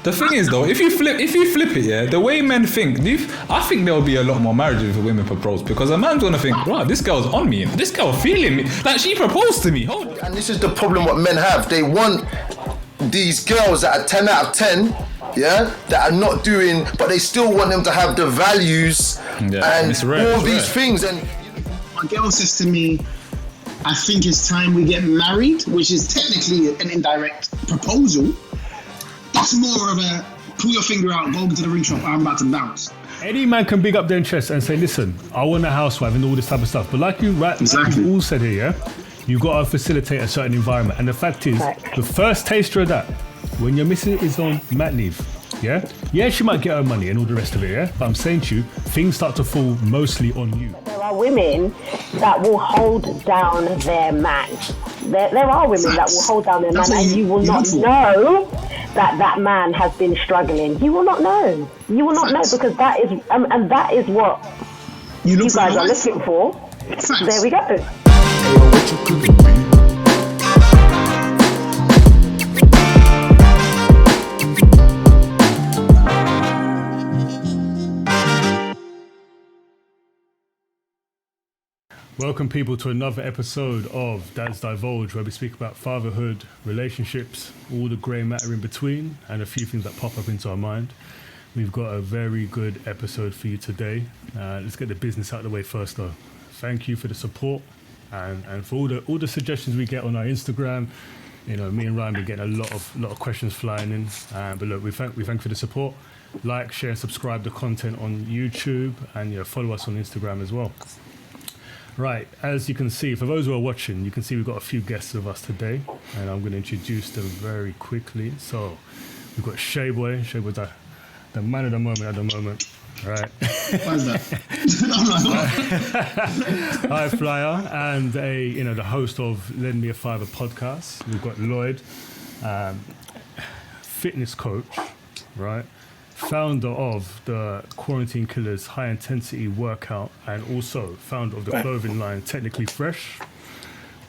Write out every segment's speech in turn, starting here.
The thing is though, if you flip it, yeah, the way men think, I think there'll be a lot more marriages if women propose, because a man's gonna think, wow, this girl's on me, this girl feeling me, like she proposed to me. And this is the problem what men have. They want these girls that are 10 out of 10, yeah, that are not doing, but they still want them to have the values and all these things. And a girl says to me, I think it's time we get married, which is technically an indirect proposal. It's more of a pull your finger out, go to the ring shop, I'm about to bounce. Any man can big up their chest and say, listen, I want a housewife and all this type of stuff. But like you all said here, yeah, you got to facilitate a certain environment. And the fact is, the first taster of that, when your missus is on mat leave, yeah, she might get her money and all the rest of it, yeah? But I'm saying to you, things start to fall mostly on you. There are women that will hold down their man. There are women that will hold down their man, and you will not know that man has been struggling. You will not know. You will not know, because that is, and that is what you guys are looking for. There we go. Welcome people to another episode of Dads Divulge, where we speak about fatherhood, relationships, all the grey matter in between, and a few things that pop up into our mind. We've got a very good episode for you today. Let's get the business out of the way first though. Thank you for the support and for all the suggestions we get on our Instagram. You know, me and Ryan been getting a lot of questions flying in. But look, we thank you for the support. Like, share, subscribe the content on YouTube, and follow us on Instagram as well. Right, as you can see, for those who are watching, you can see we've got a few guests with us today, and I'm going to introduce them very quickly. So, we've got Shayboy. Shayboy's the man of the moment at the moment, right? Why is that? High flyer, and the host of Lend Me a Fiver podcast. We've got Lloyd, fitness coach, right? Founder of the Quarantine Killers High Intensity Workout, and also founder of the clothing line Technically Fresh.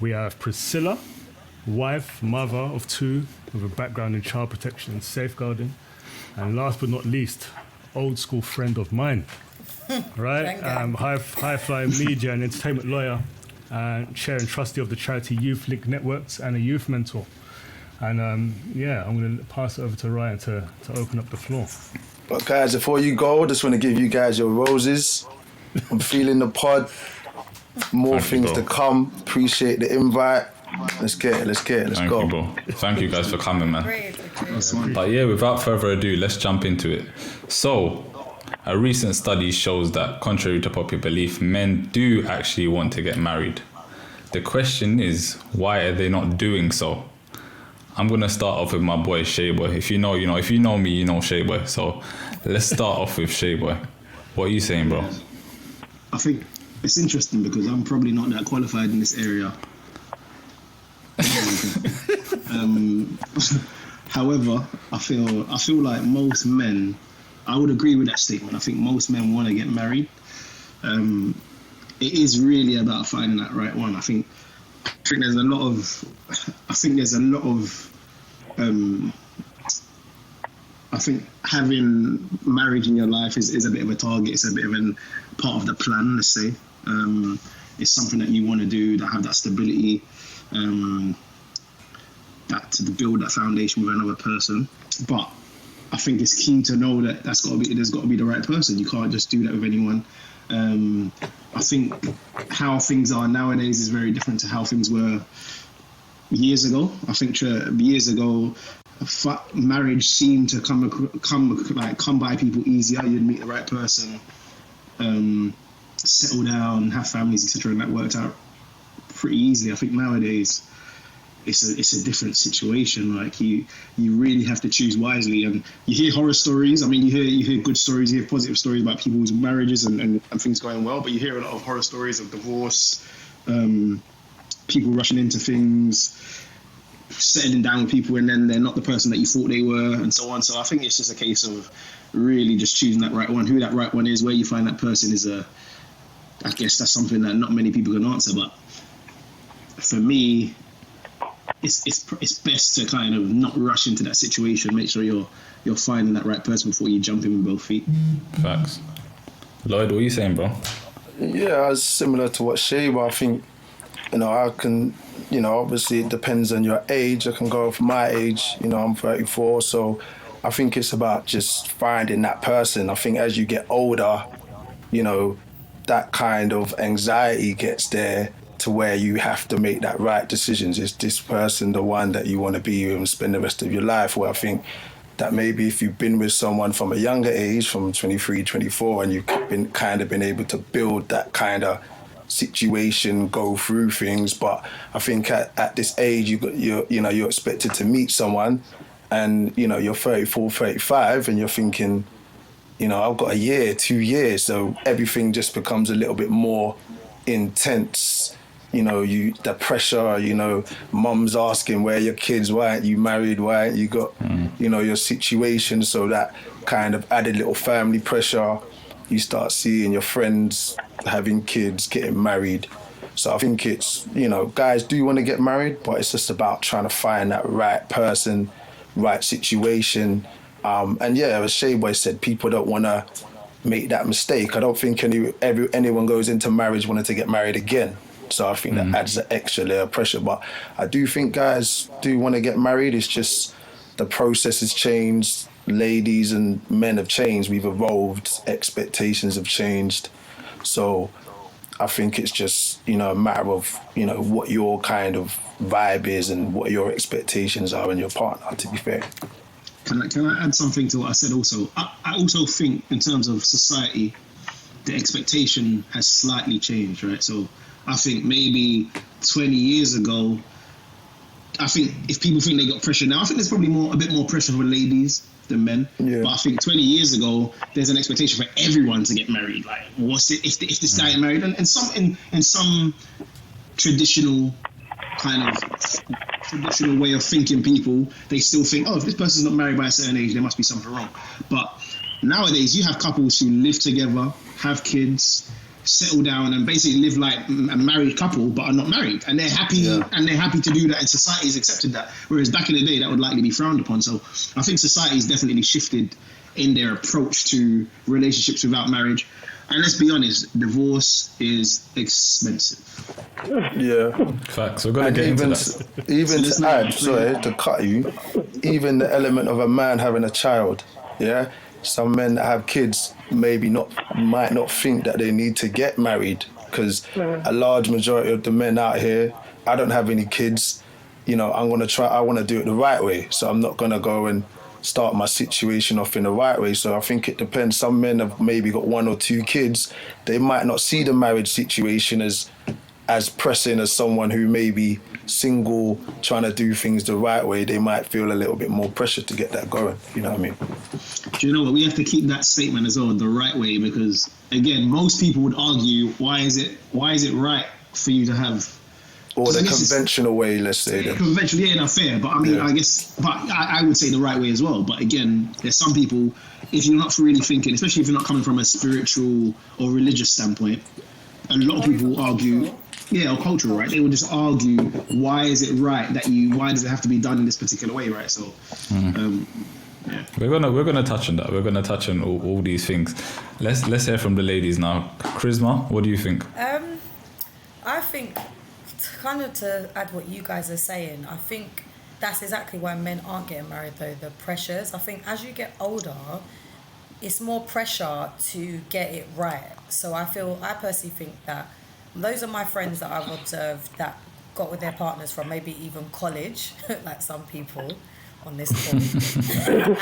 We have Priscilla, wife, mother of two, with a background in child protection and safeguarding. And last but not least, old school friend of mine, right? High flying media and entertainment lawyer, and chair and trustee of the charity Youth Link Networks, and a youth mentor. And I'm going to pass it over to Ryan to open up the floor. But guys, before you go, I just want to give you guys your roses. I'm feeling the pod. More things to come. Appreciate the invite. Let's get it. Let's go. Thank you, bro. Thank you guys for coming, man. But yeah, without further ado, let's jump into it. So, a recent study shows that, contrary to popular belief, men do actually want to get married. The question is, why are they not doing so? I'm going to start off with my boy Shayboy. If you know, you know. If you know me, you know Shayboy. So let's start off with Shayboy. What are you saying, bro? I think it's interesting because I'm probably not that qualified in this area. However, I feel like most men, I would agree with that statement. I think most men want to get married. It is really about finding that right one. I think there's a lot of I think having marriage in your life is a bit of a target. It's a bit of a part of the plan, let's say. It's something that you want to do, that have that stability, that to build that foundation with another person. But I think it's key to know that there's got to be the right person. You can't just do that with anyone. I think how things are nowadays is very different to how things were years ago. I think years ago, marriage seemed to come by people easier. You'd meet the right person, settle down, have families, etc., and that worked out pretty easily. I think nowadays it's a different situation. Like you really have to choose wisely. And you hear horror stories. I mean, you hear good stories, you hear positive stories about people's marriages and things going well, but you hear a lot of horror stories of divorce, people rushing into things, settling down with people, and then they're not the person that you thought they were, and so on. So I think it's just a case of really just choosing that right one. Who that right one is, where you find that person is I guess that's something that not many people can answer. But for me, it's best to kind of not rush into that situation. Make sure you're finding that right person before you jump in with both feet. Facts. Lloyd, what are you saying, bro? Yeah, it's similar to what Shay, but I think, I can, obviously it depends on your age. I can go for my age, I'm 34, so I think it's about just finding that person. I think as you get older, that kind of anxiety gets there to where you have to make that right decisions. Is this person the one that you want to be with and spend the rest of your life? Where I think that maybe if you've been with someone from a younger age, from 23, 24, and you've been able to build that kind of situation, go through things. But I think at this age, you're expected to meet someone, and you're 34, 35, and you're thinking, I've got a year, 2 years, so everything just becomes a little bit more intense. The pressure, mum's asking where are your kids, why aren't you married, why aren't you got, your situation. So that kind of added little family pressure. You start seeing your friends having kids, getting married. So I think it's, guys do want to get married, but it's just about trying to find that right person, right situation. And yeah, as Shay Boy said, people don't want to make that mistake. I don't think anyone goes into marriage wanting to get married again. So I think that adds an extra layer of pressure. But I do think guys do want to get married. It's just the process has changed. Ladies and men have changed. We've evolved. Expectations have changed. So I think it's just, a matter of, what your kind of vibe is and what your expectations are in your partner, to be fair. Can I add something to what I said also? I also think in terms of society, the expectation has slightly changed, right? So I think maybe 20 years ago, I think if people think they got pressure now, I think there's probably a bit more pressure for ladies than men. Yeah. But I think 20 years ago, there's an expectation for everyone to get married. Like, what's it if this guy get married? And in some traditional way of thinking, people, they still think, if this person's not married by a certain age, there must be something wrong. But nowadays, you have couples who live together, have kids, settle down, and basically live like a married couple, but are not married, and they're happy. Yeah. And they're happy to do that, and society has accepted that. Whereas back in the day, that would likely be frowned upon. So I think society's definitely shifted in their approach to relationships without marriage. And let's be honest, divorce is expensive. Yeah. Facts. We're going to get into that. Even to add, sorry to cut you, even the element of a man having a child, yeah? Some men that have kids might not think that they need to get married, because a large majority of the men out here, I don't have any kids, I want to do it the right way. So I'm not going to go and start my situation off in the right way. So I think it depends. Some men have maybe got 1 or 2 kids. They might not see the marriage situation as pressing as someone who may be single, trying to do things the right way. They might feel a little bit more pressure to get that going. You know what I mean? Do you know what? We have to keep that statement as well, the right way, because again, most people would argue, why is it right for you to have, or the conventional way, let's say. Conventional, yeah, not fair. But I mean, I guess, but I would say the right way as well. But again, there's some people, if you're not really thinking, especially if you're not coming from a spiritual or religious standpoint, a lot of people will argue, or cultural, right? They will just argue, why is it right why does it have to be done in this particular way, right? So, yeah. We're gonna touch on that. We're gonna touch on all these things. Let's hear from the ladies now. Charisma, what do you think? I think, kind of to add what you guys are saying, I think that's exactly why men aren't getting married, though, the pressures. I think as you get older, it's more pressure to get it right. So I personally think that those are my friends that I've observed that got with their partners from maybe even college, like some people on this call,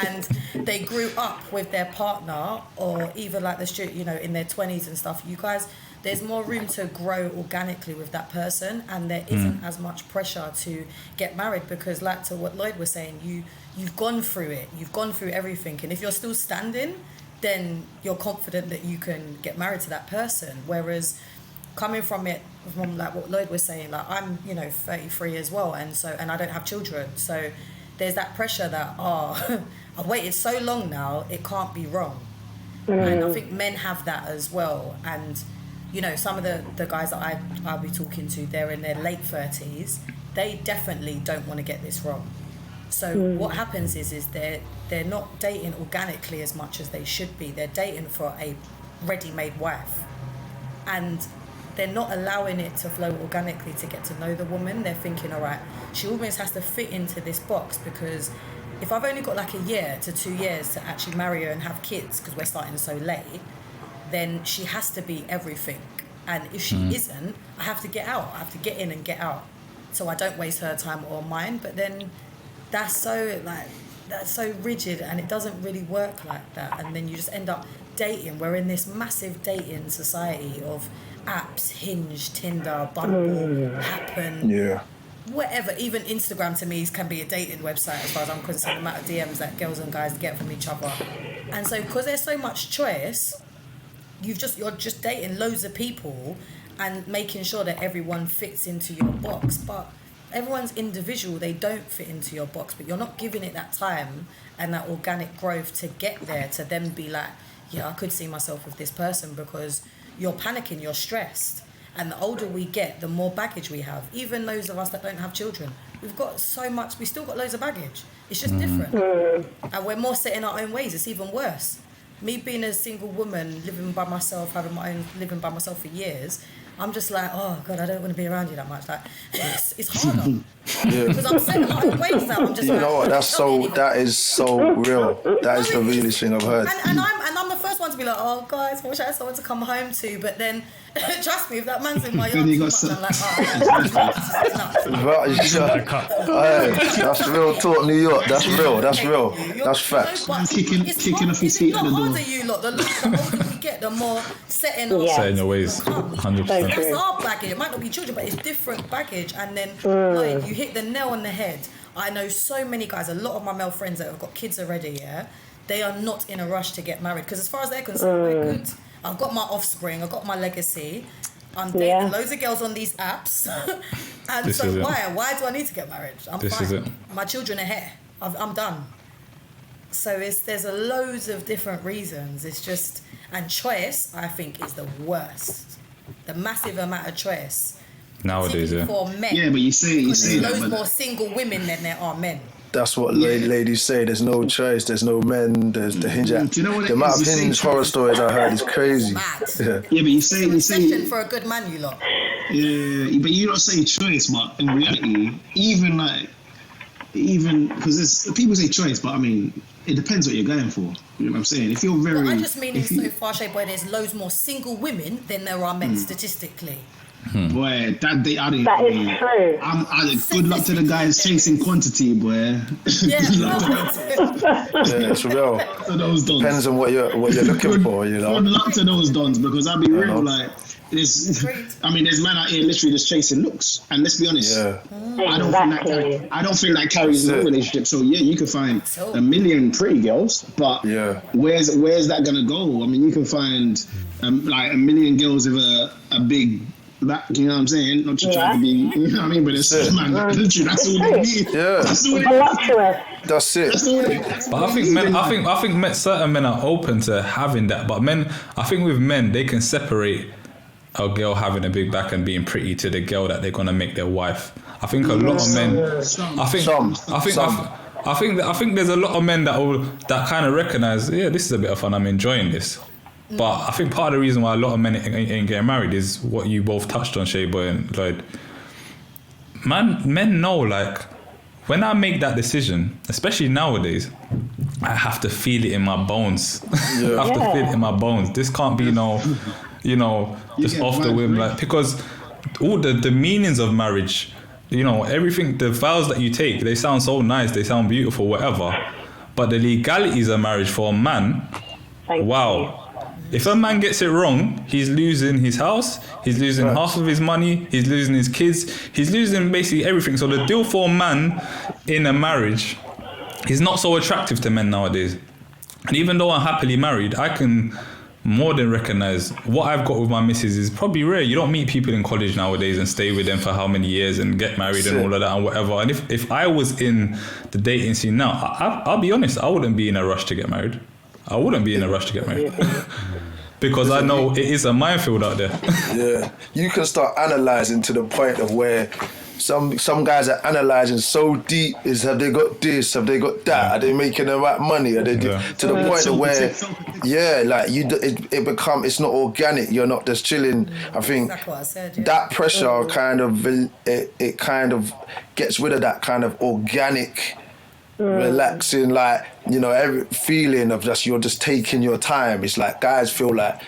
and they grew up with their partner, or even like in their 20s and stuff. You guys, there's more room to grow organically with that person, and there isn't as much pressure to get married, because like to what Lloyd was saying, you've gone through it, you've gone through everything, and if you're still standing, then you're confident that you can get married to that person. Whereas coming from like what Lloyd was saying, like I'm 33 as well, and I don't have children, so there's that pressure that I've waited so long now, it can't be wrong. And I think men have that as well. And some of the guys that I'll be talking to, they're in their late 30s, they definitely don't want to get this wrong. So what happens is they're not dating organically as much as they should be. They're dating for a ready-made wife, and they're not allowing it to flow organically to get to know the woman. They're thinking, all right, she almost has to fit into this box, because if I've only got like a year to 2 years to actually marry her and have kids, because we're starting so late, then she has to be everything. And if she isn't, I have to get out. I have to get in and get out, so I don't waste her time or mine. But then that's so rigid, and it doesn't really work like that. And then you just end up dating. We're in this massive dating society of apps, Hinge, Tinder, Bumble, Happen, whatever. Even Instagram to me can be a dating website as far as I'm concerned, the amount of DMs that girls and guys get from each other. And so because there's so much choice, you're just dating loads of people and making sure that everyone fits into your box. But everyone's individual, they don't fit into your box, but you're not giving it that time and that organic growth to get there, to then be like, yeah, I could see myself with this person, because you're panicking, you're stressed. And the older we get, the more baggage we have. Even those of us that don't have children, we've got so much, we still got loads of baggage. It's just different. And we're more set in our own ways. It's even worse. Me being a single woman, living by myself, living by myself for years, I'm just like, oh God, I don't want to be around you that much. Like, it's harder. Because I'm set in my own ways now. I'm just you know what? That is so real. That is the realest thing I've heard. And I'm the first one to be like, oh guys, I wish I had someone to come home to. But then, trust me, if that man's in my yard too much, I'm like, that's real talk, New York. That's real. That's facts. Kicking off his feet at the door. The older we get, the more set in your ways. 100%. That's our baggage. It might not be children, but it's different baggage. And then you hit the nail on the head. I know so many guys, a lot of my male friends that have got kids already, they are not in a rush to get married, because as far as they're concerned, we're good. I've got my offspring, I've got my legacy. I'm dating loads of girls on these apps. And this so why do I need to get married? I'm fine. My children are here. I'm done. So there's loads of different reasons. It's just, and choice, I think, is the worst. The massive amount of choice. Nowadays, for men. Yeah, but you say there's that. loads more single women than there are men. That's what ladies say. There's no choice. There's no men. There's the Hinge. Do you know what the amount of Hinge horror stories I heard is crazy. Mad. Yeah, but you say for a good man, you lot. Yeah, but you don't say choice, but in reality, even because there's people say choice, but I mean, it depends what you're going for. You know what I'm saying? If you're very, I just mean so far, shape where there's loads more single women than there are men statistically. Boy, that is true. Good luck to the guys chasing quantity, boy. Yeah, it's real. To those dons. Depends on what you're looking for, you know. Good luck to those dons, because I'll be real, like, there's men out here literally just chasing looks, and let's be honest, I don't think that carries no relationship. So yeah, you can find a million pretty girls, but where's that gonna go? I mean, you can find like a million girls with a big back, you know what I'm saying? Not just trying to be, you know what I mean? But it's man, literally, that's all they need. Yeah, that's it. But I think certain men are open to having that. But men, I think with men, they can separate a girl having a big back and being pretty to the girl that they're gonna make their wife. I think a lot of men. I think there's a lot of men that kind of recognize, this is a bit of fun. I'm enjoying this. But I think part of the reason why a lot of men ain't getting married is what you both touched on, Shayboy and Lloyd. Men know, like, when I make that decision, especially nowadays, I have to feel it in my bones. I have to feel it in my bones. This can't be just off the whim, like, because all the meanings of marriage, everything, the vows that you take, they sound so nice, they sound beautiful, whatever. But the legalities of marriage for a man, wow. If a man gets it wrong, he's losing his house, he's losing half of his money, he's losing his kids, he's losing basically everything. So the deal for a man in a marriage is not so attractive to men nowadays. And even though I'm happily married, I can more than recognize what I've got with my missus is probably rare. You don't meet people in college nowadays and stay with them for how many years and get married and all of that and whatever. And if I was in the dating scene now, I'll be honest, I wouldn't be in a rush to get married. Because I know it is a minefield out there. Yeah, you can start analysing to the point of where some guys are analysing so deep. Have they got this? Have they got that? Are they making the right money? Are they to the point where, like it's not organic. You're not just chilling. I think exactly what I said, that pressure kind of it kind of gets rid of that kind of organic, relaxing, like every feeling of you're just taking your time. It's like guys feel like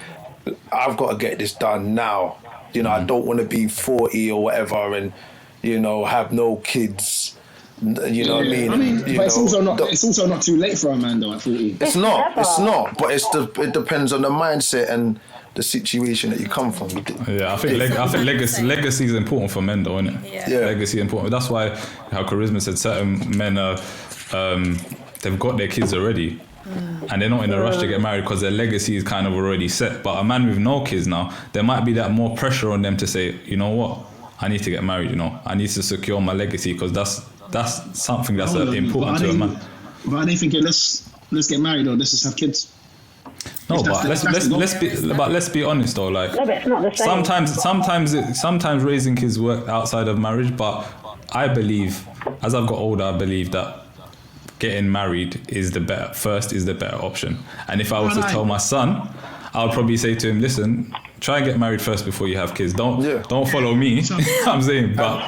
I've got to get this done now. I don't want to be 40 or whatever and have no kids. What I mean? But it's also not too late for a man though at 40. It's not. But it depends on the mindset and the situation that you come from. Yeah, I think legacy is important for men, though, isn't it? Yeah. Legacy is important. That's why how Charisma said certain men are they've got their kids already. And they're not in a rush to get married because their legacy is kind of already set. But a man with no kids now, there might be that more pressure on them to say, you know what, I need to get married. I need to secure my legacy because that's something that's important to a man. But are they thinking let's get married or let's just have kids? No, but let's be honest though. Like no, but it's not the same. sometimes raising kids work outside of marriage. But I believe, as I've got older, I believe that getting married is the better option. And if I was to tell my son, I would probably say to him, listen, try and get married first before you have kids. Don't follow me. I'm saying, but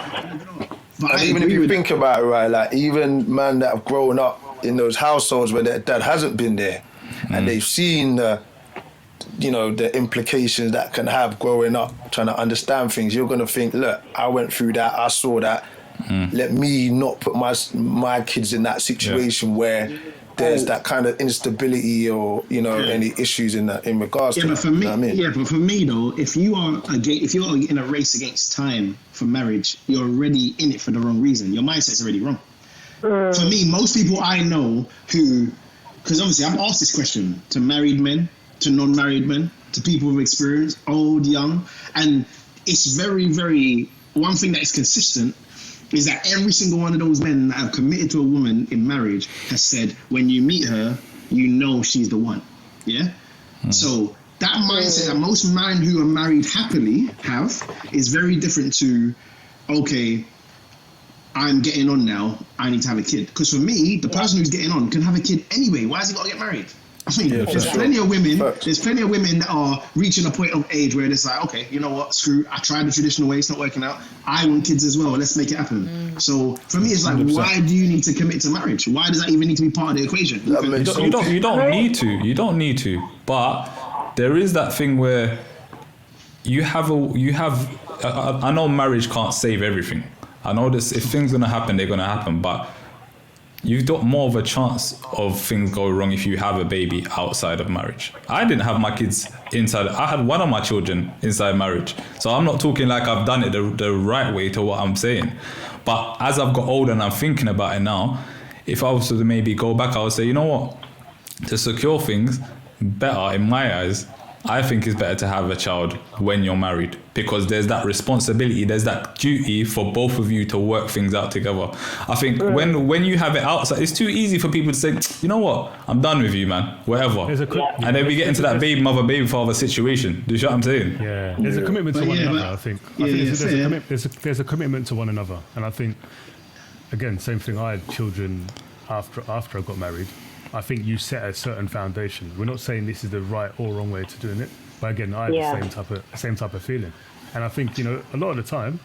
even if you think about it, right, like even men that have grown up in those households where their dad hasn't been there, and they've seen the implications that can have growing up, trying to understand things. You're gonna think, look, I went through that, I saw that. Let me not put my kids in that situation where there's that kind of instability or any issues in regards to but that. For me, but for me though, if you're in a race against time for marriage, you're already in it for the wrong reason. Your mindset's already wrong. For me, most people I know because obviously I've asked this question to married men, to non-married men, to people with experience, old, young, and it's very, very, one thing that is consistent is that every single one of those men that have committed to a woman in marriage has said, when you meet her, she's the one. Yeah? So that mindset that most men who are married happily have is very different to, okay, I'm getting on now, I need to have a kid. Because for me, the person who's getting on can have a kid anyway. Why has he got to get married? I mean, there's plenty of women that are reaching a point of age where it's like, okay, you know what, screw, I tried the traditional way, it's not working out. I want kids as well, let's make it happen. So for me, it's like, 100%. Why do you need to commit to marriage? Why does that even need to be part of the equation? You don't need to. But there is that thing where I know marriage can't save everything. I know this, if things gonna happen, they're gonna happen, but you've got more of a chance of things going wrong if you have a baby outside of marriage. I didn't have my kids inside. I had one of my children inside marriage. So I'm not talking like I've done it the right way to what I'm saying. But as I've got older and I'm thinking about it now, if I was to maybe go back, I would say, you know what? To secure things better, in my eyes, I think it's better to have a child when you're married, because there's that responsibility, there's that duty for both of you to work things out together. I think when you have it outside, it's too easy for people to say, you know what, I'm done with you, man, whatever. And then we get into that baby mother, baby father situation. Do you know what I'm saying? Yeah, there's a commitment to one another, I think. There's a commitment to one another. And I think, again, same thing, I had children after I got married. I think you set a certain foundation. We're not saying this is the right or wrong way to doing it, but again, I had the same type of feeling. And I think, a lot of the time,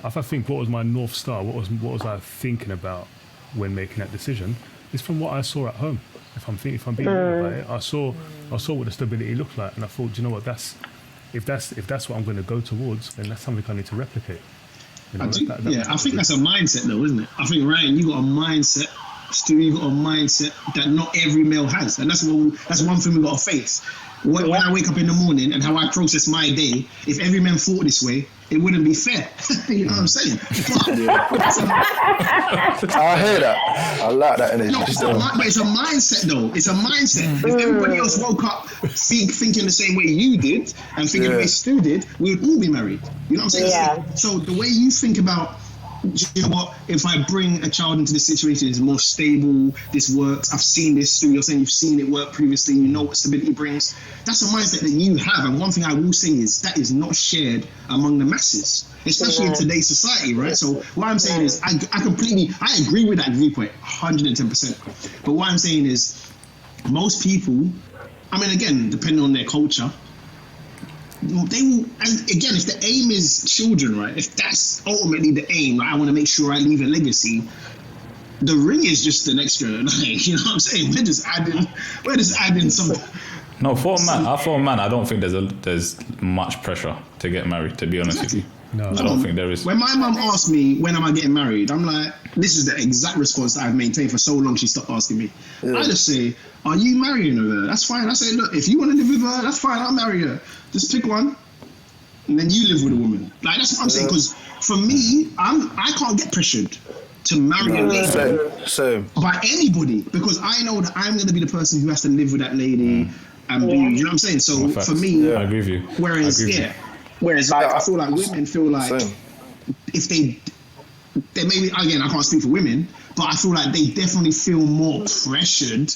if I think what was my North Star, what was I thinking about when making that decision, is from what I saw at home. If I'm being real about it, I saw what the stability looked like, and I thought, you know what, if that's what I'm going to go towards, then that's something I need to replicate. I think that's a mindset though, isn't it? I think, Ryan, you got a mindset. Stu, you got a mindset that not every male has, and that's one thing we got to face. When I wake up in the morning and how I process my day, if every man thought this way, it wouldn't be fair. You know what I'm saying? I hear that. I like that energy. No, but it's a mindset though. It's a mindset. If everybody else woke up thinking the same way you did and thinking the way Stu did, we would all be married. You know what I'm saying? Yeah. So the way you think about do you know what? If I bring a child into this situation, it's more stable. This works. I've seen this through. You're saying you've seen it work previously. You know what stability brings. That's a mindset that you have. And one thing I will say is that is not shared among the masses, especially in today's society, right? So what I'm saying is, I agree with that viewpoint, 110%. But what I'm saying is, most people, I mean, again, depending on their culture, they will, and again, if the aim is children, right? If that's ultimately the aim, like, I want to make sure I leave a legacy. The ring is just an extra, like, you know what I'm saying? We're just adding some. No, for a man, I don't think there's much pressure to get married. To be honest with you, no, I don't think there is. When my mum asked me when am I getting married, I'm like, this is the exact response that I've maintained for so long. She stopped asking me. I just say, are you marrying her? That's fine. I say, look, if you want to live with her, that's fine. I'll marry her. Just pick one, and then you live with a woman. Like, that's what I'm saying. Because for me, I can't get pressured to marry a lady by anybody, because I know that I'm going to be the person who has to live with that lady and be. You know what I'm saying? So for me, I agree with you. Whereas like, I feel like women feel like if they maybe, again, I can't speak for women, but I feel like they definitely feel more pressured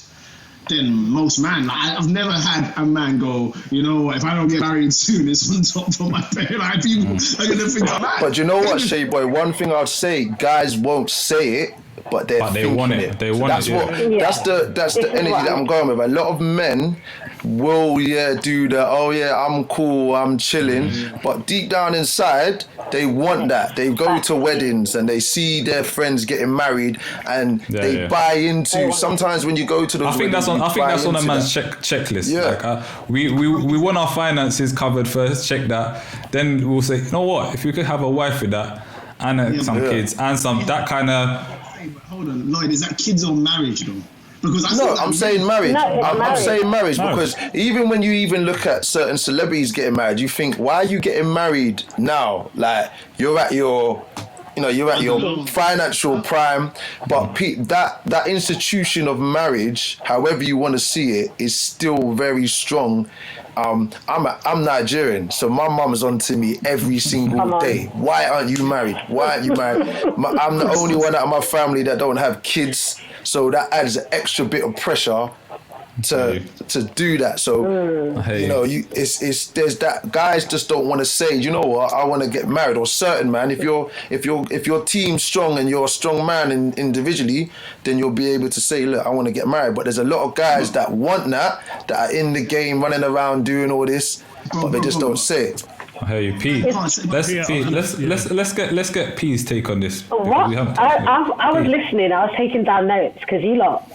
than most men. Like, I've never had a man go, you know, if I don't get married soon, it's on top of my bed. Like, people are going to think I'm mad. But you know what, Shay Boy? One thing I'd say, guys won't say it, but they want it. They want it. That's the energy that I'm going with. A lot of men will do the I'm cool, I'm chilling, but deep down inside they want that. They go to weddings and they see their friends getting married and they buy into. Sometimes when you go to the I think that's on a man's checklist. Like, we want our finances covered first, check that, then we'll say, you know what, if we could have a wife with that and some kids and some that kind of. Hold on, Lloyd, is that kids or marriage though? Because I'm saying marriage. I'm saying marriage because even when you even look at certain celebrities getting married, you think, why are you getting married now? Like, you're at your financial prime, but that institution of marriage, however you want to see it, is still very strong. I'm Nigerian, so my mum's on to me every single day. Why aren't you married? I'm the only one out of my family that don't have kids, so that adds an extra bit of pressure to do that. So there's that. Guys just don't want to say, you know what, I want to get married. Or certain man, if your team's strong and you're a strong man individually, then you'll be able to say, look, I want to get married. But there's a lot of guys that want that are in the game, running around doing all this, but they just don't say it. I hear you, P. Let's get P's take on this. What? I was listening. I was taking down notes because you lot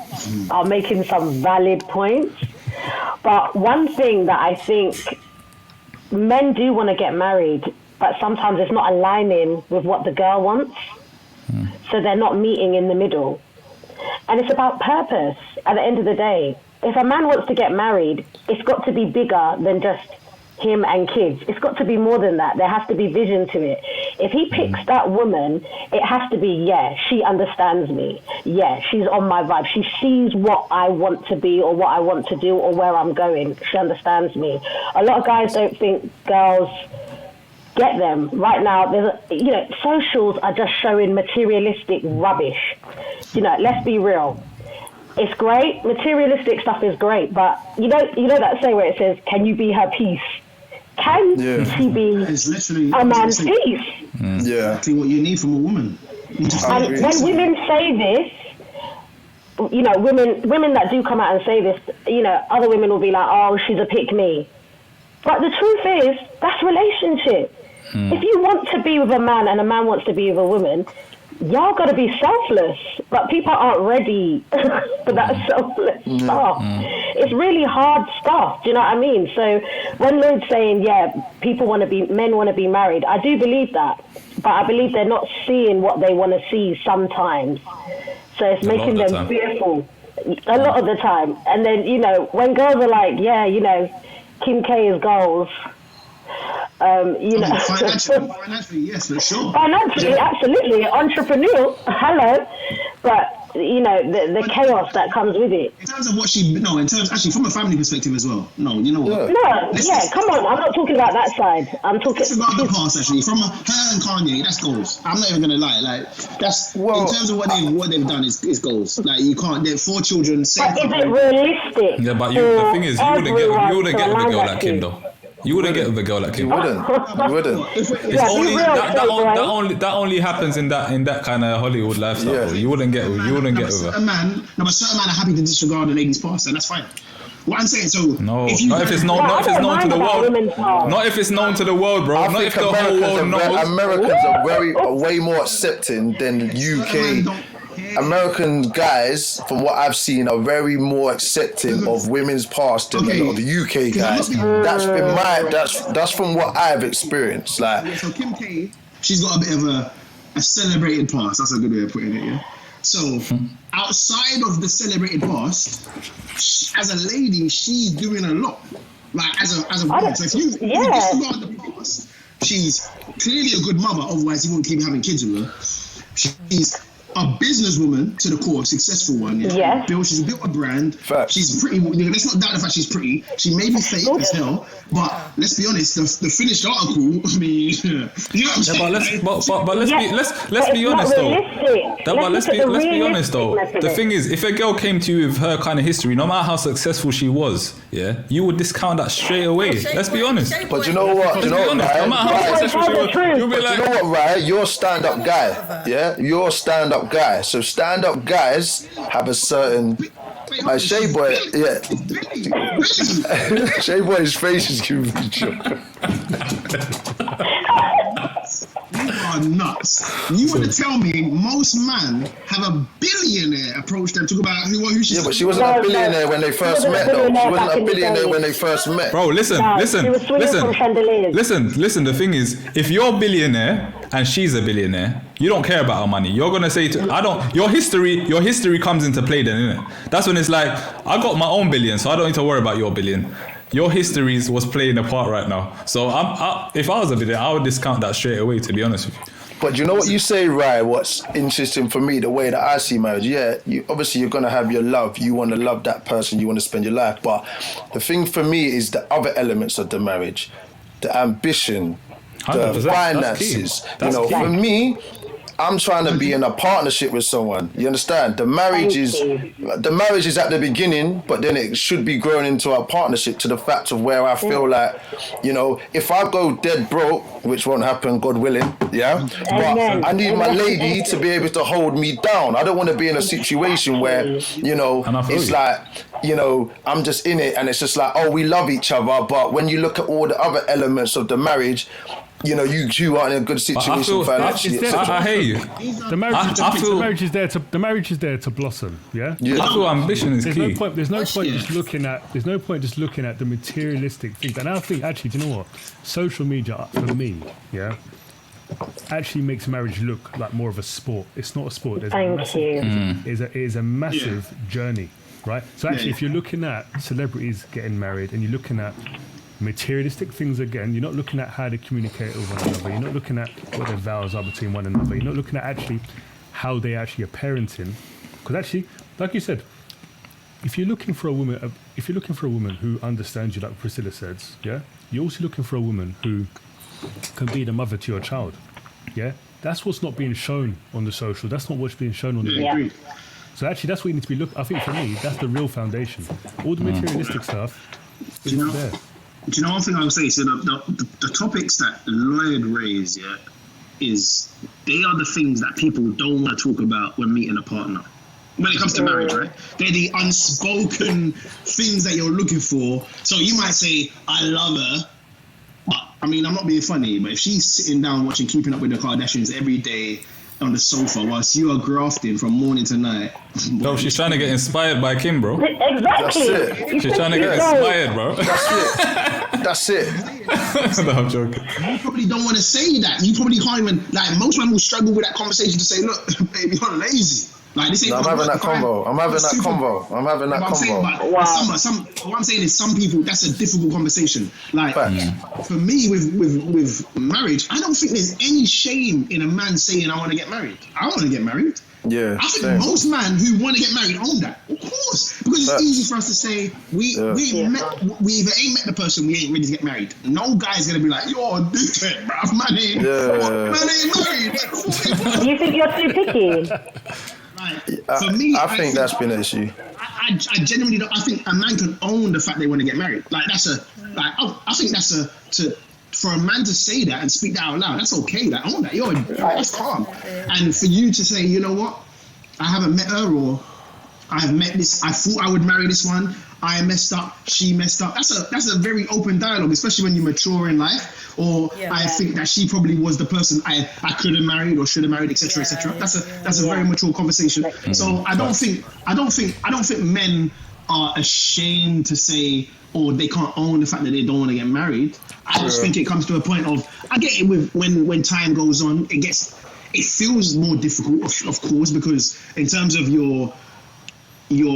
are making some valid points. But one thing that I think men do want to get married, but sometimes it's not aligning with what the girl wants. So they're not meeting in the middle. And it's about purpose at the end of the day. If a man wants to get married, it's got to be bigger than just him and kids. It's got to be more than that. There has to be vision to it. If he picks that woman, it has to be, she understands me. She's on my vibe. She sees what I want to be or what I want to do or where I'm going. She understands me. A lot of guys don't think girls get them. Right now, socials are just showing materialistic rubbish. Let's be real. It's great. Materialistic stuff is great, but you know that saying where it says, "Can you be her peace?" Can she be a man's peace? Exactly what you need from a woman. And when women say this, women that do come out and say this, other women will be like, "Oh, she's a pick me," but the truth is, that's relationship. If you want to be with a man and a man wants to be with a woman, y'all got to be selfless, but people aren't ready for that selfless stuff. It's really hard stuff. Do you know what I mean? So when Lloyd's saying, men want to be married, I do believe that, but I believe they're not seeing what they want to see sometimes. So it's making them fearful a lot of the time. And then, when girls are like, Kim K is goals. Financially, yes, for sure. Financially, absolutely. Entrepreneur, hello. But you know, the chaos that comes with it. In terms of what actually from a family perspective as well. No, you know what? Come on, I'm not talking about that side. I'm talking about the past actually. From her and Kanye, that's goals. I'm not even gonna lie. Like that's in terms of what they've done is goals. Like you can't. They're 4 children. But is it realistic? Yeah, but the thing is, you wouldn't get with a girl like Kim though. You wouldn't get with a girl like Kim. You wouldn't. That only happens in that kind of Hollywood lifestyle. Yeah. You wouldn't get with her. Certain men are happy to disregard a lady's past, and that's fine. What I'm saying, not if it's known to the world. Not if it's known to the world, bro. Not if the whole world knows. Americans are way more accepting than UK. American guys, from what I've seen, are very more accepting of women's past than a lot of UK guys. That's from what I've experienced. Like, so Kim K, she's got a bit of a celebrated past. That's a good way of putting it. Yeah. So outside of the celebrated past, as a lady, she's doing a lot. Like as a woman. So if you disregard the past, she's clearly a good mother. Otherwise, he won't keep having kids with her. She's a businesswoman to the core, successful one. Yeah. She's built a brand. Fact. She's pretty. Let's not doubt the fact she's pretty. She may be fake as hell, but let's be honest. The finished article. I mean, you know what I'm saying? Let's be honest though. Let's be honest though. The thing is, if a girl came to you with her kind of history, no matter how successful she was, you would discount that straight away. Let's be honest. But you know what? No matter how successful she was, you'll be like, you know what, right? You're a stand-up guy. Yeah, you're a stand-up guy. So stand-up guys have a certain Shay Boy, Shay Boy's face is giving me joke. You are nuts. You want to tell me most men have a billionaire approach them, talk about who she is? Yeah, but she wasn't a billionaire when they first met, though. She wasn't a billionaire when they first met. Bro, listen. Listen, the thing is, if you're a billionaire and she's a billionaire, you don't care about her money. You're gonna say your history comes into play then, innit? That's when it's like, I got my own billion, so I don't need to worry about your billion. Your histories was playing a part right now. So if I was a billionaire, I would discount that straight away, to be honest with you. But you know what you say, right? What's interesting for me, the way that I see marriage, obviously you're gonna have your love. You want to love that person. You want to spend your life. But the thing for me is the other elements of the marriage, the ambition, the finances. For me, I'm trying to be in a partnership with someone. You understand? The marriage is at the beginning, but then it should be growing into a partnership to the fact of where I feel like, if I go dead broke, which won't happen, God willing, but I need my lady to be able to hold me down. I don't want to be in a situation where, it's like, I'm just in it and it's just like, oh, we love each other. But when you look at all the other elements of the marriage, you two aren't in a good situation financially. I hear you. The marriage is there to blossom. Yeah. I feel ambition is key. There's no point just looking at the materialistic things. And I think actually, do you know what? Social media for me, actually makes marriage look like more of a sport. It's not a sport. It is a massive journey, right? So actually, if you're looking at celebrities getting married and you're looking at materialistic things again, you're not looking at how they communicate with one another, you're not looking at what their vows are between one another, you're not looking at actually how they actually are parenting. Because actually, like you said, if you're looking for a woman who understands you, like Priscilla says, you're also looking for a woman who can be the mother to your child. That's what's not being shown on the social, that's not what's being shown on the agreed. So actually that's what you need to be looking. I think for me that's the real foundation. All the materialistic stuff is not there. Do you know one thing I would say? So the topics that Lloyd raised, is they are the things that people don't want to talk about when meeting a partner. When it comes to marriage, right? They're the unspoken things that you're looking for. So you might say, I love her. But, I mean, I'm not being funny, but if she's sitting down watching Keeping Up with the Kardashians every day on the sofa whilst you are grafting from morning to night. No, she's trying to get inspired by Kim, bro. Exactly. That's it. She's trying to get inspired, bro. That's it. No, I'm joking. You probably don't want to say that. You probably can't even, most men will struggle with that conversation to say, look, baby, you're lazy. Like this ain't. I'm having that convo. I'm having that convo. What I'm saying is, some people, that's a difficult conversation. Like for me, with marriage, I don't think there's any shame in a man saying I want to get married. I want to get married. Yeah, I think most men who want to get married own that, of course, because it's easy for us to say we either ain't met the person, we ain't ready to get married. No guy's gonna be like, yo, dude, bruv, man ain't married. Do you think you're too picky? For me, I think that's been an issue. I genuinely don't. I think a man can own the fact they want to get married. Like I think for a man to say that and speak that out loud, that's okay. Like, own that. That's calm. And for you to say, you know what, I haven't met her, or I have met this. I thought I would marry this one. I messed up. She messed up. That's a very open dialogue, especially when you mature in life. Or I think that she probably was the person I could have married or should have married, etc., etc. That's a very mature conversation. So I don't think men are ashamed to say, or they can't own the fact that they don't want to get married. I just think it comes to a point of, I get it with when time goes on, it feels more difficult, of course, because in terms of your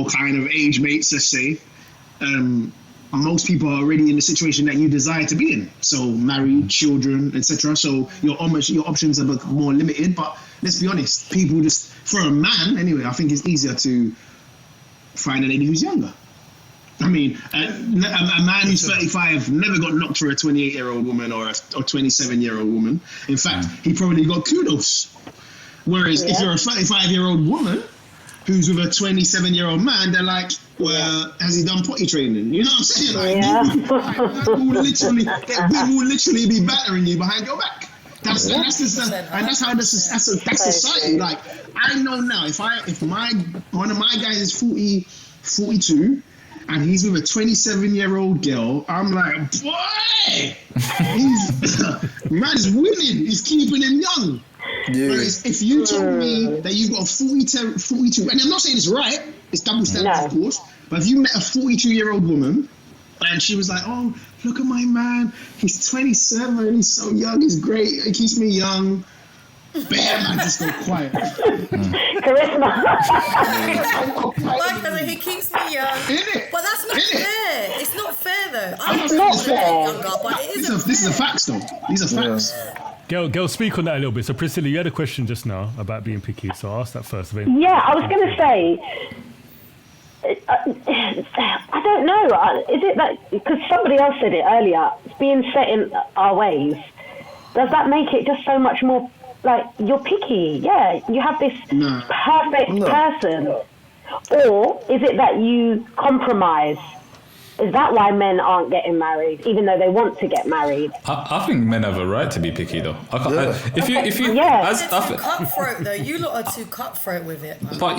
kind of age mates, let's say, most people are already in the situation that you desire to be in. So married, children, etc. So your options are more limited. But let's be honest, people just, for a man anyway, I think it's easier to find a lady who's younger. I mean, a man who's 35 never got knocked for a 28-year-old woman or a 27-year-old woman. In fact, he probably got kudos. Whereas if you're a 35-year-old woman who's with a 27-year-old man, they're like, well, has he done potty training? You know what I'm saying? Like, women will literally be battering you behind your back. That's society. Like, I know now, if one of my guys is 42, and he's with a 27-year-old girl, I'm like, boy, man's winning. He's keeping him young. Yeah. Whereas if you told me that you've got a 42, and I'm not saying it's right, it's double standard, of course, but if you met a 42-year-old woman and she was like, oh, look at my man, he's 27, he's so young, he's great, he keeps me young. Bam, I just go quiet. Charisma. He keeps me young. But that's not fair. It's not fair though. It's not fair. Younger, but it is this is a facts though. These are facts. Girl, speak on that a little bit. So Priscilla, you had a question just now about being picky, so I'll ask that first. Yeah, I was going to say, I don't know. Is it that, because somebody else said it earlier, being set in our ways, does that make it just so much more like you're picky? Yeah, you have this perfect person. Or is it that you compromise? Is that why men aren't getting married, even though they want to get married? I think men have a right to be picky, though. Cutthroat though. You lot are too cutthroat with it, man. But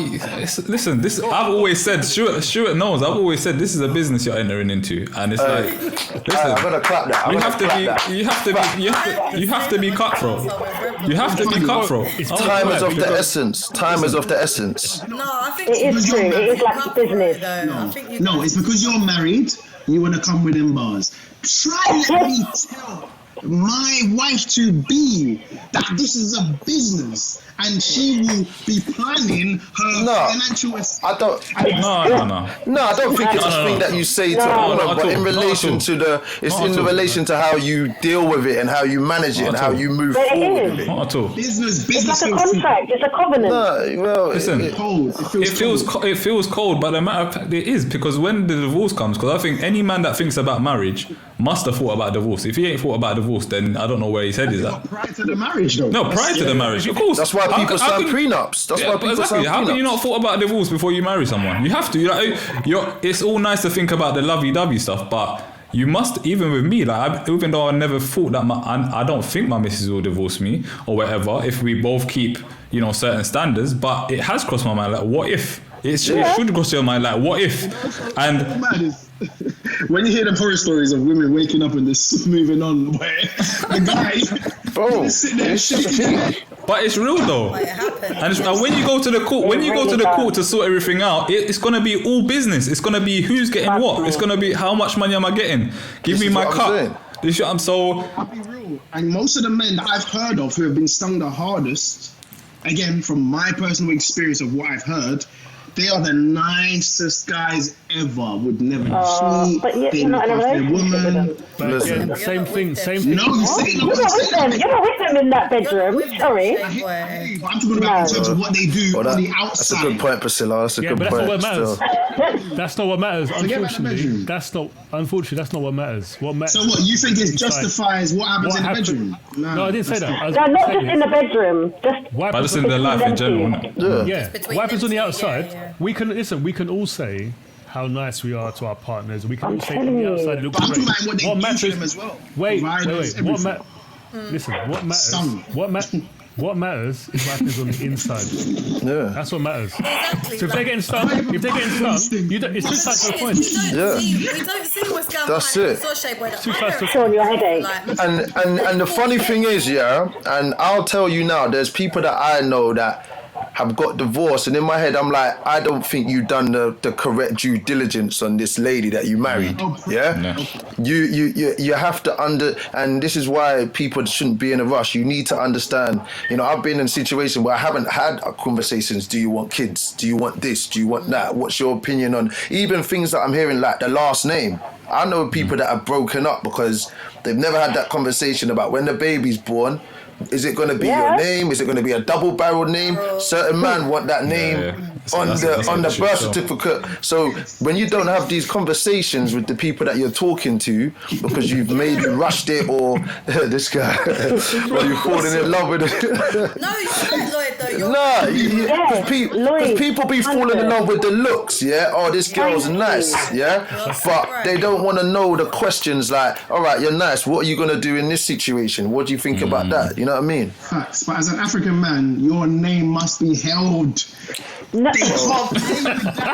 listen, this I've always said. Stuart knows. I've always said this is a business you're entering into, and it's like, listen, I'm gonna clap that. You have to be cutthroat. You have to be cutthroat. Time is of the essence. Time is of the essence. No, I think it is true. It is like business. No, it's because you're married. You want to come with them bars. Try let me tell my wife to be that this is a business and she will be planning her financial. I don't think it's a thing that you say to a woman, but in relation to relation to how you deal with it and how you manage it and how you move forward with it. Not at all. Business. It's like a contract. It's a covenant. No, well, listen, it feels cold, but the matter of fact, it is, because when the divorce comes, because I think any man that thinks about marriage must have thought about divorce. If he ain't thought about divorce, then I don't know where his head is at. Prior to the marriage, though. No, prior to the marriage, of course. That's why people sign prenups. How can you not thought about divorce before you marry someone? You have to. It's all nice to think about the lovey-dovey stuff, but you must, even with me, even though I never thought that I don't think my missus will divorce me or whatever, if we both keep, certain standards, but it has crossed my mind, like, what if? It should cross your mind, like, what if? And when you hear the horror stories of women waking up and just moving on, where the guy sitting there shaking. But it's real though. And when you go to the court, to sort everything out, it's gonna be all business. It's gonna be who's getting what. It's gonna be how much money am I getting? Give me my cut. I'll be real. And most of the men that I've heard of who have been stung the hardest again, from my personal experience of what I've heard, they are the nicest guys ever. Would never cheat. But they look after their woman. Listen, same thing. No, you say You're not with them. You're not with them in that bedroom. Sorry. I'm talking about in terms of what they do on the outside. That's a good point, Priscilla. That's a good point. That's not what matters. That's not what matters. Unfortunately, that's not what matters. What matters. So what you think it justifies what happens in the bedroom? No, I didn't say that. No, not just in the bedroom. But just in their life in general. Yeah. What happens on the outside? We can listen. We can all say how nice we are to our partners. We can all say on the outside, look great. What matters to them as well. Wait. Listen. What matters? What matters is what happens on the inside. Yeah. That's what matters. Exactly. So if they're getting stung, it's too tight to the point. We don't see what's going on. That's it. It's on your headache. And the funny thing is, and I'll tell you now, there's people that I know that have got divorced, and in my head I'm like, I don't think you've done the correct due diligence on this lady that you married. You have to and this is why people shouldn't be in a rush. You need to understand, I've been in a situation where I haven't had conversations. Do you want kids? Do you want this? Do you want that? What's your opinion on even things that I'm hearing like the last name? I know people that have broken up because they've never had that conversation about when the baby's born. Is it going to be your name? Is it going to be a double-barreled name? Certain men want that name on the birth certificate. So when you don't have these conversations with the people that you're talking to because you've maybe rushed it or this guy, or you've fallen in love with it. No, you're right, Lloyd, though. Because people be falling in love with the looks, Oh, this girl's nice, but they don't want to know the questions like, all right, you're nice. What are you going to do in this situation? What do you think about that? You know what I mean? Facts. But as an African man, your name must be held. No. They can't play with that.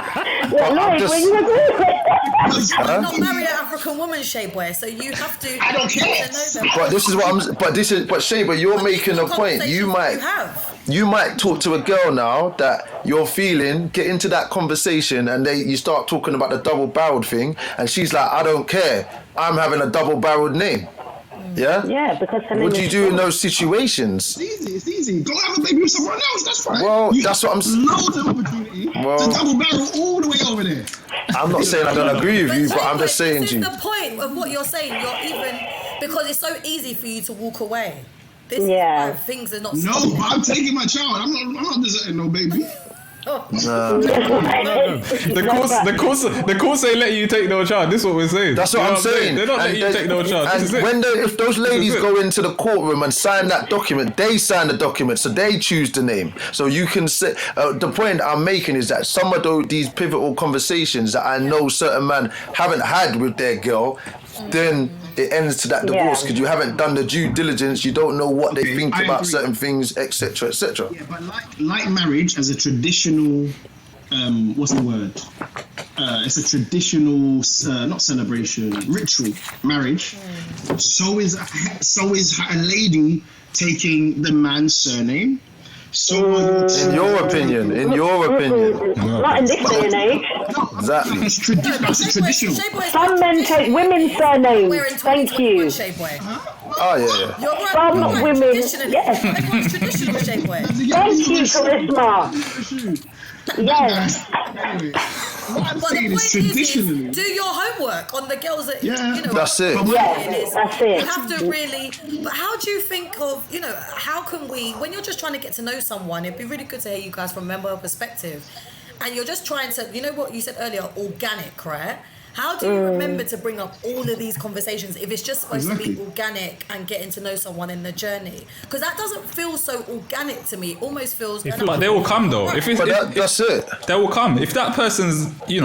You're not married an African woman, Shayboy, so you have to. I don't care. But this is what I'm. But Shayboy, you're making a point. You might talk to a girl now that you're feeling, get into that conversation, and you start talking about the double-barreled thing, and she's like, I don't care. I'm having a double-barreled name. Yeah, because what do you do in those situations? It's easy. Go have a baby with someone else. That's fine. Well, that's what I'm saying. Loads of opportunity to double barrel all the way over there. I'm not saying I don't agree with you, but I'm just saying to you. This is the point of what you're saying. You're even because it's so easy for you to walk away. This is why things are not. No, but I'm taking my child. I'm not deserting no baby. The course ain't letting you take no charge. This is what we're saying. That's what I'm saying. They're not letting you take no charge. And if those ladies go into the courtroom and sign that document, they sign the document, so they choose the name. So you can say the point I'm making is that some of these pivotal conversations that I know certain men haven't had with their girl, then it ends to that divorce because you haven't done the due diligence. You don't know what they think about certain things, etc., etc. Yeah, but like marriage as a traditional, what's the word? It's a traditional, not celebration, ritual marriage. So is a lady taking the man's surname. In your opinion. Not in this day and age. Exactly. That's traditional. Some men take women's surnames. Thank you. Oh, yeah. You're right. Some women, yes. Everyone's traditional, Shayboy. Thank you, Charisma. Yes. What I'm But saying the is point traditionally. is, do your homework on the girls that That's it. Yes, that's it. You have to really. But how do you think of how can we when you're just trying to get to know someone? It'd be really good to hear you guys from a member perspective, and you're just trying to what you said earlier, organic, right? How do you remember to bring up all of these conversations if it's just supposed to be organic and getting to know someone in the journey? Because that doesn't feel so organic to me. It almost feels. But they will come though. That's it. They will come. If that person's, you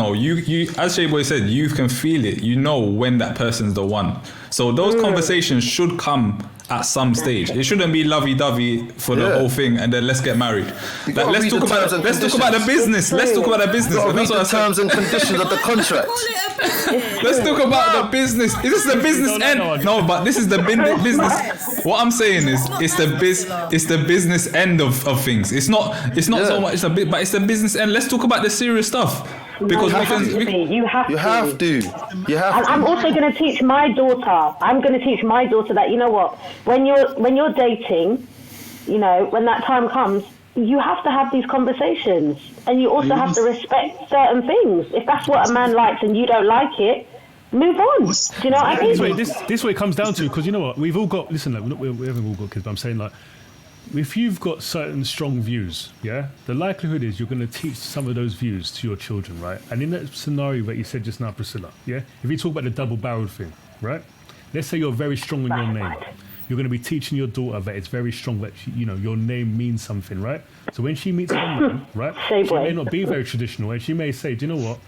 as Shayboy said, you can feel it. You know when that person's the one. So those conversations should come at some stage. It shouldn't be lovey-dovey for the whole thing and then let's get married. Let's talk about the business. Let's talk about the business. That's what the terms and conditions of the contract. Let's talk about the business. Is this the business end? No, but this is the business. What I'm saying is, it's the business end of things. It's not so much but it's the business end. Let's talk about the serious stuff. Because you have to. I'm also going to teach my daughter. I'm going to teach my daughter that when you're dating, when that time comes, you have to have these conversations, and you also have to respect certain things. If that's what a man likes and you don't like it, move on. Do you know what I mean? This way it comes down to, because you know what, we've all got, listen, like, we haven't all got kids, but I'm saying, like, if you've got certain strong views, yeah, the likelihood is you're going to teach some of those views to your children, right? And in that scenario that you said just now, Priscilla, yeah, if you talk about the double-barreled thing, right? Let's say you're very strong in your name. You're going to be teaching your daughter that it's very strong, that your name means something, right? So when she meets a man, right, she may not be very traditional, and she may say, do you know what?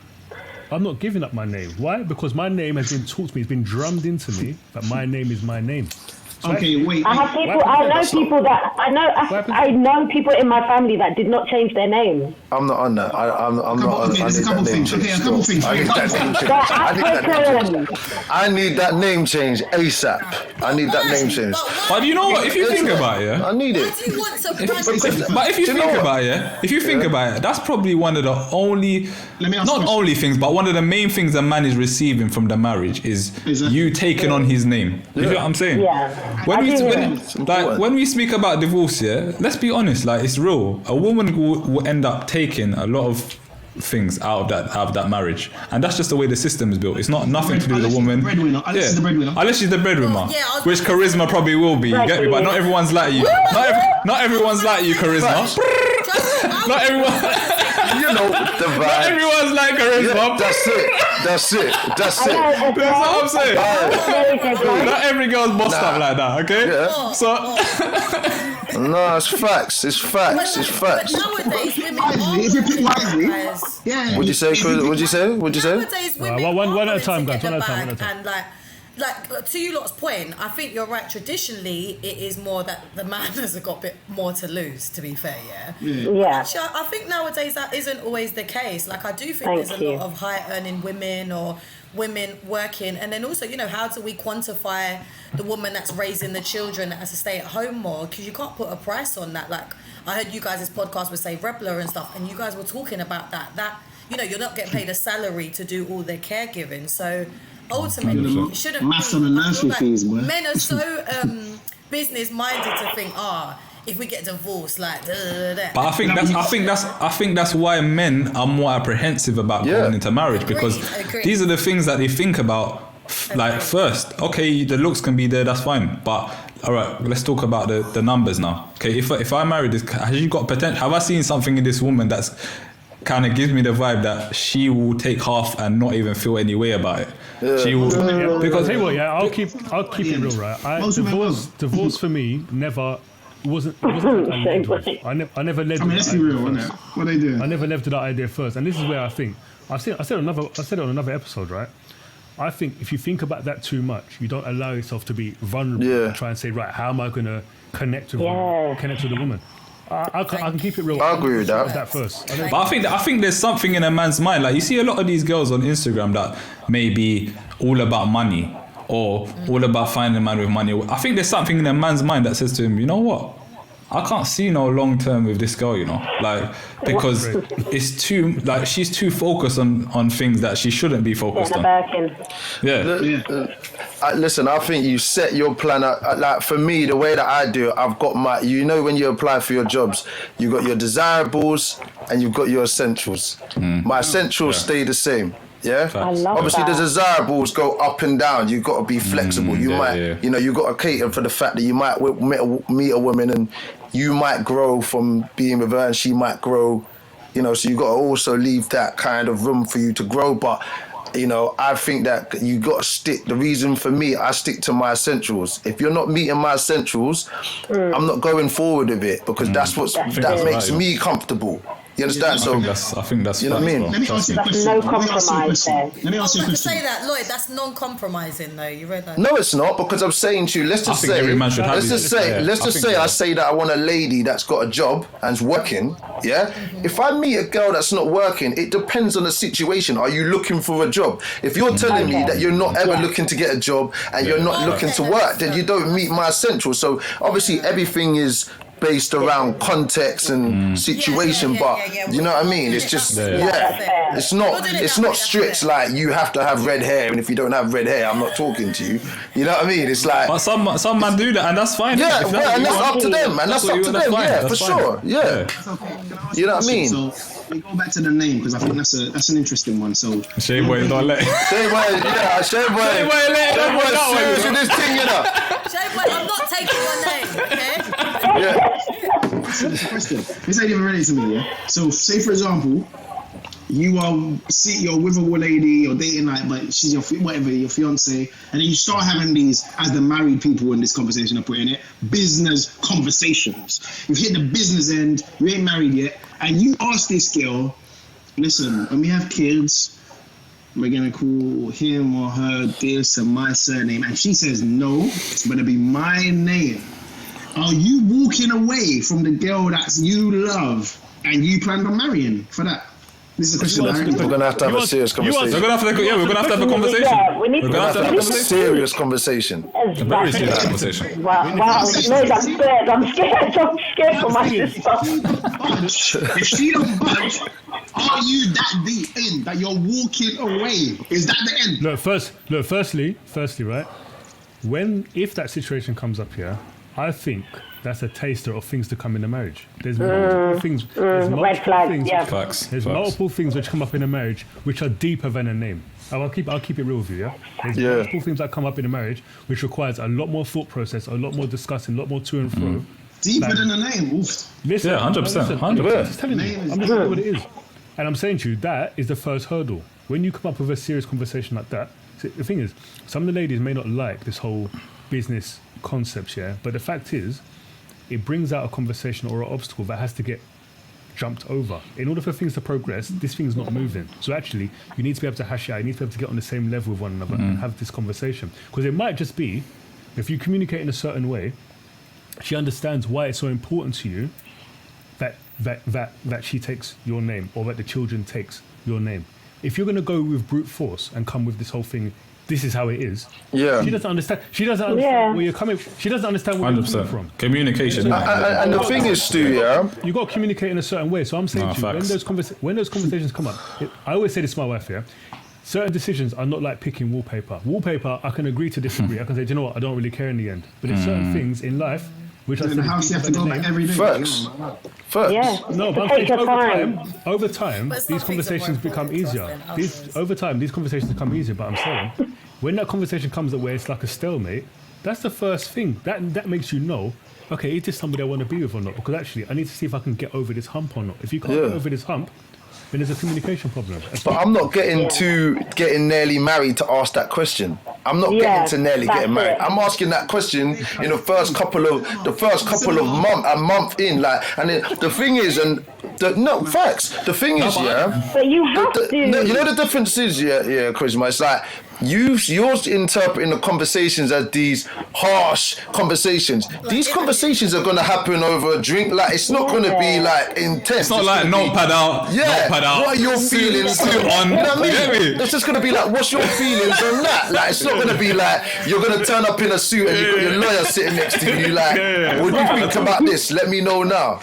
I'm not giving up my name. Why? Because my name has been taught to me, it's been drummed into me that my name is my name. Okay, wait. I know people in my family that did not change their name. I'm not on that. I'm not on that. There's a couple things. Okay, a couple things. I need that name change ASAP. I need that name change. But you know what? If you think about it, I need it. But if you think about it, that's probably one of the only, not only things, but one of the main things a man is receiving from the marriage is you taking on his name. You know what I'm saying? Yeah. When we speak about divorce, yeah, let's be honest, like, it's real. A woman will end up taking a lot of things out of that marriage, and that's just the way the system is built. It's nothing to do with the woman. Unless she's the breadwinner, which charisma probably will be. You get me? But not everyone's like you. Not everyone's like you, charisma. Not everyone. You know the vibe. Not everyone's like charisma. Yeah, that's it. That's what I'm saying. Not every girl's bossed up like that, okay? Yeah. So no, it's facts. But nowadays, women are What'd you say? Nowadays, women one at a are time, going to guys. get the bag, and like to you lot's point, I think you're right. Traditionally, it is more that the man has got a bit more to lose, to be fair, yeah. Actually, I think nowadays that isn't always the case. Like, I do think there's a lot of high-earning women or women working, and then also, how do we quantify the woman that's raising the children that has to stay at home more? Because you can't put a price on that. Like, I heard you guys' podcast with, say, Repler and stuff, and you guys were talking about that you're not getting paid a salary to do all the caregiving, so ultimately it shouldn't maths on the nursery fees, boy. Men are so business minded to think, if we get divorced, like But I think that's why men are more apprehensive about going into marriage, because these are the things that they think about like first. Okay, the looks can be there, that's fine, but all right, let's talk about the numbers now. Okay, if I marry this, has she got potential? Have I seen something in this woman that's kind of gives me the vibe that she will take half and not even feel any way about it? She will, because hey, I'll keep it real, right? Divorce for me wasn't I never led. I mean, let's be real, isn't it? What they do? I never led to that idea first, and this is where I think I said it on another episode, right? I think if you think about that too much, you don't allow yourself to be vulnerable and try and say, right, how am I going to connect with the woman? I can keep it real. I agree with that first. But I think there's something in a man's mind. Like, you see a lot of these girls on Instagram that may be all about money or all about finding a man with money. I think there's something in a man's mind that says to him, you know what? I can't see no long term with this girl, like, because it's too, like, she's too focused on things that she shouldn't be focused on. Listen, I think you set your plan up. Like, for me, the way that I do it, I've got my, when you apply for your jobs, you've got your desirables and you've got your essentials. My essentials stay the same. Yeah, obviously the desirables go up and down. You've got to be flexible. You you've got to cater for the fact that you might meet a woman and you might grow from being with her and she might grow, so you've got to also leave that kind of room for you to grow. But I think that you got to stick. The reason for me, I stick to my essentials. If you're not meeting my essentials, I'm not going forward with it, because that's that makes me comfortable. You understand? I think that's you know what I mean. Let me ask you a question. No compromise there. Let me ask you a question. Say that, Lloyd. That's non-compromising, though. You read that? No, it's not, because I'm saying to you. Let's just say I say that I want a lady that's got a job and's working. Yeah. If I meet a girl that's not working, it depends on the situation. Are you looking for a job? If you're telling me that you're not ever looking to get a job and you're not looking to work, then you don't meet my essentials. So obviously everything is based around context and situation, but you know what I mean? It's just it's not strict like you have to have red hair, and if you don't have red hair, I'm not talking to you. You know what I mean? It's like, but some man do that, and that's fine. Yeah, and that's up to them, and that's up to them. Yeah, for sure. Yeah, you know what I mean? So we go back to the name because I think that's an interesting one. So Shea Boy, don't let Shea Boy, Shea Boy, serious in this thing, you know. Shea Boy, I'm not taking your name, okay? Yeah. This question. This ain't even ready to me, yeah? So, say for example, you're with a lady, you're dating, like, but she's your fiance, and then you start having these, as the married people in this conversation are putting it, business conversations. You've hit the business end, you ain't married yet, and you ask this girl, listen, when we have kids, we're gonna call him or her this and my surname, and she says no, it's gonna be my name. Are you walking away from the girl that you love and you plan on marrying for that? This is a question. We're gonna have to have a serious conversation. We're gonna have to have a conversation. Yeah, we need We're gonna have to have a serious conversation. A very serious conversation. Wow, no, I'm scared for my sister. If she don't budge, are you that deep in that you're walking away? Is that the end? Firstly, right? If that situation comes up here, I think that's a taster of things to come in a marriage. There's multiple things. Red flags. Yeah. There's multiple things which come up in a marriage which are deeper than a name. I'll keep it real with you. Yeah. There's multiple things that come up in a marriage which requires a lot more thought process, a lot more discussing, a lot more to and fro. Deeper than a name. Oof. Listen, 100%. I'm just telling you. I'm just telling you what it is. And I'm saying to you, that is the first hurdle. When you come up with a serious conversation like that, the thing is, some of the ladies may not like this whole business concepts, but the fact is, it brings out a conversation or an obstacle that has to get jumped over. In order for things to progress, this thing's not moving. So actually, you need to be able to hash it out. You need to be able to get on the same level with one another and have this conversation. Because it might just be, if you communicate in a certain way, she understands why it's so important to you that she takes your name or that the children takes your name. If you're going to go with brute force and come with this whole thing, this is how it is. Yeah. She doesn't understand where you're coming from. She doesn't understand where you're coming from. Communication. And the thing is, Stu, you got to communicate in a certain way. So I'm saying to you, when those conversations come up, I always say this to my wife, certain decisions are not like picking wallpaper. Wallpaper, I can agree to disagree. I can say, do you know what, I don't really care in the end. But there's certain things in life which I think the house you have to go back every day. First. Yeah. No, but over time, these conversations become easier. Over time, these conversations become easier. But I'm saying, when that conversation comes up where it's like a stalemate, that's the first thing. That makes you know, okay, is this somebody I want to be with or not? Because actually, I need to see if I can get over this hump or not. If you can't get over this hump, then there's a communication problem. But I'm not getting nearly married to ask that question. I'm not getting to nearly getting married. I'm asking that question in the first couple of months, a month in, like, and then the thing is, facts. The thing is, But you have to. You know the difference is, Charisma. It's like you're interpreting the conversations as these harsh conversations. These conversations are going to happen over a drink. Like, it's not going to be like intense. It's not like notepad out. Notepad out. What are your feelings on? You know what I mean? It's just going to be like, what's your feelings on that? Like, it's not going to be like you're going to turn up in a suit and you've got your lawyer sitting next to you. Like, what do you think about this? Let me know now.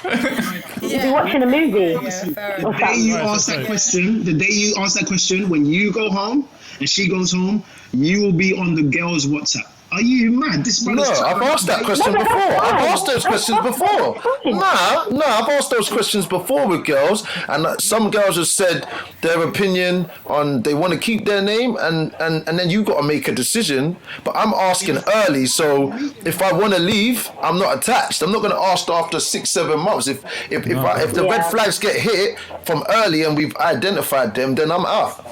You'll be watching a movie. The day you ask that question, when you go home and she goes home, you will be on the girl's WhatsApp. Are you mad? No, I've asked that question before. I've asked those questions before. I've asked those questions before with girls, and some girls have said their opinion on they want to keep their name, and then you got to make a decision. But I'm asking early, so if I want to leave, I'm not attached. I'm not going to ask after 6-7 months. If the red flags get hit from early and we've identified them, then I'm out.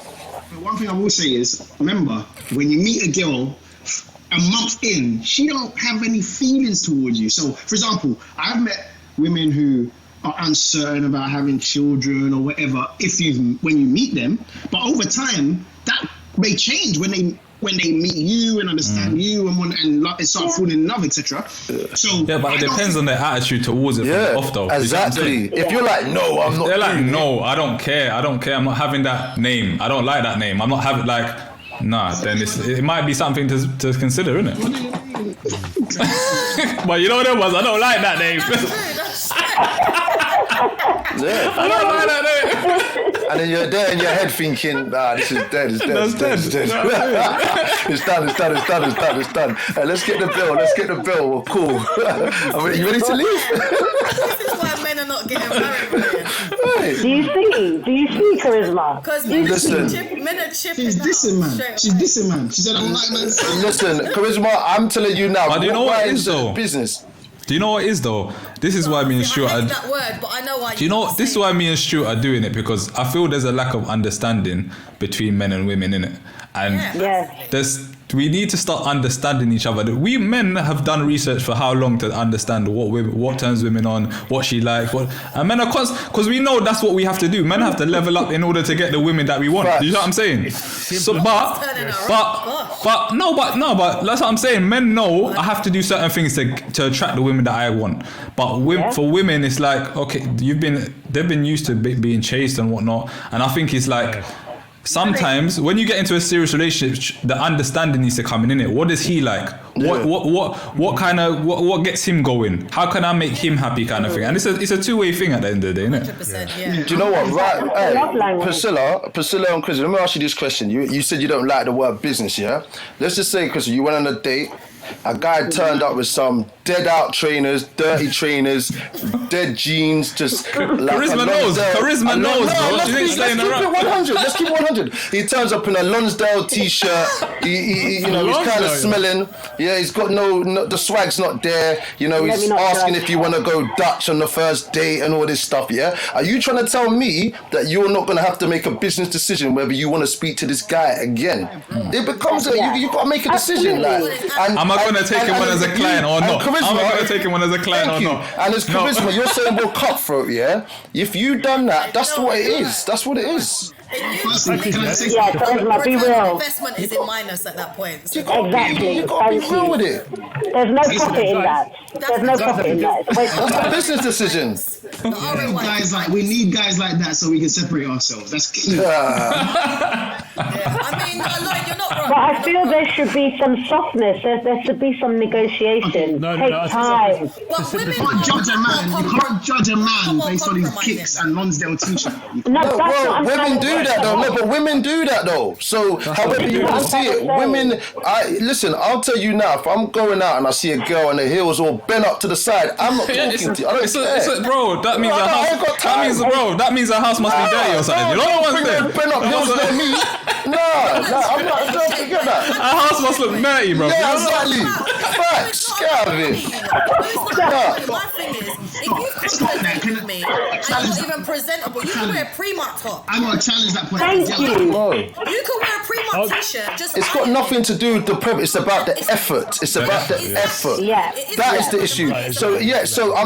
One thing I will say is, remember, when you meet a girl, a month in, she don't have any feelings towards you. So, for example, I've met women who are uncertain about having children or whatever when you meet them, but over time that may change when they meet you and understand you and start falling in love, etc. So but it depends on their attitude towards it. Off though. Exactly. If you're like, no, I'm not. They're like, no, I don't care. I'm not having that name. I don't like that name. I'm not having nah, then it might be something to consider, isn't it? But you know what it was? I don't like that name. Yeah. I don't like that. And then you're there in your head thinking, this is dead, it's dead. It's done. Let's get the bill. We're cool. You ready to leave? This is why men are not getting married, Brian. Do you see charisma? Because men are chipping. She's dissing, man. She said, I don't like men. Listen, charisma, I'm telling you now. But do you know what it is, though? Business. Do you know what it is, though? This is why me and Stuart I hate that word, but I know why. Do you know, this is why me and Stuart are doing it, because I feel there's a lack of understanding between men and women, innit? And we need to start understanding each other. We men have done research for how long to understand what turns women on, what she likes, and men are because we know that's what we have to do. Men have to level up in order to get the women that we want. Do you know what I'm saying? So, but that's what I'm saying. Men know I have to do certain things to attract the women that I want. But for women, it's like, okay, they've been used to being chased and whatnot, and I think it's like. Sometimes when you get into a serious relationship, the understanding needs to come in it. What is he like? What gets him going? How can I make him happy, kind of thing? And it's a two-way thing at the end of the day, isn't it? 100%, yeah. Do you know what? Right, Priscilla and Chris, let me ask you this question. You said you don't like the word business, yeah? Let's just say, Chris, you went on a date. A guy turned up with some dead out trainers, dirty trainers, dead jeans, just Charisma knows, bro. Let's keep it 100. He turns up in a Lonsdale t-shirt. He's kind of smelling. Yeah, he's got no, the swag's not there. He's asking if you want to go Dutch on the first date and all this stuff, yeah? Are you trying to tell me that you're not going to have to make a business decision whether you want to speak to this guy again? It becomes you've got to make a decision, Am I going to take him on as a client or not? Charisma, I'm not going to take him on as a client or not. And it's charisma. You're saying we're cutthroat, yeah? If you done that, that's what it is. That's what it is. Charisma, be real. Investment is in minus at that point. So. Exactly. You got to be real with it. There's no profit in that. There's no profit in that. It's a business decision. We need guys like that so we can separate ourselves. That's key. I mean, Lloyd, you're not wrong. But I feel there should be some softness. There should be some negotiation. Take time. You can't judge a man based on his kicks and Lonsdale t-shirt. Women do that though. No, but women do that though. So however you want to see it, women. Listen, I'll tell you now. If I'm going out and I see a girl and the heels all bent up to the side, I'm not talking to you. I don't care. Bro, that means that means a house must be dirty or something. You know what I'm saying? Bent up heels on me. No, I'm not. Don't forget that. Our house must look dirty, bro. Yeah, exactly. Facts. Get out of it. My thing is, if you compliment with me and you're not even presentable, you can wear a Prenup top. I'm gonna challenge that point. Thank you. You can wear a Prenup t-shirt. It's got nothing to do with the premise. It's about the effort. It's about the effort. Yeah. That is the issue. So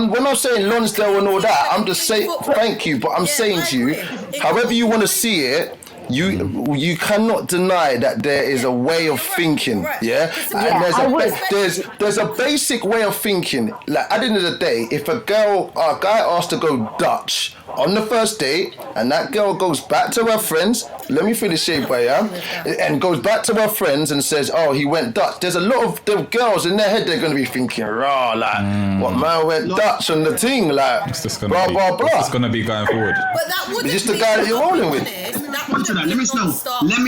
when I'm saying Lonsdale and all that, I'm just saying thank you, but I'm saying to you, however you want to see it. You cannot deny that there is a way of thinking, yeah? And there's a basic way of thinking. Like at the end of the day, if a guy asks to go Dutch on the first date, and that girl goes back to her friends, let me finish it, yeah? And goes back to her friends and says, oh, he went Dutch. There's a lot of the girls in their head, they're going to be thinking, what man went Dutch on the thing, like, blah, blah, blah. It's going to be going forward. But that wouldn't it's just the guy that you're rolling with. Let me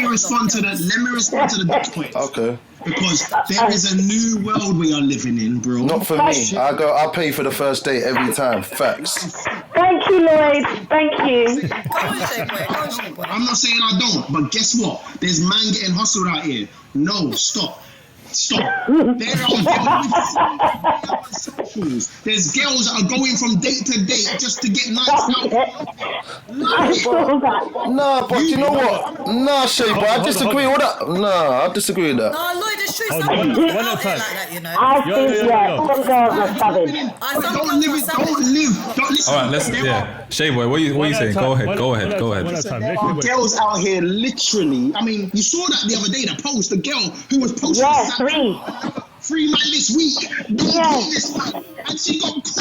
respond to the Dutch point. Okay. Because there is a new world we are living in, bro. Not for me. I pay for the first date every time. Facts. Thank you, Lloyd. Thank you. I'm not saying I don't, but guess what? There's man getting hustled out here. No, stop. There are socials. There's girls that are going from date to date just to get nice out. No, but you know what? Nah, Shay, but I disagree with that. I disagree with that. No, Lloyd, it's true. Some people one out time. like that, you know. I think, some girls are savage. Don't listen. All right, Shay boy, what are you saying? Go ahead. Girls out here literally, I mean, you saw that the other day, the post, the girl who was posting 3 man this week, this man, and she got caught on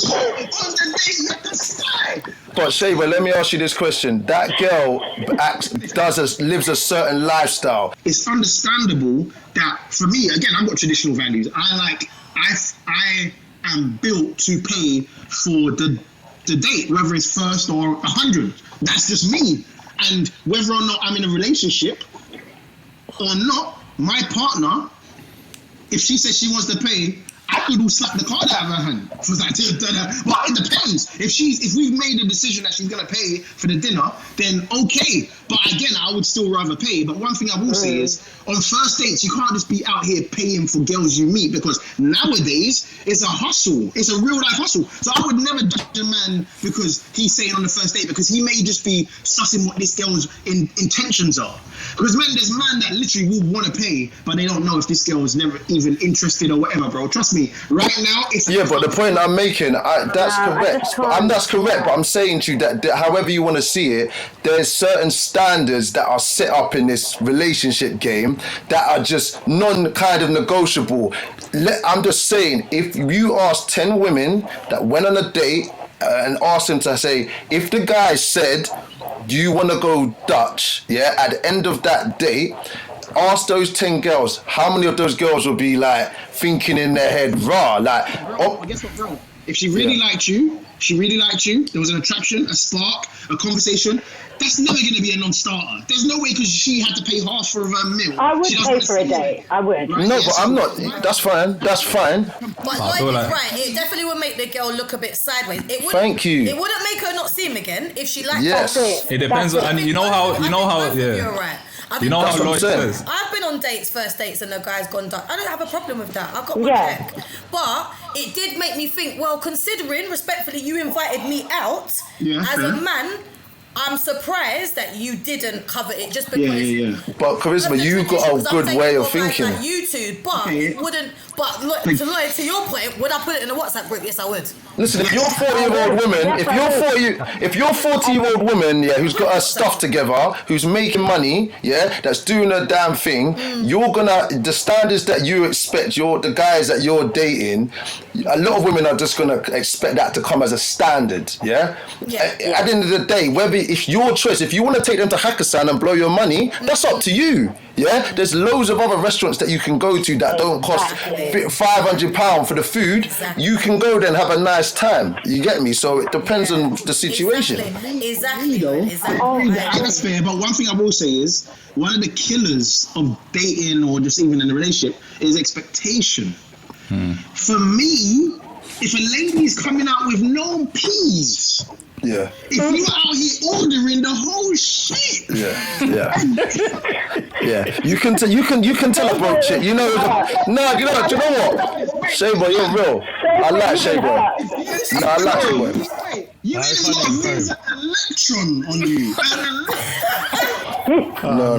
the day at the sky. But Shayba, let me ask you this question. That girl lives a certain lifestyle. It's understandable that for me, again, I've got traditional values. I am built to pay for the the date, whether it's first or 100. That's just me. And whether or not I'm in a relationship or not, my partner, if she says she wants to pay, I could slap the card out of her hand. But it depends. If we've made a decision that she's gonna pay for the dinner, then okay. But again, I would still rather pay. But one thing I will say is, on first dates, you can't just be out here paying for girls you meet, because nowadays it's a hustle. It's a real life hustle. So I would never judge a man because he's saying on the first date, because he may just be sussing what this girl's intentions are. Because there's men that literally will want to pay, but they don't know if this girl is never even interested or whatever, bro. Trust me, right now, but the point I'm making, that's correct. That's correct, but I'm saying to you that however you want to see it, there's certain standards that are set up in this relationship game that are just kind of negotiable. I'm just saying, if you ask 10 women that went on a date and asked them to say, if the guy said, do you want to go Dutch? Yeah, at the end of that date, ask those 10 girls, how many of those girls will be like thinking in their head, bro, guess what, bro? If she really liked you, there was an attraction, a spark, a conversation, that's never going to be a non-starter. There's no way, because she had to pay half for a meal. I would pay for a date. I would. Right? No, but I'm not. That's fine. But Lloyd is right. It definitely would make the girl look a bit sideways. Thank you. It wouldn't make her not see him again if she liked him. It depends on, and you know how, yeah. You're right. You know how Lloyd says. I've been on first dates, and the guy's gone Dutch. I don't have a problem with that. I've got my check. But it did make me think, well, considering, respectfully, you invited me out as a man, I'm surprised that you didn't cover it just because. But Charisma, you've got a good way of thinking. Like you two, but it wouldn't. But to your point, would I put it in a WhatsApp group? Yes, I would. Listen, if you're a 40-year-old woman, if you're a 40-year-old woman, who's got her stuff together, who's making money, that's doing her damn thing, the standards that you expect the guys that you're dating, a lot of women are just gonna expect that to come as a standard. At the end of the day, if your choice, if you want to take them to Hakkasan and blow your money, that's up to you. There's loads of other restaurants that you can go to that don't cost £500 for the food. You can go there and have a nice time. You get me? So it depends on the situation. Exactly. That's fair. But one thing I will say is, one of the killers of dating or just even in a relationship is expectation. For me, if a lady is coming out with no peas, if you're out here ordering the whole shit, you can tell a broke chick. You know what? Shay Boy, you're real. I like Shay Boy. No, I like Shay Boy. You there's an electron on you. No.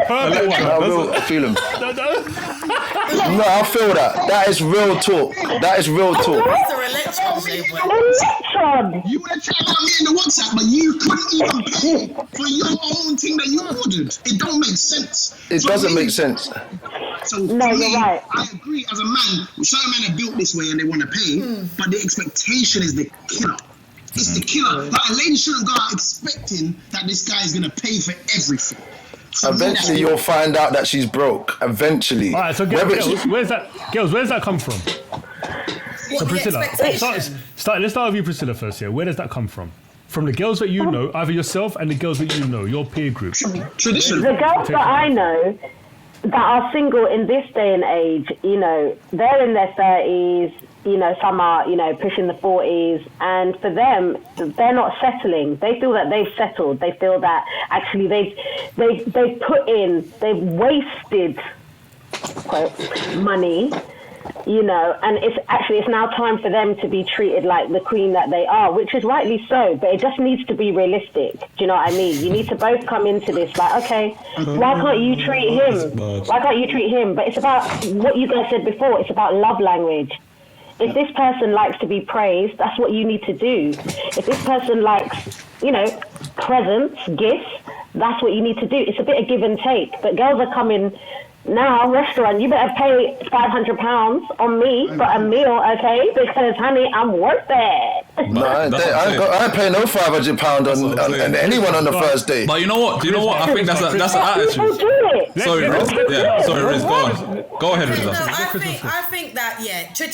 I feel him. No, I feel that. That is real talk. Electron. You would have tried out me in the WhatsApp, but you couldn't even pay for your own thing that you ordered. It don't make sense. It doesn't make sense. So you're right. I agree. As a man, certain men are built this way and they want to pay, but the expectation is the killer. It's the killer. Like, a lady shouldn't go out expecting that this guy is going to pay for everything. Eventually, you'll find out that she's broke. Eventually. All right, so girls, where's that come from? So Priscilla, let's start with you, Priscilla, first here. Where does that come from? From the girls that you know, either yourself and the girls that you know, your peer group. Tradition. The girls that I know that are single in this day and age, they're in their 30s, some are, pushing the 40s, and for them, they're not settling. They feel that they've settled. They feel that actually they've wasted, quote, money, and it's now time for them to be treated like the queen that they are, which is rightly so, but it just needs to be realistic. Do you know what I mean? You need to both come into this like, okay, why can't you treat him? Why can't you treat him? But it's about what you guys said before. It's about love language. If this person likes to be praised, that's what you need to do. If this person likes, presents, gifts, that's what you need to do. It's a bit of give and take. But girls are coming now, restaurant, you better pay £500 on me for a meal, okay? Because, honey, I'm worth it. No, I ain't paying no £500 on anyone on the first date. But you know what? I think that's an attitude. People do it. Sorry, Riz. Sorry, Riz, go on. Go ahead, Okay, Rizla. I think that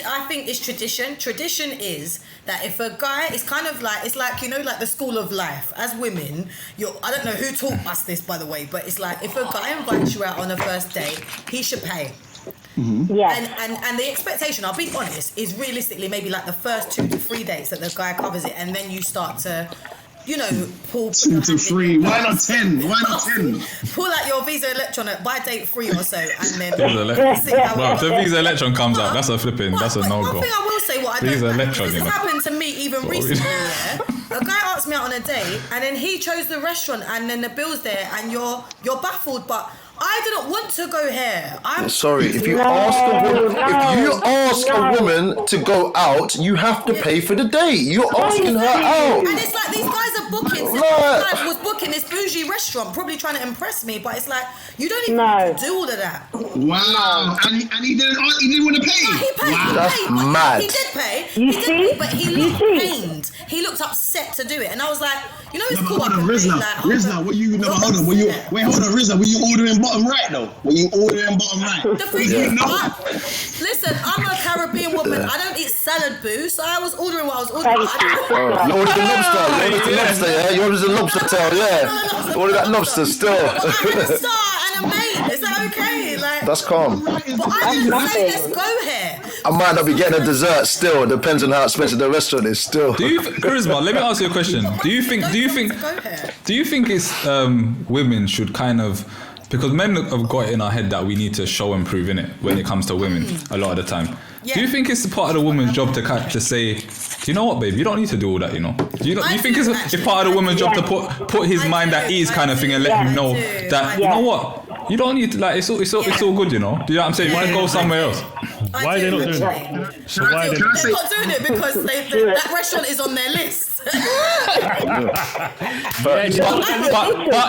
I think it's tradition. Tradition is that if a guy, it's kind of like, it's like, you know, like the school of life. As women, I don't know who taught us this, by the way, but it's like if a guy invites you out on a first date, he should pay. Mm-hmm. Yeah. And the expectation, I'll be honest, is realistically maybe like the first 2 to 3 dates that the guy covers it, and then you start to, you know, pull 2 to 3. Why not 10? Why not 10? Pull out your Visa Electron by date 3 or so, and then Well, the Visa Electron comes out, that's a that's a no-go. One thing I will say, what I Visa don't like, Electron, this has happened to me even recently, yeah? A guy asked me out on a date, and then he chose the restaurant, and then the bill's there, and you're baffled, but I didn't want to go here. I'm sorry. If you ask a woman to go out, you have to pay for the date. You're asking her out. And it's like these guys are booking. This guy was booking this bougie restaurant, probably trying to impress me. But it's like you don't even do all of that. Wow. And he didn't want to pay. No, he paid. Wow. That's mad. He did pay. You see? But he looked pained. He looked upset to do it, and I was like, you know, it's cool. Hold on, Rizla, what you never hold on? Hold on, Rizla, were you ordering bottom right though? Were you ordering bottom right? The thing is, listen, I'm a Caribbean woman. I don't eat salad, boo. So I was ordering what I was ordering. You ordered the lobster. Yeah. You ordered the lobster tail. Yeah. You ordered that lobster still. I had a star and a maid. Is that okay? Like, that's calm. But I didn't say let's go here. I might not be getting a dessert still. It depends on how expensive the restaurant is still. Charisma, let me ask you a question. Do you think it's women should kind of, because men have got it in our head that we need to show and prove in it when it comes to women a lot of the time. Yeah. Do you think it's part of the woman's job to say, do you know what, babe, you don't need to do all that, you know? Do you think it's part of the woman's job to put his mind at ease kind of thing and let him know that, you know what, you don't need to, like, it's all good, you know? Do you know what I'm saying? Why go somewhere else? Why are they not doing it? So why they're not doing it because that restaurant is on their list. But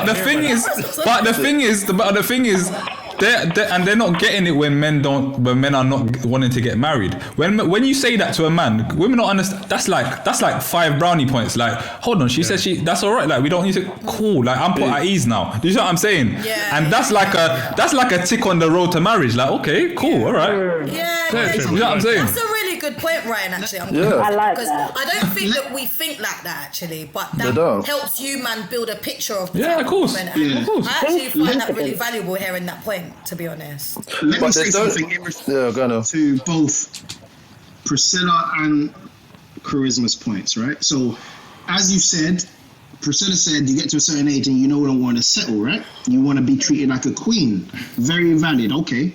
the thing is, they're not getting it when men are not wanting to get married. When you say that to a man, women don't understand. That's like 5 brownie points. Like, hold on, she said that's all right. Like, we don't need to. Cool. Like, I'm put at ease now. Do you know what I'm saying? Yeah. And that's like a tick on the road to marriage. Like, okay, cool, all right. Yeah. You know what I'm saying? That's a really good point, Ryan. Actually, I like because I don't think that we think like that actually, but that helps you, man, build a picture of the of course. woman. And I actually find that really valuable hearing that point. To be honest, let me say something in response to both Priscilla and Charisma's points, right? So, as you said, Priscilla said you get to a certain age and you don't want to settle, right? You want to be treated like a queen. Very valid, okay.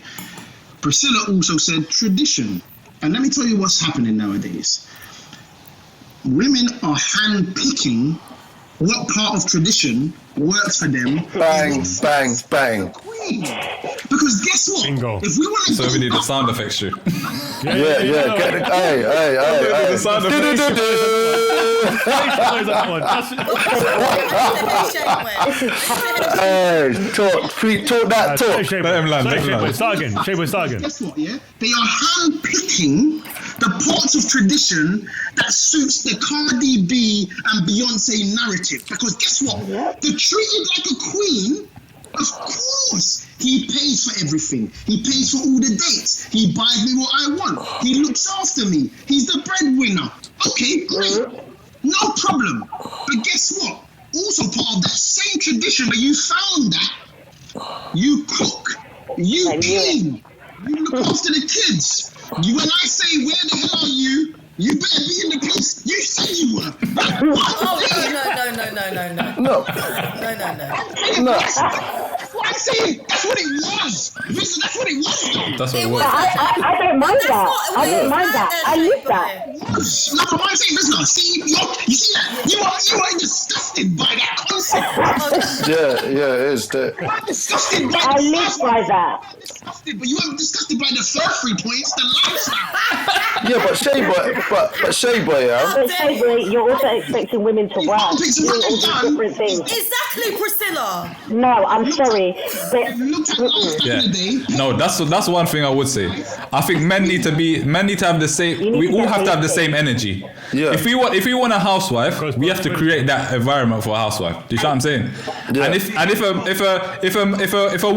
Priscilla also said tradition. And let me tell you what's happening nowadays. Women are hand-picking what part of tradition works for them. Bang, bang, bang. Because guess what? Bingo. If we want to so we need the sound effects too. Yeah. Get it. Hey. The sound effects. Talk that talk. Start again. Guess what? Yeah, they are hand-picking the parts of tradition that suits the Cardi B and Beyonce narrative. Because guess what? They're treated like a queen. Of course, he pays for everything. He pays for all the dates. He buys me what I want. He looks after me. He's the breadwinner. Okay, great. No problem. But guess what? Also part of that same tradition where you found that, you cook, you clean, you look after the kids. When I say, where the hell are you? You better be in the place you said you were. No. That's what I'm saying. That's what it was. Listen, that's what it was. That's what it was. I don't mind that. I don't mind that. I live that. No, but what I'm saying, listen, see, you see that? You are disgusted by that concept. Yeah, it is. You are disgusted by I live by that. Disgusted, but you aren't disgusted by the first 3 points, the lifestyle. Yeah, but Shea Boy, But Shea Boy, you're also expecting women to work. It's Doing all these different things. Exactly. Exactly, Priscilla. No, I'm sorry. No, that's one thing I would say. I think men need to have the same. We all have to have the same energy. Yeah. If we want a housewife, we have to create that environment for a housewife. Do you know what I'm saying? Yeah. And if a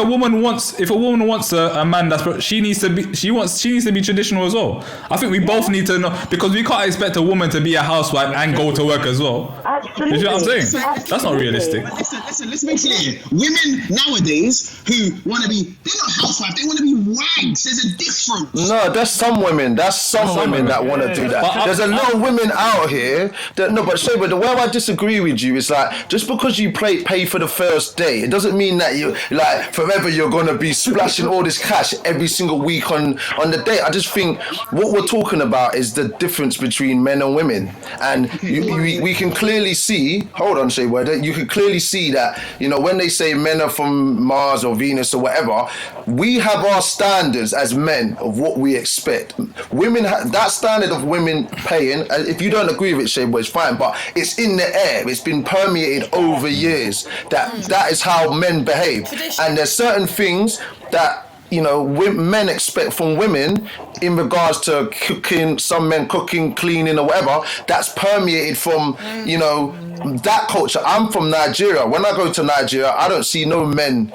woman wants a man she needs to be traditional as well. I think we both need to know, because we can't expect a woman to be a housewife and go to work as well. Absolutely. You know what I'm saying? Absolutely. That's not realistic. Listen, let's make clear. Women nowadays who want to be, they're not housewives, they want to be wags. There's a difference. No, there's some women. That's some women that want to do that. There's a lot of women out here that, no, but Sheba, the way I disagree with you is like, just because you pay for the first day, it doesn't mean that you, like, forever you're going to be splashing all this cash every single week on the date. I just think what we're talking about is the difference between men and women. And we can clearly see, hold on, Sheba, you can clearly see that, you know, when they say men are from Mars or Venus or whatever, we have our standards as men of what we expect. Women, that standard of women paying, if you don't agree with it, Sheba, it's fine, but it's in the air. It's been permeated over years that is how men behave. And there's certain things that, you know, men expect from women in regards to cooking, some men cooking, cleaning or whatever, that's permeated from, you know, that culture. I'm from Nigeria. When I go to Nigeria, I don't see no men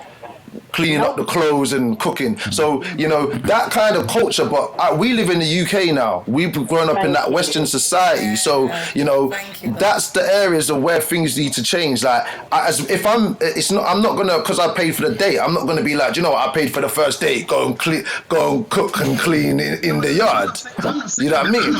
cleaning up the clothes and cooking. So, you know, that kind of culture, but we live in the UK now. We've grown up in that Western society. So, you know, that's the areas of where things need to change. Like, I'm not gonna, because I paid for the date, I'm not gonna be like, you know what, I paid for the first date, go and cook and clean in the yard. You know what I mean?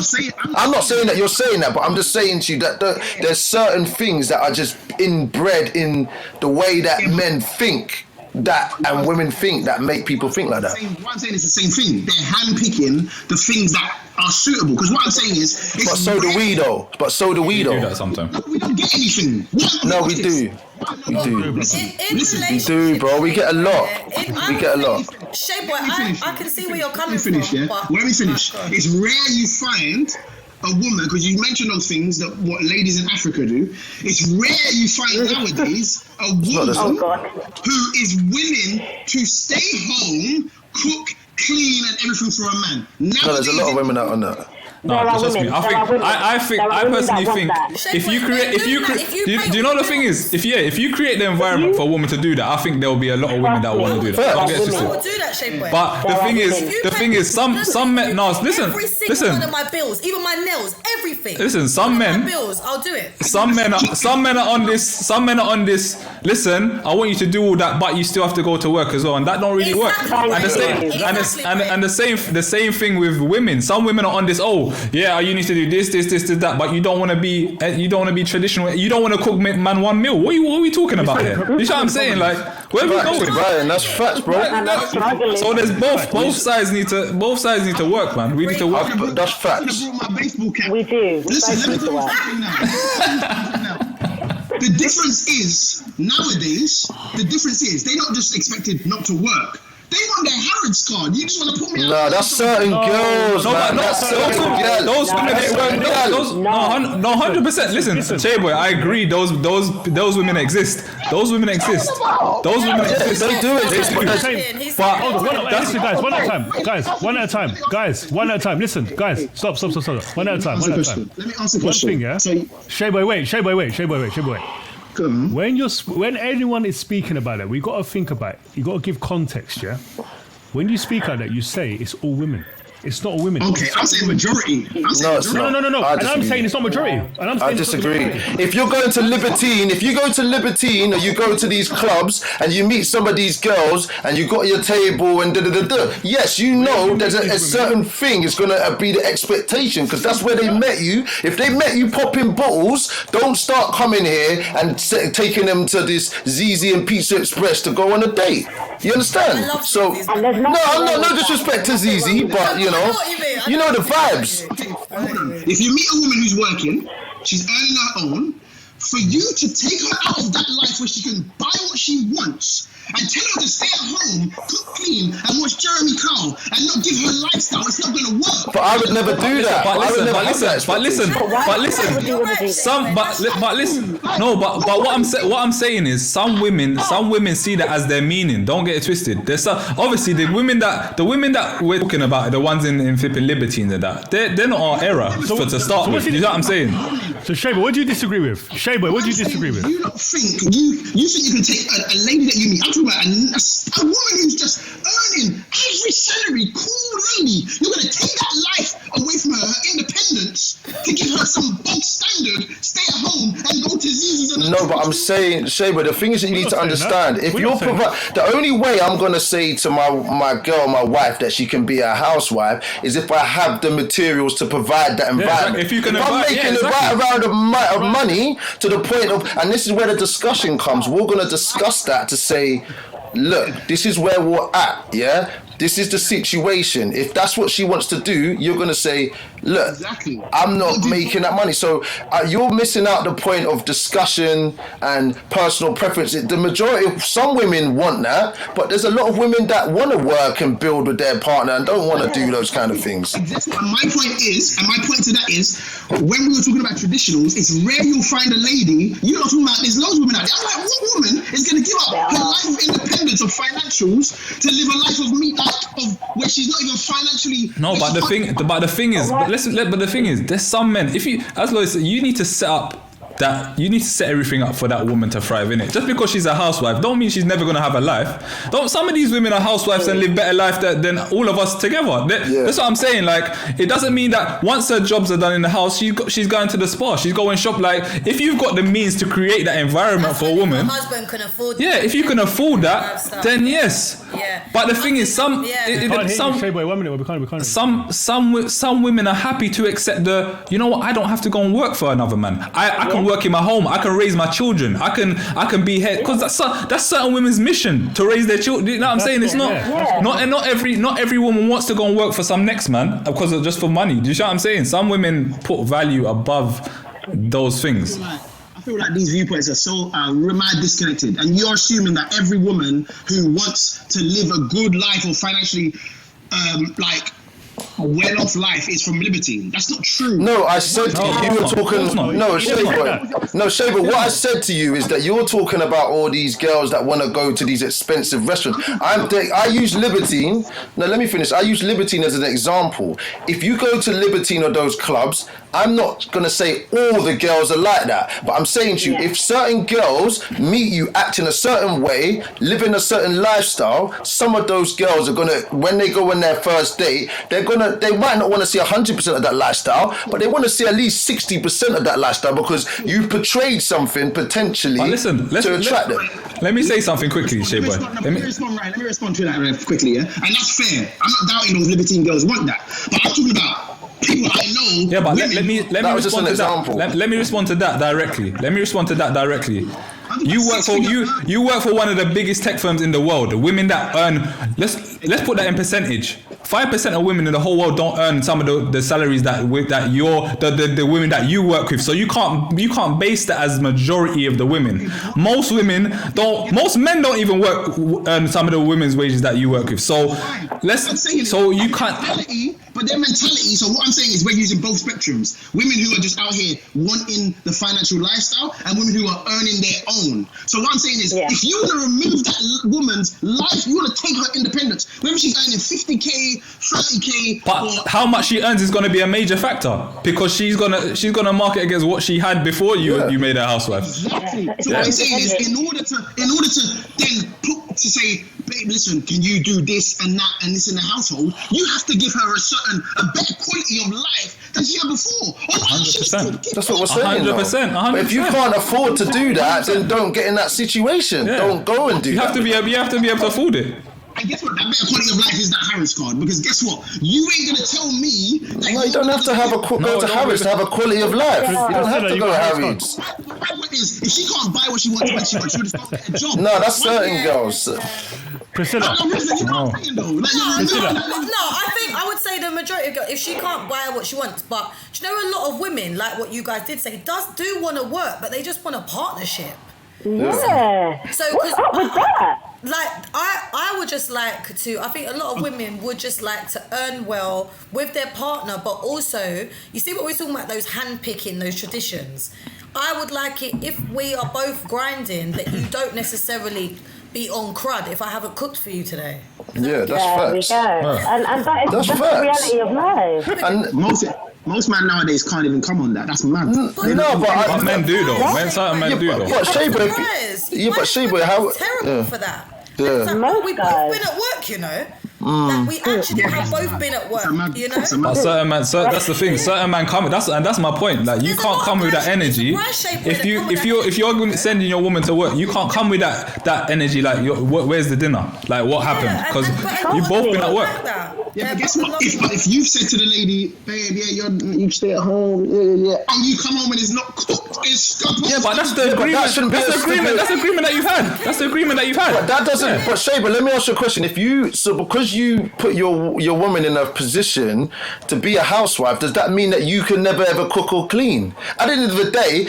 I'm not saying that you're saying that, but I'm just saying to you that there's certain things that are just inbred in the way that men think that and women think that make people think like that. What I'm saying is the same thing. They're handpicking the things that are suitable. Because what I'm saying is, but so do we though. We do that sometimes. We don't get anything. No, we do. We do, bro. We get a lot. Shay boy, I can see where you're coming from. Let me finish. It's rare you find a woman, because you mentioned those things that what ladies in Africa do. It's rare you find nowadays a woman who is willing to stay home, cook, clean, and everything for a man. No, there's a lot of women out on that. No, trust me. I personally think if you create, do you know the thing is, if you create the environment for a woman to do that, I think there will be a lot of women that want to do that. Will do that, Shea Boy. But the thing is, some men. No, listen. One of my bills, even my nails, everything. Listen, some men. Bills, I'll do it. Some men are on this. Listen, I want you to do all that, but you still have to go to work as well, and that don't really work. And the same thing with women. Some women are on this. Oh, yeah, you need to do this, that, but you don't want to be traditional. You don't want to cook man one meal. What are we talking about here? You know what I'm saying? Like, where are we going? Brian, that's facts, bro. So there's both sides need to work, man. We need to work. That's facts. We do. Listen, let me tell you something now. The difference is nowadays. They're not just expected not to work. They want their Harrods card. You just want to put me out. No, that's certain girls, man. That's certain girls. Those women, no, 100%. Listen, Shea Boy, I agree. Those women exist. Those women exist. They do exist. Guys, one at a time. Listen, guys, stop. One at a time. Let me ask a question. One thing, yeah? Shea Boy, wait. When anyone is speaking about it, we got to think about it. You got to give context, yeah? When you speak like that, you say it's all women. It's not all women. Okay, I'm saying majority. No. And I'm saying it's not majority. I disagree. If you're going to Libertine, or you go to these clubs and you meet some of these girls and you got your table and yes, you know there's a certain thing is going to be the expectation because that's where they met you. If they met you popping bottles, don't start coming here and taking them to this ZZ and Pizza Express to go on a date. You understand? So, no disrespect to ZZ, but you know the vibes. If you meet a woman who's working, she's earning her own, for you to take her out of that life where she can buy what she wants and tell her to stay at home, cook clean, and watch Jeremy cow and not give her lifestyle, it's not going to work. But I would never do that. But what I'm saying is some women see that as their meaning. Don't get it twisted. There's obviously the women that we're talking about, the ones in flipping libertines and that, they're not our era to start with. You know what I'm saying? So Shayba, what do you disagree with? Shayba, what do you disagree with? You don't think you think you can take a lady that you meet? I'm talking about a woman who's just earning every salary, cool lady. You're gonna take that life away from her independence to give her some bog standard, stay at home and go to Z's and no, but I'm saying, Shayba, the thing is that you need to understand. If you're the only way I'm gonna say to my girl, my wife, that she can be a housewife is if I have the materials to provide that environment. Yeah, if you can I'm making the right amount of money to the point of, and this is where the discussion comes. We're gonna discuss that to say, look, this is where we're at, yeah? This is the situation. If that's what she wants to do, you're going to say, look, exactly. I'm not making that money. So you're missing out the point of discussion and personal preference. The majority, some women want that, but there's a lot of women that want to work and build with their partner and don't want to do those kind of things. Exactly. And my point to that is, when we were talking about traditionals, it's rare you'll find a lady, you're not talking about, there's loads of women out there. I'm like, what woman is going to give up her life of independence, of financials, to live a life of meat, of where she's not even financially. No, but the thing is, there's some men. If you, as Lois said, you need to set everything up for that woman to thrive in it. Just because she's a housewife, don't mean she's never gonna have a life. Some of these women are housewives and live better life than all of us together. That's what I'm saying. Like, it doesn't mean that once her jobs are done in the house, she's going to the spa, she's going shop. Like, if you've got the means to create that environment for a woman, her husband can afford. Yeah, if you can afford that, then yes. Yeah. But the thing is, some women are happy to accept you know what, I don't have to go and work for another man. I can work in my home. I can raise my children. I can be head, because that's certain women's mission, to raise their children. You know what I'm saying? It's not every woman wants to go and work for some next man because of just for money. Do you know what I'm saying? Some women put value above those things. I feel like these viewpoints are so mad disconnected, and you're assuming that every woman who wants to live a good life or financially well-off life is from libertine. That's not true. No, I said you were talking. No, Shayba, what I said to you is that you're talking about all these girls that want to go to these expensive restaurants. I use libertine. No, let me finish. I use libertine as an example. If you go to libertine or those clubs, I'm not going to say all the girls are like that, but I'm saying to you, if certain girls meet you, act in a certain way, live in a certain lifestyle, some of those girls are going to, when they go on their first date, they might not want to see 100% of that lifestyle, but they want to see at least 60% of that lifestyle because you portrayed something potentially to attract them. Let me say something quickly, Shayboy. Let me respond to that quickly, yeah? And that's fair. I'm not doubting those libertine girls want that, but I'm talking about people I know. Yeah, but let me respond to that. Let me respond to that directly. You work for one of the biggest tech firms in the world. The women that earn, let's put that in percentage. 5% of women in the whole world don't earn some of the salaries that the women that you work with. So you can't base that as majority of the women. Most men don't even earn some of the women's wages that you work with. So you can't. But their mentality, so what I'm saying is we're using both spectrums. Women who are just out here wanting the financial lifestyle and women who are earning their own. So what I'm saying is, if you want to remove that woman's life, you want to take her independence, whether she's earning 50k, 30k. But how much she earns is going to be a major factor because she's gonna mark it against what she had before you made her housewife. Exactly. So what I'm saying is, in order to then to say, babe, listen, can you do this and that and this in the household? You have to give her a better quality of life than she had before. 100%. That's what we're saying. 100%. But if you can't afford to do that, then don't get in that situation. Yeah. Don't go and do that. You have to be able to afford it. And guess what? That better quality of life is that Harris card. Because guess what? You ain't gonna tell me that you don't have to go to Harris to have a quality of life. You don't have to go to Harris. My point is, if she can't buy what she wants when she wants, she would just get a job. No, that's certain girls. Priscilla. No, I would say the majority of girls, if she can't buy what she wants, but do you know a lot of women, like what you guys did say, do want to work, but they just want a partnership. Yeah. So what's up with that? I would just like to, I think a lot of women would just like to earn well with their partner, but also, you see what we're talking about, those hand-picking, those traditions. I would like it if we are both grinding, that you don't necessarily be on crud if I haven't cooked for you today. Yeah, that's facts. And that's the reality of life. And most men nowadays can't even come on that. That's mad. But men do though. Certain men do though. But Shayboy, how? Terrible for that. Yeah. Like, we've both been at work, you know. Like we actually have both been at work, you know. But certain man, that's the thing. Certain man come. That's my point. Like you can't come with that energy. If you're sending your woman to work, you can't come with that energy. Like where's the dinner? Like what happened? Because you both been at work. Yeah, but guess what? If you've said to the lady, babe, you stay at home, and you come home and it's not cooked, it's but that's the agreement. That's the agreement that you've had. That's the agreement that you've had. But that doesn't. Yeah. But Shay, let me ask you a question. Because you put your woman in a position to be a housewife, does that mean that you can never ever cook or clean? At the end of the day,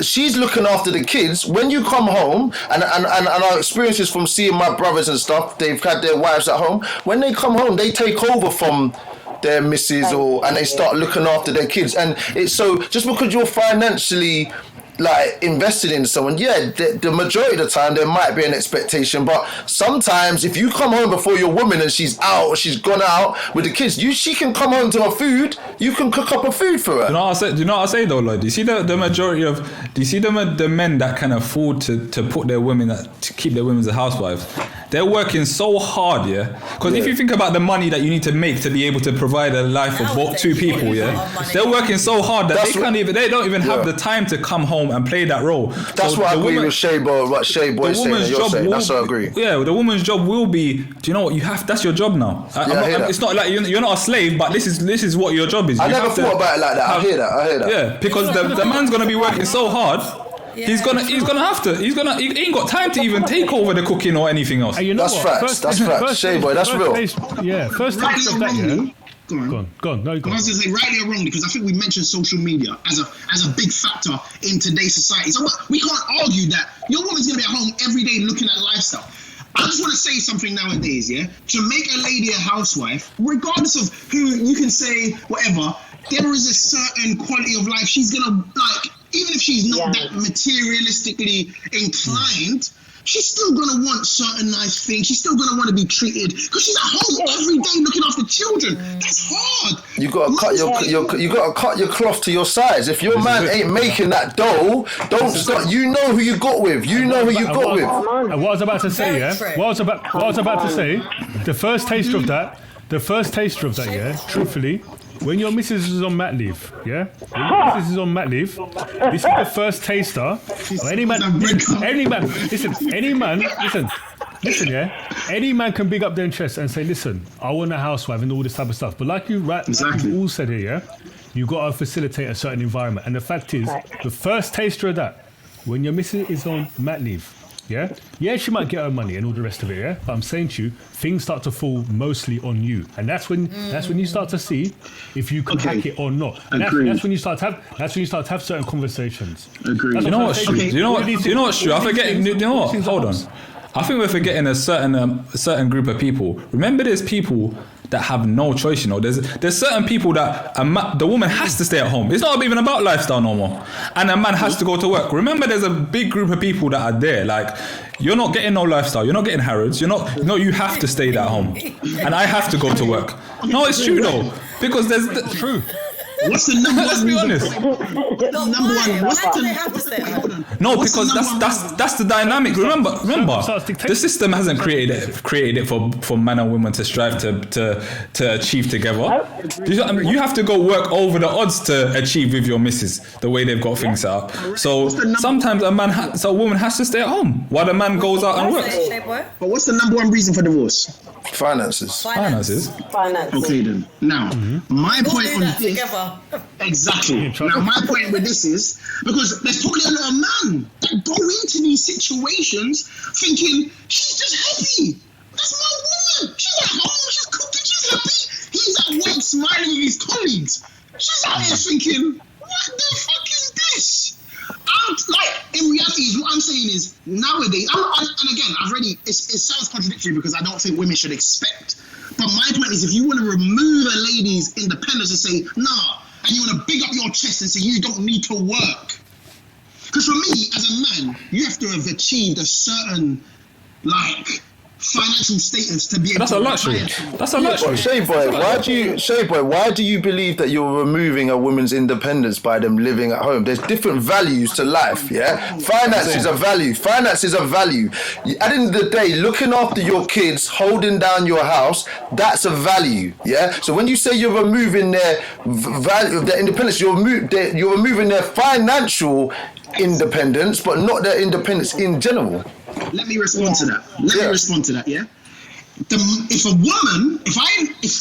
she's looking after the kids. When you come home, and our experiences from seeing my brothers and stuff, they've had their wives at home. When they come home, they take over from their missus and they start looking after their kids. And it's so just because you're financially like invested in someone, the majority of the time there might be an expectation, but sometimes if you come home before your woman and she's out or she's gone out with the kids, she can come home to her food, you can cook up a food for her. Do you know what I say though, Lloyd? Do you see the majority of, do you see the men that can afford to put their women, to keep their women as housewives? They're working so hard, because if you think about the money that you need to make to be able to provide a life for both two people, they're working so hard that they don't even have the time to come home and play that role. That's what I agree with Shayboy. What Shayboy is saying, you're saying. That's what I agree. Yeah, the woman's job will be. Do you know what you have? That's your job now. It's not like you're not a slave, but this is what your job is. I never thought about it like that. I hear that. Yeah, because the man's gonna be working so hard. Yeah. He ain't got time to even take over the cooking or anything else. You know that's facts. That's facts. Shayboy, that's real. First taste of that. Go on. No, go on. I was going to say rightly or wrongly, because I think we mentioned social media as a big factor in today's society. So we can't argue that your woman's going to be at home every day looking at lifestyle. I just want to say something nowadays, to make a lady a housewife, regardless of who you can say whatever, there is a certain quality of life she's going to like. Even if she's not that materialistically inclined, she's still gonna want certain nice things. She's still gonna want to be treated because she's at home every day looking after children. That's hard. You gotta cut your cloth to your size. If your man ain't making that dough, don't stop. You know who you got with. And what I was about to say, what I was about to say, the first taster of that, truthfully. When your missus is on mat leave, this is the first taster. Any man, any man can big up their chest and say, listen, I want a housewife and all this type of stuff. But like you all said here, you got to facilitate a certain environment. And the fact is, the first taster of that, when your missus is on mat leave, she might get her money and all the rest of it, but I'm saying to you, things start to fall mostly on you, and that's when you start to see if you can hack it or not. And that's when you start to have certain conversations. Agreed. You know what's true? You know what's true? I'm forgetting. You know what? Hold on. I think we're forgetting a certain group of people. Remember, there's people that have no choice. There's certain people that the woman has to stay at home. It's not even about lifestyle no more, and a man has to go to work. Remember, there's a big group of people that are there. Like, you're not getting no lifestyle. You're not getting Harrods. You have to stay at home, and I have to go to work. No, it's true though, because it's true. What's the number one? Let's be honest. No, because that's the dynamic. Remember, the system hasn't created it for man and women to strive to achieve together. You have to go work over the odds to achieve with your missus the way they've got things set up. So sometimes a woman has to stay at home while the man goes out and works. But what's the number one reason for divorce? Finances. Okay then. Now, my point on this. Exactly. Now, my point with this is because there's probably a lot of men that go into these situations thinking she's just happy. That's my woman. She's at home. She's cooking. She's happy. He's at work smiling with his colleagues. She's out here thinking, what the fuck is this? I'm in reality, is what I'm saying is nowadays, and again, it sounds contradictory because I don't think women should expect. But my point is, if you want to remove a lady's independence and say, nah, and you want to big up your chest and say you don't need to work. Because for me, as a man, you have to have achieved a certain, financial status to be able That's a luxury. That's a luxury. Shea Boy, why do you believe that you're removing a woman's independence by them living at home? There's different values to life, yeah? Finance is a value. At the end of the day, looking after your kids, holding down your house, that's a value, yeah? So when you say you're removing their value, their independence, you're removing their financial independence, but not their independence in general. Let me respond to that. Yeah. If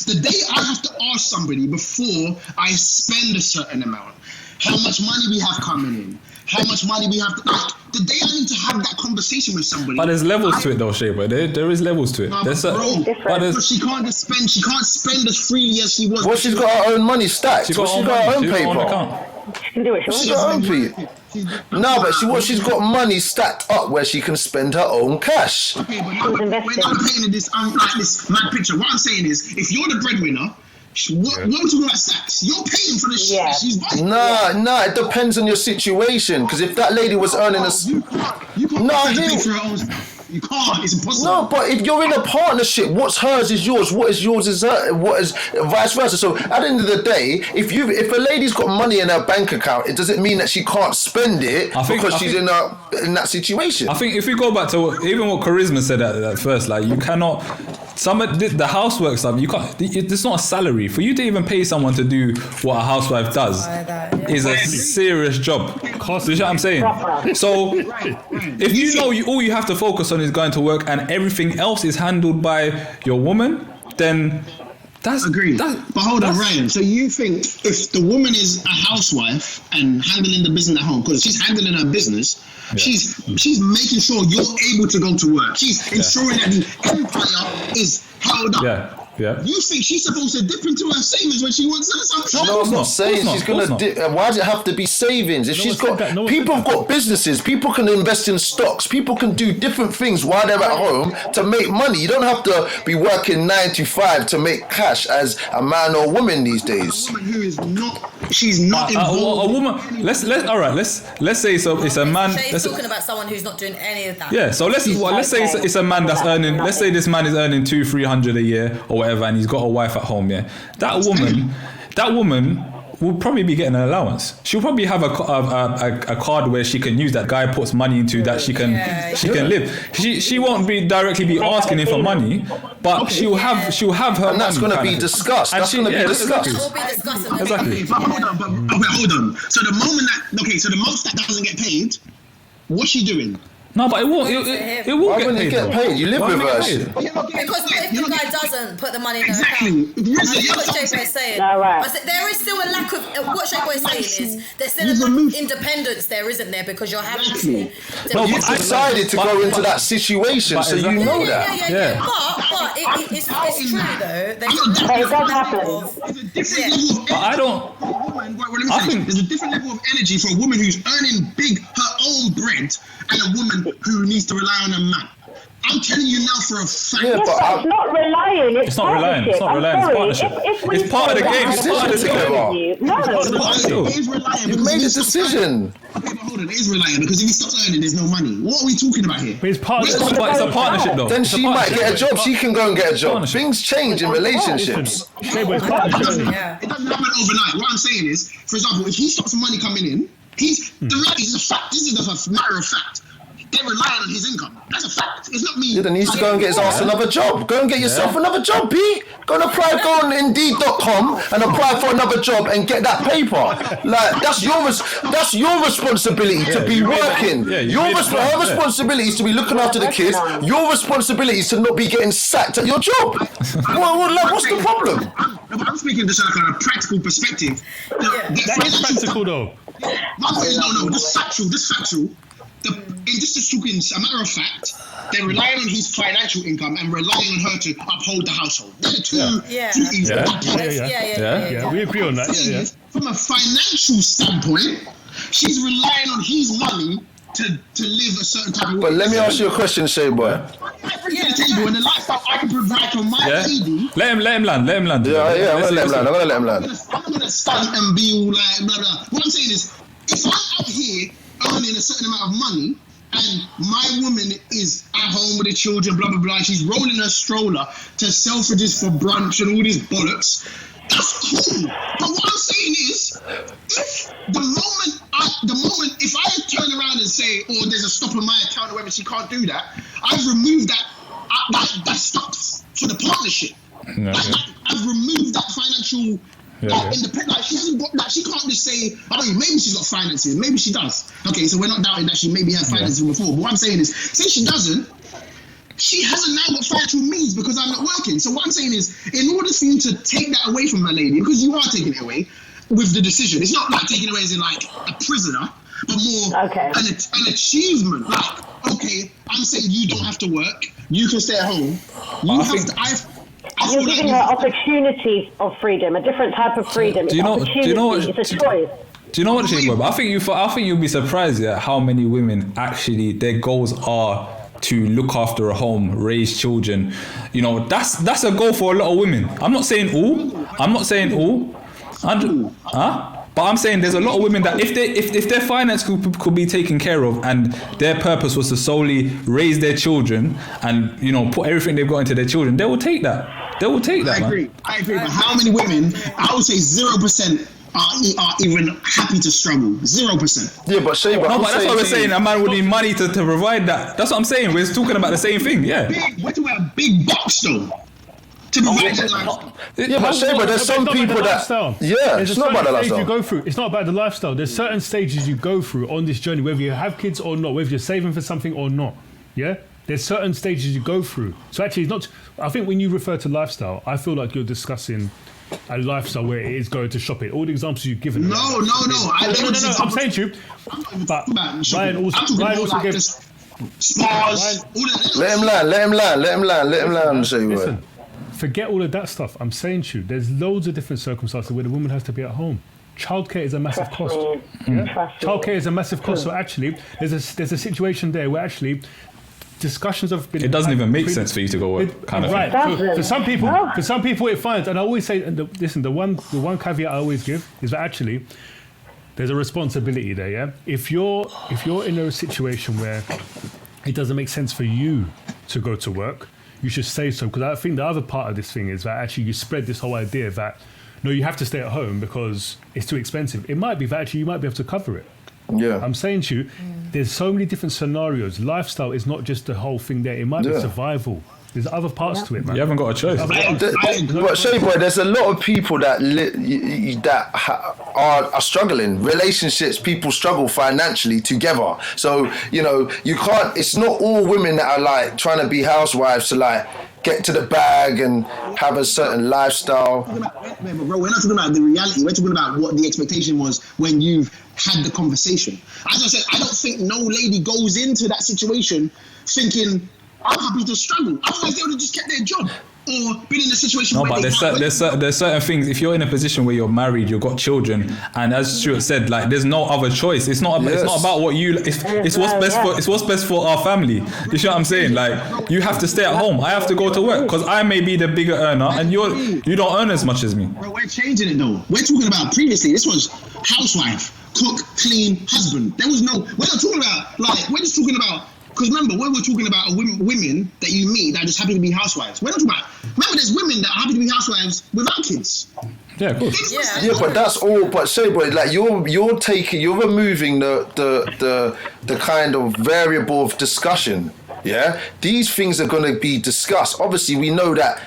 the day I have to ask somebody before I spend a certain amount, how much money we have coming in, how much money we have to, the day I need to have that conversation with somebody. But there's levels to it though, Shea, but there is levels to it. But she can't spend as freely as she was. Well, she's got her own money stacked. She's got her own paper. She can do it. She's got her own paper. No, but she's got money stacked up where she can spend her own cash. Okay, but we're not painting this mad picture. What I'm saying is, if you're the breadwinner, what are we talking about stacks? You're paying for the shit that she's buying. Nah, it depends on your situation. Because if that lady was earning you can't pay for her own stuff. You can't. It's impossible. No, but if you're in a partnership, what's hers is yours. What is yours is her. What is vice versa. So at the end of the day, if a lady's got money in her bank account, it doesn't mean that she can't spend it because she's in that situation. I think if we go back to even what Charisma said at first, you cannot. The housework stuff, you can't. It's not a salary for you to even pay someone to do what a housewife does. Is a serious job. You know what I'm saying? So if you know all you have to focus on is going to work and everything else is handled by your woman, then that's agreed. But hold on, Ryan. So you think if the woman is a housewife and handling the business at home, because she's handling her business, she's making sure you're able to go to work. She's ensuring that the empire is held up. Yeah. You think she's supposed to dip into her savings when she wants something? No, I'm not saying she's going to dip. Why does it have to be savings? If people have got businesses, people can invest in stocks, people can do different things while they're at home to make money. You don't have to be working 9 to 5 to make cash as a man or woman these days. A woman who is not, she's not involved. A woman. Let's say it's a man. She's talking about someone who's not doing any of that. Yeah. So let's say it's a man that's earning. Let's say this man is earning 200-300 a year or whatever, and he's got a wife at home. Yeah. That woman will probably be getting an allowance. She'll probably have a card where she can use that guy puts money into that she can live. She won't directly be asking him for money, but she'll have her. And that's going to be discussed. That's going to be discussed. Exactly. But hold on. So the most that doesn't get paid, what's she doing? No, but it won't. It will get paid. You live with her. Because if the guy doesn't put the money in her account, that's what Shaybo is saying. Right. There is still a lack of what Shaybo is saying is there's still a lack of independence there, isn't there? Because you're having to. No, you decided to go into that situation, so you know that. Yeah. But it's true though. It does happen. I think there's a different level of energy for a woman who's earning her own bread and a woman who needs to rely on a man. I'm telling you now for a fact. Yeah, but it's not relying. It's not relying. It's partnership. It's part of the game. It's part of the game. No, it is relying. You made a decision. Okay, but hold on. It is relying because if he stops earning, there's no money. What are we talking about here? But it's a partnership, though. Then she might get a job. She can go and get a job. Things change in relationships. It doesn't happen overnight. What I'm saying is, for example, if he stops money coming in, the reality is a fact. This is a matter of fact. They're relying on his income. That's a fact. It's not me. Then he needs to go and get his ass another job. Go and get yourself another job, Pete. Go on Indeed.com and apply for another job and get that paper. That's your responsibility to be working. Her responsibility is to be looking after the kids. Your responsibility is to not be getting sacked at your job. What's the problem? I'm speaking just on a practical perspective. That's practical though. My point is no, just factual. This is talking a matter of fact. They're relying on his financial income and relying on her to uphold the household. They're the two duties. Yeah, we agree on that. from a financial standpoint, she's relying on his money to live a certain type of way. But let me ask you a question, Shay Boy. I bring to the table and the lifestyle I can provide for my lady. Let him land. Yeah, I'm gonna let him land. I'm not gonna stunt and be all like blah blah. What I'm saying is, if I'm out here earning a certain amount of money and my woman is at home with the children, blah blah blah, she's rolling her stroller to Selfridges for brunch and all these bollocks, that's cool. But what I'm saying is, if the moment if I turn around and say, oh, there's a stop on my account or whatever, she can't do that, I've removed that stop for the partnership. I've removed that financial independent. Like, she hasn't got that. She can't just say, I don't know, maybe she's got finances. Maybe she does. Okay, so we're not doubting that she maybe had finances before. But what I'm saying is, since she doesn't, she hasn't now got financial means because I'm not working. So what I'm saying is, in order for you to take that away from my lady, because you are taking it away with the decision, it's not like taking it away as in like a prisoner, but more an achievement. Like, okay, I'm saying you don't have to work, you can stay at home. You're giving her opportunities of freedom, a different type of freedom. Do you know what? It's a choice. Do you know what, Shape? I think you'll be surprised at how many women actually their goals are to look after a home, raise children. You know, that's a goal for a lot of women. I'm not saying all. But I'm saying there's a lot of women that if their finance could be taken care of and their purpose was to solely raise their children and, you know, put everything they've got into their children, they will take that. I agree. But how many women? I would say 0% are even happy to struggle. 0%. Yeah, but Shay, but that's what we're saying. A man would need money to provide that. That's what I'm saying. We're talking about the same thing. Yeah. We're talking about big bucks though. To provide that life. Yeah, but Shay, but there's some people that. Yeah, it's not about the lifestyle. You go through. It's not about the lifestyle. There's certain stages you go through on this journey, whether you have kids or not, whether you're saving for something or not. Yeah. There's certain stages you go through. So actually, it's not. I think when you refer to lifestyle, I feel like you're discussing a lifestyle where it is going to shopping. All the examples you've given. No. I'm saying to you, but Ryan also gave spas. Let him land. Listen, forget all of that stuff. I'm saying to you, there's loads of different circumstances where the woman has to be at home. Childcare is a massive cost. Childcare is a massive cost. So actually, there's a situation there where actually discussions have been. It doesn't even make sense for you to go work, kind of right. For some people, it finds. And I always say, listen, the one caveat I always give is that actually there's a responsibility there. Yeah, if you're in a situation where it doesn't make sense for you to go to work, you should say so. Because I think the other part of this thing is that actually you spread this whole idea that no, you have to stay at home because it's too expensive. It might be that actually you might be able to cover it. Yeah, I'm saying to you, there's so many different scenarios. Lifestyle is not just the whole thing there. It might be survival. There's other parts to it, man. You haven't got a choice. But Shay Boy, there's a lot of people that are struggling. Relationships, people struggle financially together. So, you know, you can't. It's not all women that are like trying to be housewives to like get to the bag and have a certain lifestyle. Bro, we're not talking about the reality. We're talking about what the expectation was when you've had the conversation. As I said, I don't think no lady goes into that situation thinking, I'm happy to struggle. Otherwise, they would have just kept their job or been in a situation where but there's certain things. If you're in a position where you're married, you've got children, and as Stuart said, like there's no other choice. It's not about what you. It's what's best for our family. You see what I'm saying? Like you have to stay at home. I have to go to work because I may be the bigger earner, and you don't earn as much as me. Bro, we're changing it though. We're talking about previously. This was housewife, cook, clean, husband. We're not talking about we're just talking about. Because remember, when we're talking about women that you meet that are just happy to be housewives, we're not talking about. Remember, there's women that are happy to be housewives without kids. Yeah, of course. Yeah, but that's all. But Shay Boy, like you're removing the kind of variable of discussion. Yeah, these things are going to be discussed. Obviously, we know that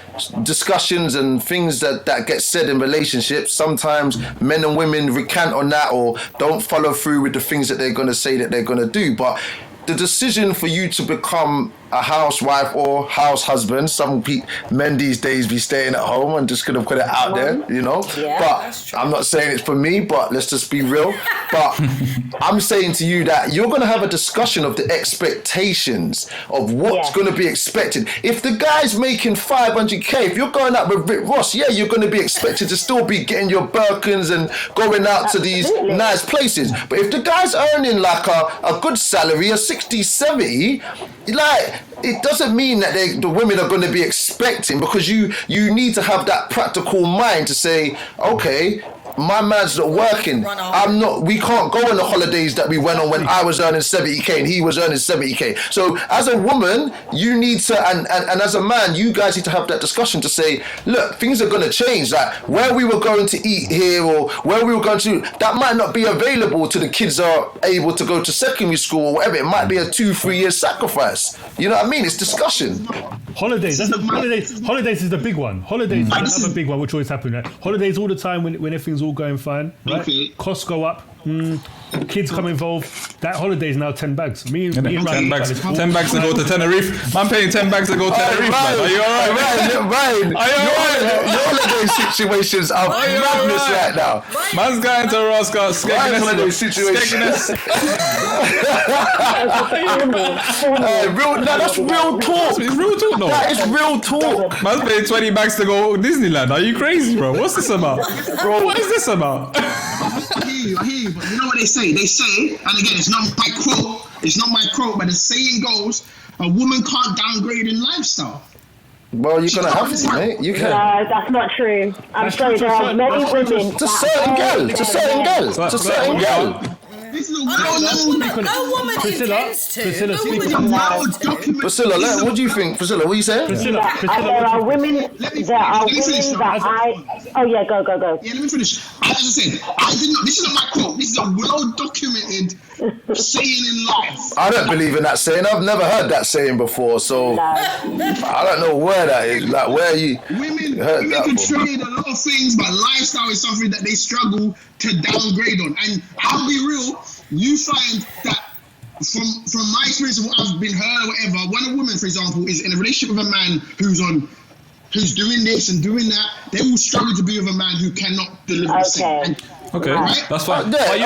discussions and things that get said in relationships, sometimes men and women recant on that or don't follow through with the things that they're going to say that they're going to do. But the decision for you to become a housewife or house husband. Some men these days be staying at home. I'm just gonna put it out there, you know. Yeah, but I'm not saying it's for me, but let's just be real. But I'm saying to you that you're gonna have a discussion of the expectations of what's gonna be expected. If the guy's making 500k, if you're going out with Rick Ross, yeah, you're gonna be expected to still be getting your Birkins and going out to these nice places. But if the guy's earning like a good salary, a 60, 70, like, it doesn't mean that the women are going to be expecting, because you need to have that practical mind to say, okay, my man's not working. We can't go on the holidays that we went on when I was earning 70k and he was earning 70k. So as a woman, you need to, and as a man, you guys need to have that discussion to say, look, things are going to change. Like, where we were going to eat here or where we were going to, that might not be available to the kids are able to go to secondary school or whatever. It might be a 2-3 year sacrifice. You know what I mean? It's discussion. Holidays is the big one. Holidays is another big one, which always happens. Right? Holidays all the time when everything's all going fine, right? Okay. Costs go up. Kids come involved. That holiday is now 10 bags. Me and 10 bags to go to Tenerife. I'm paying 10 bags to go to Tenerife. Man. Are you alright? Ryan, are you alright? Your holiday situations are madness right now. Man's going to Roscoe. Holiday situations. That's real talk. It's real talk, no. That is real talk. Man's paying 20 bags to go Disneyland. Are you crazy, bro? What's this about? Bro, what is this about? I hear you, but you know what they say? They say, and again, it's not my quote, but the saying goes, a woman can't downgrade in lifestyle. Well, you're going to have to, mate. You can. No, that's not true. I'm sorry, there are many women. To certain girl. This is a no woman intends to. Priscilla, what do you think? Priscilla, what are you saying? There are women that oh yeah, go. Yeah, let me finish. As I said, this is not my quote. This is a well-documented saying in life. I don't believe in that saying. I've never heard that saying before, so I don't know where that is. Like, where you women can trade a lot of things, but lifestyle is something that they struggle to downgrade on. And I'll be real, you find that from my experience of what I've been heard or whatever, when a woman, for example, is in a relationship with a man who's doing this and doing that, they will struggle to be with a man who cannot deliver the same. Okay, right? That's fine. But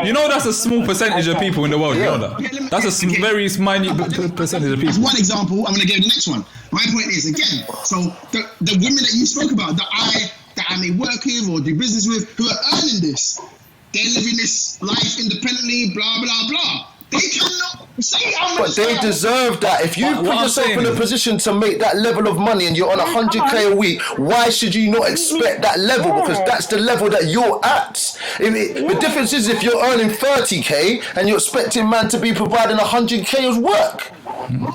you know that's a small percentage of people in the world. You know that. That's a very minute percentage of people. As one example, I'm going to give the next one. My point is, again, so the women that you spoke about, that I may work with or do business with, who are earning this, they're living this life independently, blah, blah, blah. They cannot say how much. But they deserve that. If you put yourself in a position to make that level of money and you're on 100k a week, why should you not expect that level? Because that's the level that you're at. The difference is if you're earning 30k and you're expecting man to be providing 100k of work.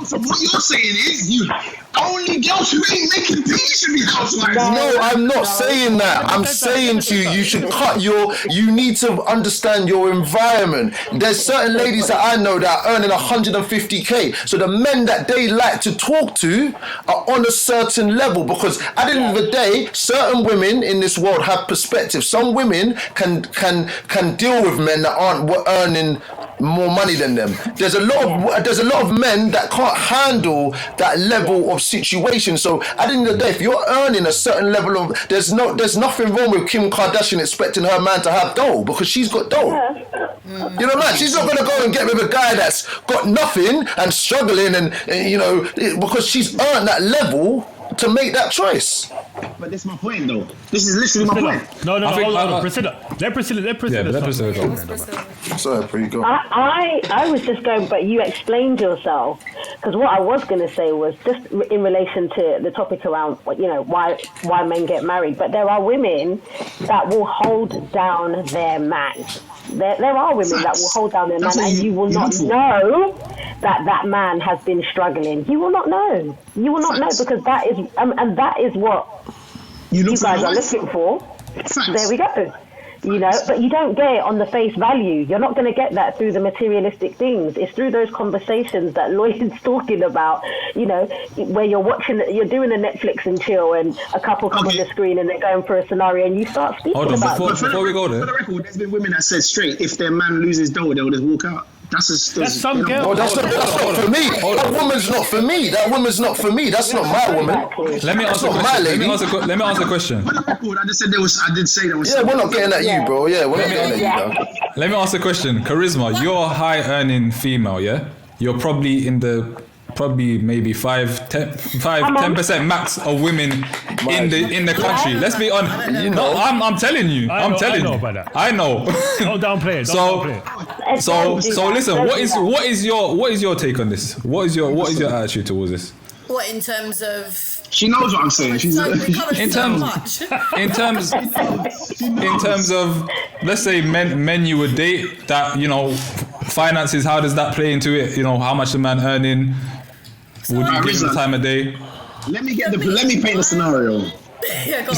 So what you're saying is only girls who ain't making peace should be housewives. No, I'm not saying that. I'm saying to you, you need to understand your environment. There's certain ladies that I know that are earning 150k. So the men that they like to talk to are on a certain level, because at the end of the day, certain women in this world have perspective. Some women can deal with men that aren't earning more money than them. There's a lot of men that can't handle that level of situation. So at the end of the day, if you're earning a certain level of, there's nothing wrong with Kim Kardashian expecting her man to have dough, because she's got dough. You know what I mean? She's not going to go and get with a guy that's got nothing and struggling and because she's earned that level to make that choice. But that's my point, though. This is literally my point. No, hold on. Priscilla. Let Priscilla go. Sorry, there you go. I was just going, but you explained yourself, because what I was going to say was just in relation to the topic around, why men get married. But there are women that will hold down their man. There are women that will hold down their man, and you will not know that man has been struggling. You will not know. You will not know, because that is and that is what you guys are looking for. There we go. But you don't get it on the face value. You're not going to get that through the materialistic things. It's through those conversations that Lloyd's talking about, where you're doing a Netflix and chill and a couple come on the screen and they're going for a scenario and you start speaking about it. Before we go there. For the record, there's been women that said straight, if their man loses dough, they'll just walk out. That's some girl. Oh, that's not for me. That woman's not for me. That woman's not for me. That's not my woman. Let me ask a question. Let me ask a question. For the record, I did say there was. Yeah, we're not getting at you, bro. Yeah, we're not getting at you, bro. Let me ask a question. Charisma, you're a high earning female, yeah? You're probably in the maybe 10% max of women in the country. Let's be honest. I'm telling you. I know about that. I know. Don't downplay it. So listen. What is your take on this? What is your attitude towards this? What in terms of? She knows what I'm saying. In terms of, let's say men you would date that, you know, finances, how does that play into it? You know, how much the man earning? Would you give him the time of day? Let me paint the scenario. Yeah, go on.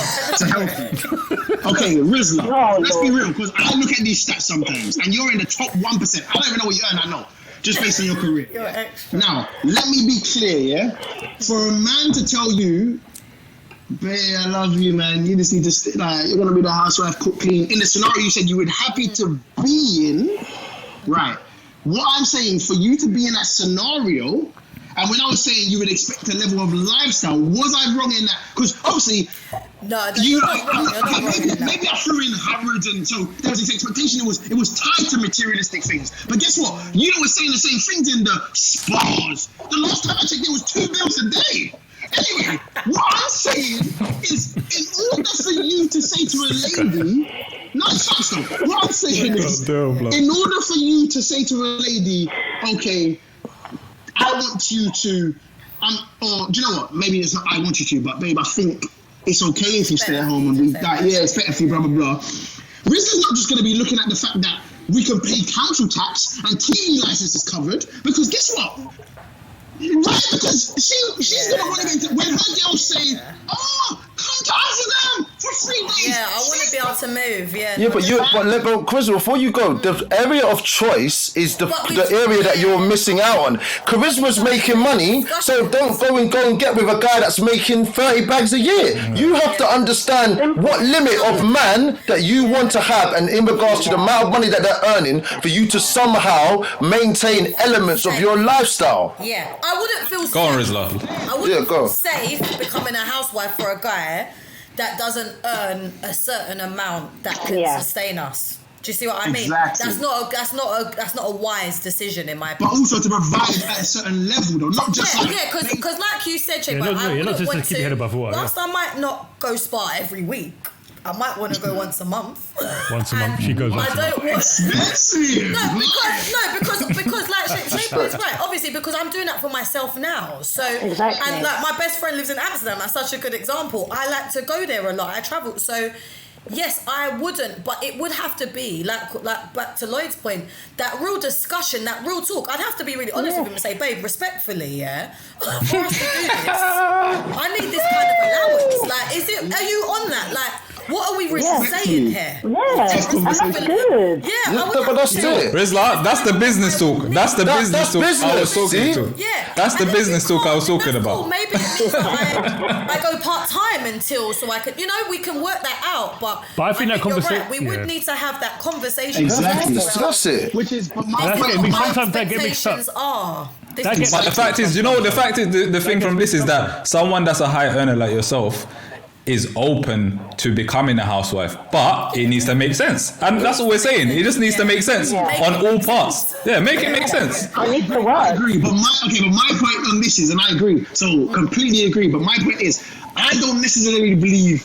Okay, Rizla. Let's be real, because I look at these stats sometimes, and you're in the top 1%. I don't even know what you earn. I know. Just based on your career. Now, let me be clear, yeah? For a man to tell you, babe, I love you, man, you just need to stay, like, you're going to be the housewife, cook, clean. In the scenario you said you were happy to be in, right? What I'm saying, for you to be in that scenario, and when I was saying you would expect a level of lifestyle, was I wrong in that? Because obviously, maybe I threw in Harrods, and so there was this expectation. It was tied to materialistic things. But guess what? You were saying the same things in the spas. The last time I checked, there was 2 bills a day. Anyway, what I'm saying is, in order for you to say to a lady, what I'm saying is, in order for you to say to a lady, okay, I want you to, or do you know what? Maybe it's not I want you to, but babe, I think it's okay if you stay at home and we die. Yeah, it's better for you, blah, blah, blah. Rizla's not just going to be looking at the fact that we can pay council tax and TV licenses covered, because guess what? Right, because she's going to want to get when her girls say, oh, come to Amsterdam for 3 days. Yeah, I want to be able to move, yeah. Yeah, but Chris, before you go, the area of choice is the area that you're missing out on. Charisma's making money, so don't go and get with a guy that's making 30 bags a year. You have to understand what limit of man that you want to have, and in regards to the amount of money that they're earning, for you to somehow maintain elements of your lifestyle. Yeah, I wouldn't feel safe. Go on, Rizla. I wouldn't feel safe becoming a housewife for a guy that doesn't earn a certain amount that can sustain us. Do you see what I mean? Exactly. That's not a wise decision in my opinion. But also to provide at a certain level, though, not just because like you said, Che, you're not just to keep your head above water. Whilst I might not go spa every week, I might want to go once a month. Once a month, she goes once a month. Because like Shaper is right. Obviously, because I'm doing that for myself now. So and like my best friend lives in Amsterdam. That's such a good example. I like to go there a lot. I travel. So yes, I wouldn't, but it would have to be like back to Lloyd's point, that real discussion, that real talk. I'd have to be really honest with him and say, babe, respectfully, for us to do this, I need this kind of allowance. Like, are you on that? Like, what are we really saying here? Yeah, that's good. But that's it. Rizla, that's the business talk. That's the business talk I was talking to. Yeah. That's the business talk I was talking about. Cool. Maybe it means that I go part-time until, so I could, we can work that out. But I think that conversation... Right, we would need to have that conversation. Exactly. Discuss it. Which is... But sometimes that get mixed up. But the fact is, the thing from this is that someone that's a high earner like yourself is open to becoming a housewife, but it needs to make sense, and that's what we're saying. It just needs to make sense on all parts. Yeah, make it make sense. I need to work. I agree, but my point on this is, and I agree, so completely agree. But my point is, I don't necessarily believe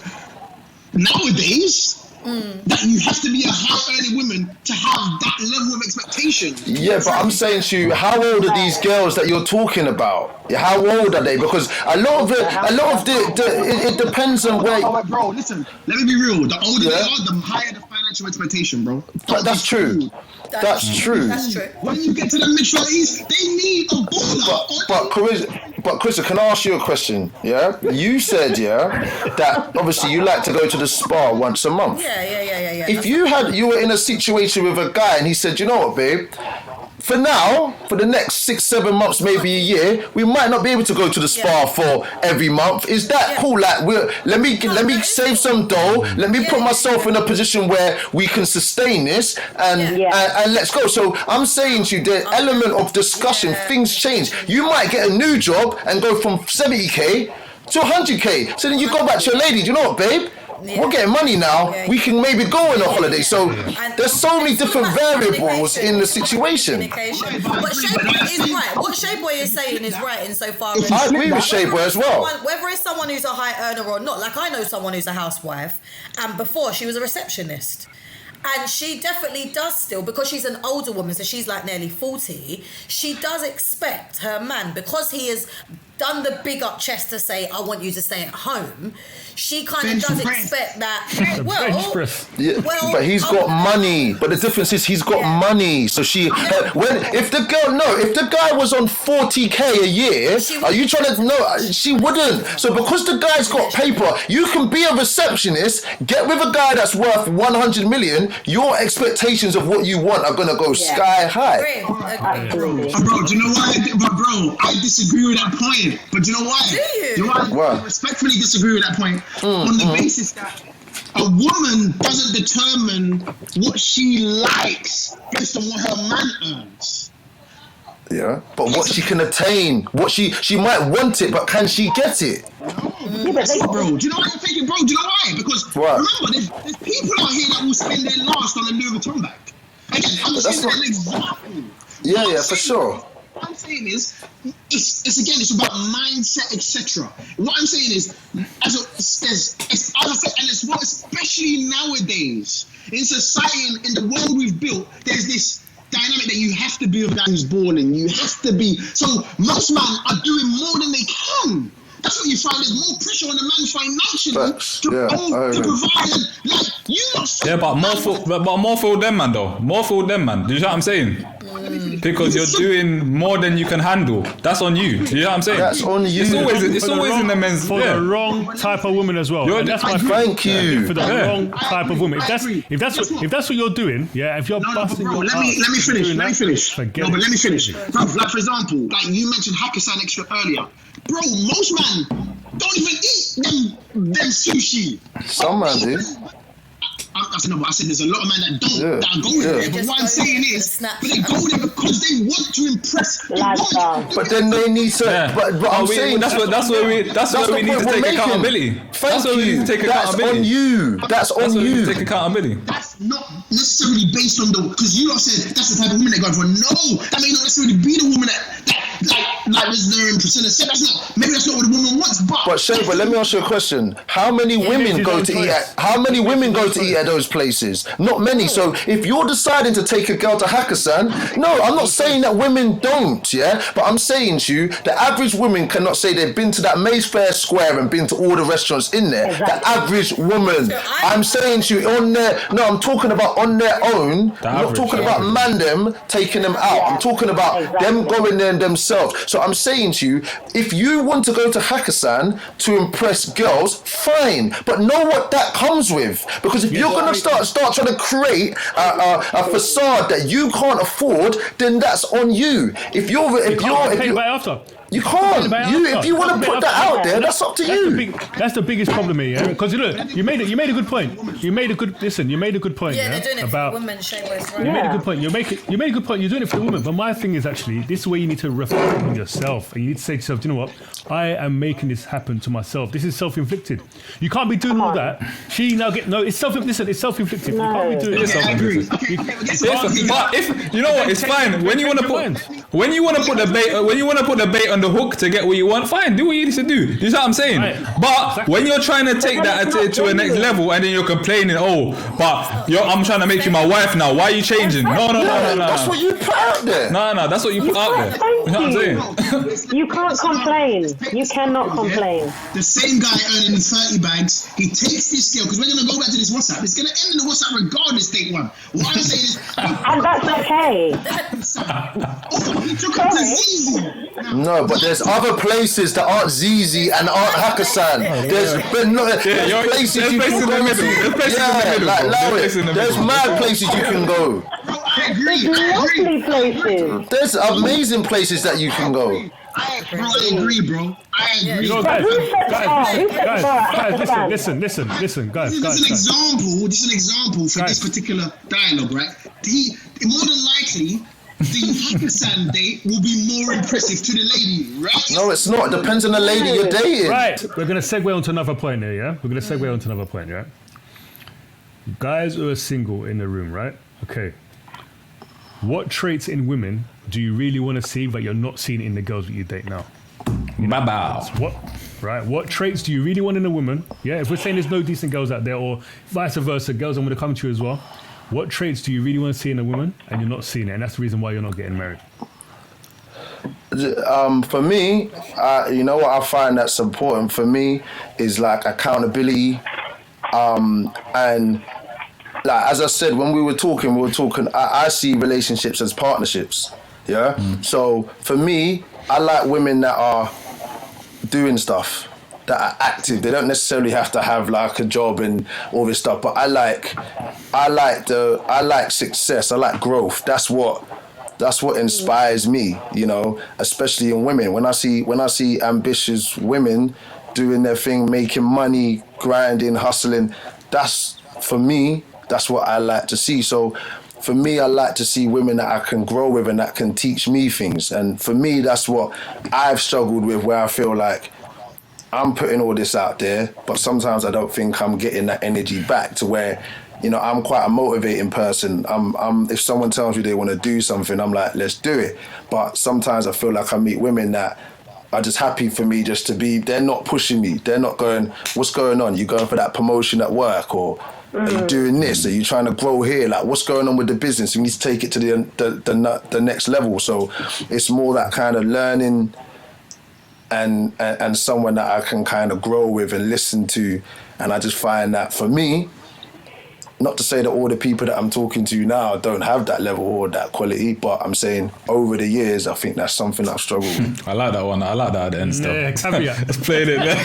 nowadays that you have to be a high-earning woman to have that level of expectation. Yeah, but I'm saying to you, how old are these girls that you're talking about? How old are they? Because a lot of it depends on where. Oh, bro, listen. Let me be real. The older they are, the higher the financial expectation, bro. That's true. That's true. When you get to the mid-30s, they need a baller. But Chris, can I ask you a question? Yeah, you said that obviously you like to go to the spa once a month. Yeah. If you were in a situation with a guy and he said, you know what, babe, for now, for the next 6-7 months, maybe a year, we might not be able to go to the spa for every month. Is that cool? Like, let me save some dough. Let me put myself in a position where we can sustain this, and let's go. So I'm saying to you, the element of discussion, things change. You might get a new job and go from 70k to 100k. So then you go back to your lady. Do you know what, babe? We're getting money now. We can maybe go on a holiday. So there's so many different variables in the situation. But Shayboy is right. What Shayboy is saying is right insofar as I agree with Shayboy as well. Whether it's someone who's a high earner or not, like I know someone who's a housewife, and before she was a receptionist. And she definitely does still, because she's an older woman, so she's like nearly 40, she does expect her man, because he has done the big up chest to say, I want you to stay at home, she kind of does expect that, but he's got money. But the difference is he's got money. So if the guy was on 40k a year, are you trying to, no, she wouldn't. So because the guy's got paper, you can be a receptionist, get with a guy that's worth 100 million, your expectations of what you want are going to go sky high. Bro, do you know why? Bro, I disagree with that point. But do you know why? Do you? Do you know why? I respectfully disagree with that point. On the basis that a woman doesn't determine what she likes based on what her man earns. Yeah, but what she can attain, what she might want it, but can she get it? Bro, do you know what I'm thinking, bro? Do you know why? Because remember, there's people out here that will spend their last on a Louis Vuitton bag. Again, I'm just saying an example. Yeah, for sure. What I'm saying is, it's about mindset, etc. What I'm saying is, as I said, and it's what, especially nowadays in society, in the world we've built, there's this dynamic that you have to be a guy who's balling. You have to be. So most men are doing more than they can. That's what you find. There's more pressure on the man financially to provide. Like you not. But more for them, man. Though more for them, man. Do you know what I'm saying? Because you're doing more than you can handle. That's on you. Do you know what I'm saying? That's on you. It's always in the men's. For the wrong type of woman as well. That's my thank you. For the wrong type of woman. If that's what you're doing, if you're busting your let me finish. Let me finish. Bro, like for example, like you mentioned Hakkasan extra earlier. Bro, most men don't even eat them sushi. Some men do. I said there's a lot of men that don't that go there. But what I'm saying is, they go there because they want to impress. But then they need to. But I'm saying that's where we need to take accountability. That's where we need to take accountability. That's on you. Take accountability. That's not necessarily based on because you lot said that's the type of woman they're going for. No, that may not necessarily be the woman that like Listener and Priscilla said. Maybe that's not what the woman wants. But Shayba, let me ask you a question. How many women go to eat at those places? Not many. So if you're deciding to take a girl to Hakkasan, no, I'm not saying that women don't, but I'm saying to you, the average woman cannot say they've been to that Mayfair Square and been to all the restaurants in there. Exactly. The average woman. I'm saying to you, I'm talking about on their own. I'm not talking about them taking them out. I'm talking about them going there themselves. So I'm saying to you, if you want to go to Hakkasan to impress girls, fine, but know what that comes with. Because if you're going to start trying to create a facade that you can't afford, then that's on you. If you can't. If you want to put that out there, that's up to you. That's the biggest problem here, Because look, you made a good point. You made a good point. Yeah, they're doing it for women. Right? You made a good point. You made a good point. You're doing it for the woman. But my thing is actually, this is where you need to reflect on yourself, and you need to say to yourself, do you know what? I am making this happen to myself. This is self-inflicted. You can't be doing all that. She now it's self-inflicted. It's self-inflicted. No. You can't be doing it. I agree. But if you know what, it's fine. When you want to put the bait on the hook to get what you want, fine, do what you need to do. You know what I'm saying? Right. But when you're trying to take that to a next level and then you're complaining, I'm trying to make you my wife now. Why are you changing? No. That's what you put out there. No, that's what you put out there. You know what I'm saying? You can't complain. You cannot complain. The same guy earning 30 bags, he takes this girl, because we're going to go back to this WhatsApp. It's going to end in the WhatsApp regardless, take one. What I'm saying is... and that's okay. He took her to Zizi. No, but there's other places that aren't Zizi and aren't Hakkasan. There's places you can go to. There's mad places you can go. lovely places. There's amazing places that you can go. I agree, bro. I agree. You know, guys, listen, guys. This is an example for this particular dialogue, right? More than likely, the Pakistan date will be more impressive to the lady, right? No, it's not. It depends on the lady you're dating. Right. We're going to segue onto another point here, yeah? Guys who are single in the room, right? Okay. What traits in women do you really want to see but you're not seeing in the girls that you date now? What traits do you really want in a woman? Yeah, if we're saying there's no decent girls out there, or vice versa, girls I'm going to come to you as well. What traits do you really want to see in a woman and you're not seeing it, and that's the reason why you're not getting married? For me, you know what I find that's important for me is like accountability, and like as I said when we were talking, I see relationships as partnerships. Yeah. So for me, I like women that are doing stuff, that are active. They don't necessarily have to have like a job and all this stuff, but I like success. I like growth. That's what inspires me, you know, especially in women. When I see ambitious women doing their thing, making money, grinding, hustling, that's what I like to see. So for me, I like to see women that I can grow with and that can teach me things. And for me, that's what I've struggled with, where I feel like I'm putting all this out there, but sometimes I don't think I'm getting that energy back to where, you know, I'm quite a motivating person. If someone tells me they want to do something, I'm like, let's do it. But sometimes I feel like I meet women that are just happy for me just to be, they're not pushing me. They're not going, what's going on? You going for that promotion at work, or are you doing this? Are you trying to grow here? Like, what's going on with the business? You need to take it to the next level. So it's more that kind of learning and someone that I can kind of grow with and listen to. And I just find that for me, not to say that all the people that I'm talking to now don't have that level or that quality, but I'm saying over the years, I think that's something I've struggled with. I like that one. I like that at the end stuff. Yeah, caveat. Let's play it, man.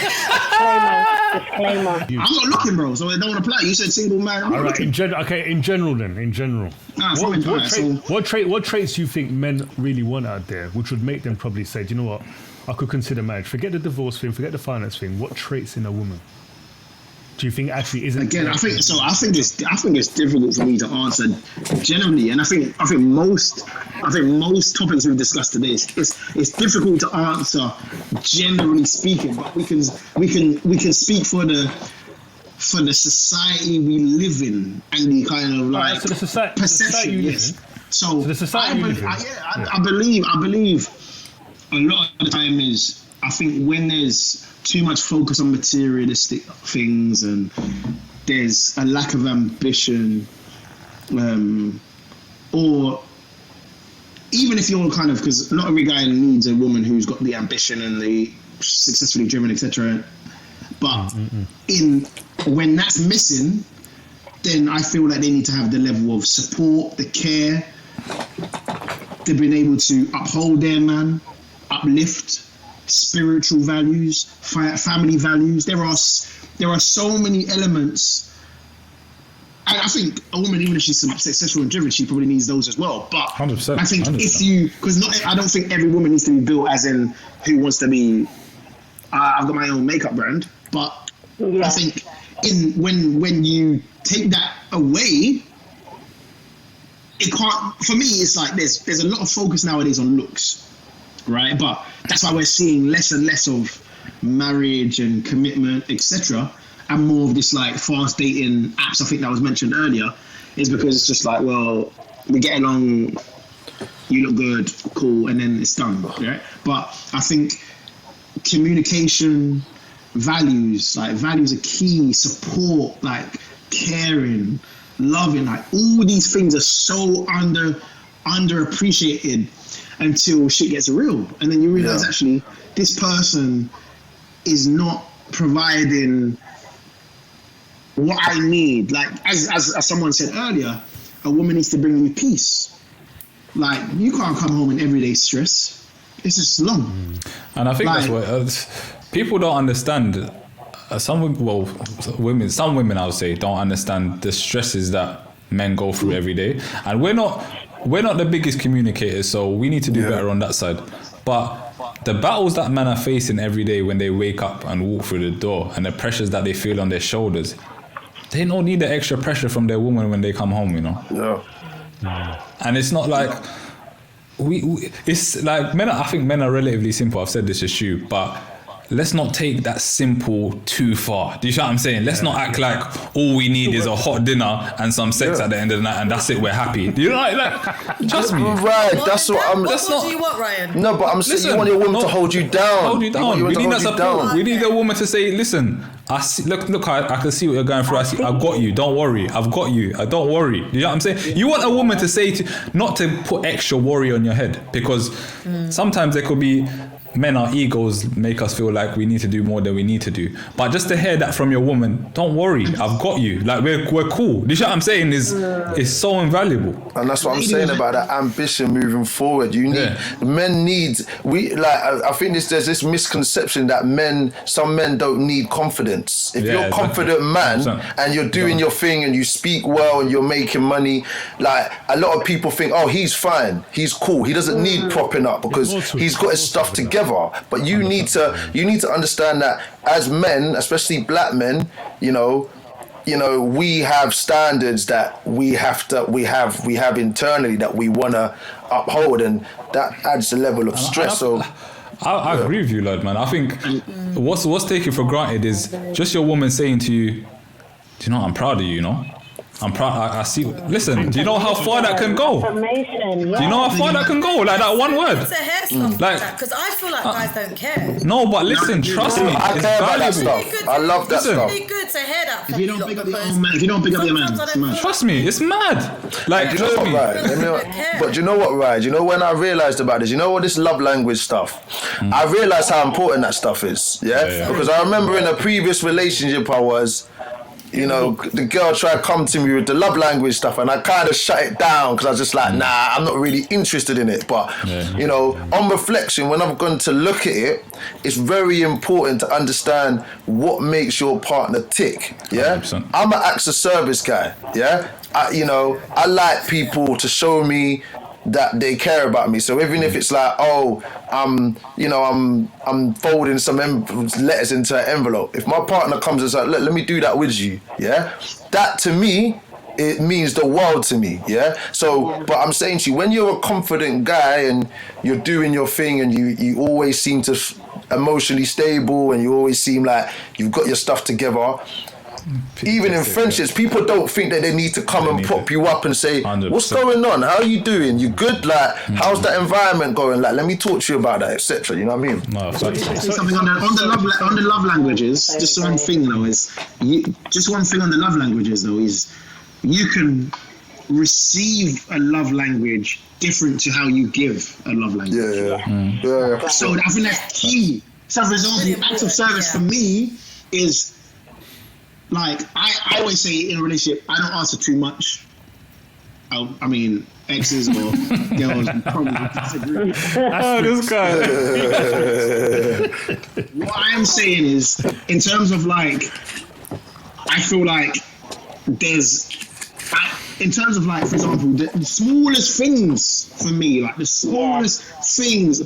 Disclaimer. I'm not looking, bro, so it don't apply. You said single man. I'm not looking. In general. What traits do you think men really want out there, which would make them probably say, do you know what, I could consider marriage. Forget the divorce thing, forget the finance thing. What traits in a woman do you think actually isn't? Again, I think it's difficult for me to answer generally, and I think most topics we've discussed today, it's difficult to answer generally speaking, but we can speak for the society we live in and the kind of like so the society, perception. Yes. So the society I believe a lot of the time is, I think when there's too much focus on materialistic things and there's a lack of ambition, or even if you're kind of, because not every guy needs a woman who's got the ambition and the successfully driven, etc. But when that's missing, then I feel like they need to have the level of support, the care, they've been able to uphold their man, uplift spiritual values, family values. There are so many elements, and I think a woman, even if she's successful and driven, she probably needs those as well. But 100%, I think I don't think every woman needs to be built as in who wants to be. I've got my own makeup brand, but I think when you take that away, it can't. For me, it's like there's a lot of focus nowadays on looks. Right, but that's why we're seeing less and less of marriage and commitment, etc., and more of this like fast dating apps. I think that was mentioned earlier, is because it's just like, well, we get along, you look good, cool, and then it's done. Right, but I think communication, values are key. Support, like caring, loving, like all these things are so underappreciated until shit gets real, and then you realize actually this person is not providing what I need. Like as someone said earlier, a woman needs to bring you peace. Like you can't come home in everyday stress. It's just long. And I think that's what people don't understand. Some women I would say don't understand the stresses that men go through every day, and we're not we're not the biggest communicators, so we need to do better on that side. But the battles that men are facing every day when they wake up and walk through the door, and the pressures that they feel on their shoulders, they don't need the extra pressure from their woman when they come home, you know. Yeah. And it's not like it's like men. I think men are relatively simple. I've said this to Shu, but let's not take that simple too far. Do you know what I'm saying? Let's not act like all we need is a hot dinner and some sex at the end of the night, and that's it. We're happy. Do you know? Like trust me. Right. That's what I'm. What do you want, Ryan? No, but I'm saying you want your woman to hold you down. Hold you down. We need that support. We need a woman to say, "Listen, I see, look. I can see what you're going through. I've got you. Don't worry. I've got you. Don't worry." You know what I'm saying? You want a woman to say not to put extra worry on your head, because sometimes there could be. Men, our egos make us feel like we need to do more than we need to do. But just to hear that from your woman, don't worry, I've got you. Like we're cool. Do you know what I'm saying? Is so invaluable. And that's what I'm saying about that ambition moving forward. You need men need I think there's this misconception that some men don't need confidence. If you're a confident man 100%. And you're doing your thing and you speak well and you're making money, like a lot of people think, oh, he's fine, he's cool, he doesn't need propping up because he's got his stuff together. But you need to understand that as men, especially black men, you know, we have standards that we have internally that we want to uphold, and that adds a level of stress. I agree with you, lad, man. I think what's taken for granted is just your woman saying to you, "Do you know, I'm proud of you, you know? I'm proud. I see. Listen, do you know how far that can go? Do you know how far that can go? Like that one word. It's a hair stuff like that, because I feel like guys don't care. No, but listen, trust me. I care about that stuff. I love that stuff. It's really good to hear that. If you don't pick up your own man, if you don't pick up your man, it's mad. Trust me, it's mad. Like, you know what, right? But you know what, right? You know when I realised about this, you know what this love language stuff. I realised how important that stuff is. Yeah. Because I remember in a previous relationship I was. You know, the girl tried to come to me with the love language stuff, and I kind of shut it down because I was just like, nah, I'm not really interested in it. But, you know, on reflection, when I've gone to look at it, it's very important to understand what makes your partner tick. Yeah, 100%. I'm an acts of service guy. Yeah, I like people to show me that they care about me. So even if it's like, oh, I'm folding some letters into an envelope. If my partner comes and says, let me do that with you, yeah, that to me, it means the world to me, yeah. So, but I'm saying to you, when you're a confident guy and you're doing your thing and you always seem to emotionally stable and you always seem like you've got your stuff together. Even in friendships, people don't think that they need to come and prop you up and say, 100%. What's going on? How are you doing? You good? Like, how's that environment going? Like, let me talk to you about that, etc. You know what I mean? No, something on the love languages. Just one thing though is you can receive a love language different to how you give a love language. Yeah. So I think that's key. So for example, acts of service for me is. Like, I always say in a relationship, I don't answer too much. I mean, exes or girls probably disagree. This guy. What I am saying is, in terms of like, I feel like in terms of like, for example, the smallest things for me, like the smallest things,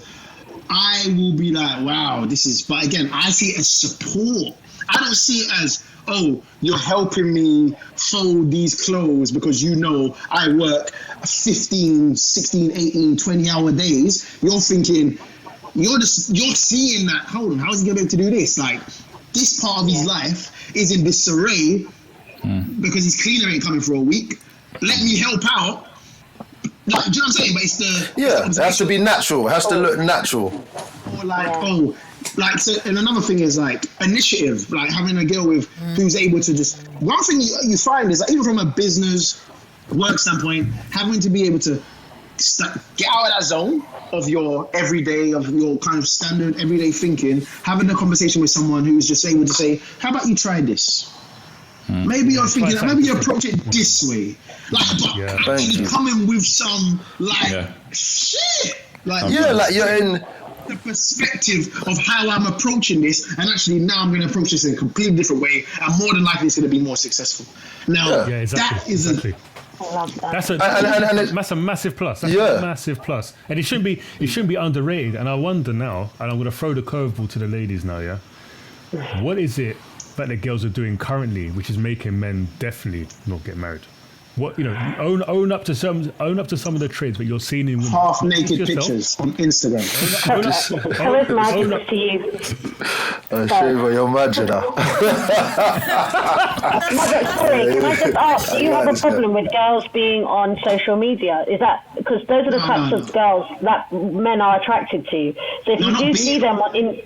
I will be like, wow, this is, but again, I see it as support. I don't see it as, oh, you're helping me fold these clothes because you know I work 15, 16, 18, 20-hour days. You're thinking, you're seeing that, hold on, how is he going to be able to do this? Like, this part of his life is in disarray because his cleaner ain't coming for a week. Let me help out. Like, do you know what I'm saying? But it's the... Yeah, it has to be natural. It has to look natural. Or like, so, and another thing is like initiative, like having a girl with who's able to just. One thing you find is that even from a business work standpoint, having to be able to get out of that zone of your everyday, of your kind of standard everyday thinking, having a conversation with someone who's just able to say, "How about you try this? Maybe you're thinking that. Maybe you approach it this way, like, but actually coming with some shit, like like you're in." The perspective of how I'm approaching this, and actually now I'm going to approach this in a completely different way, and more than likely it's going to be more successful. Now, that is I love that. That's a massive plus. That's a massive plus. And it shouldn't be underrated. And I wonder now, and I'm going to throw the curveball to the ladies now, yeah? What is it that the girls are doing currently which is making men definitely not get married? What, you know, own up to some of the traits that you're seeing in women. Half naked pictures on Instagram. Charisma to you. Shiva, you're mad, now. Sorry, can I just ask, do you have a problem with girls being on social media? Is that because those are the types of girls that men are attracted to? So if you do see them on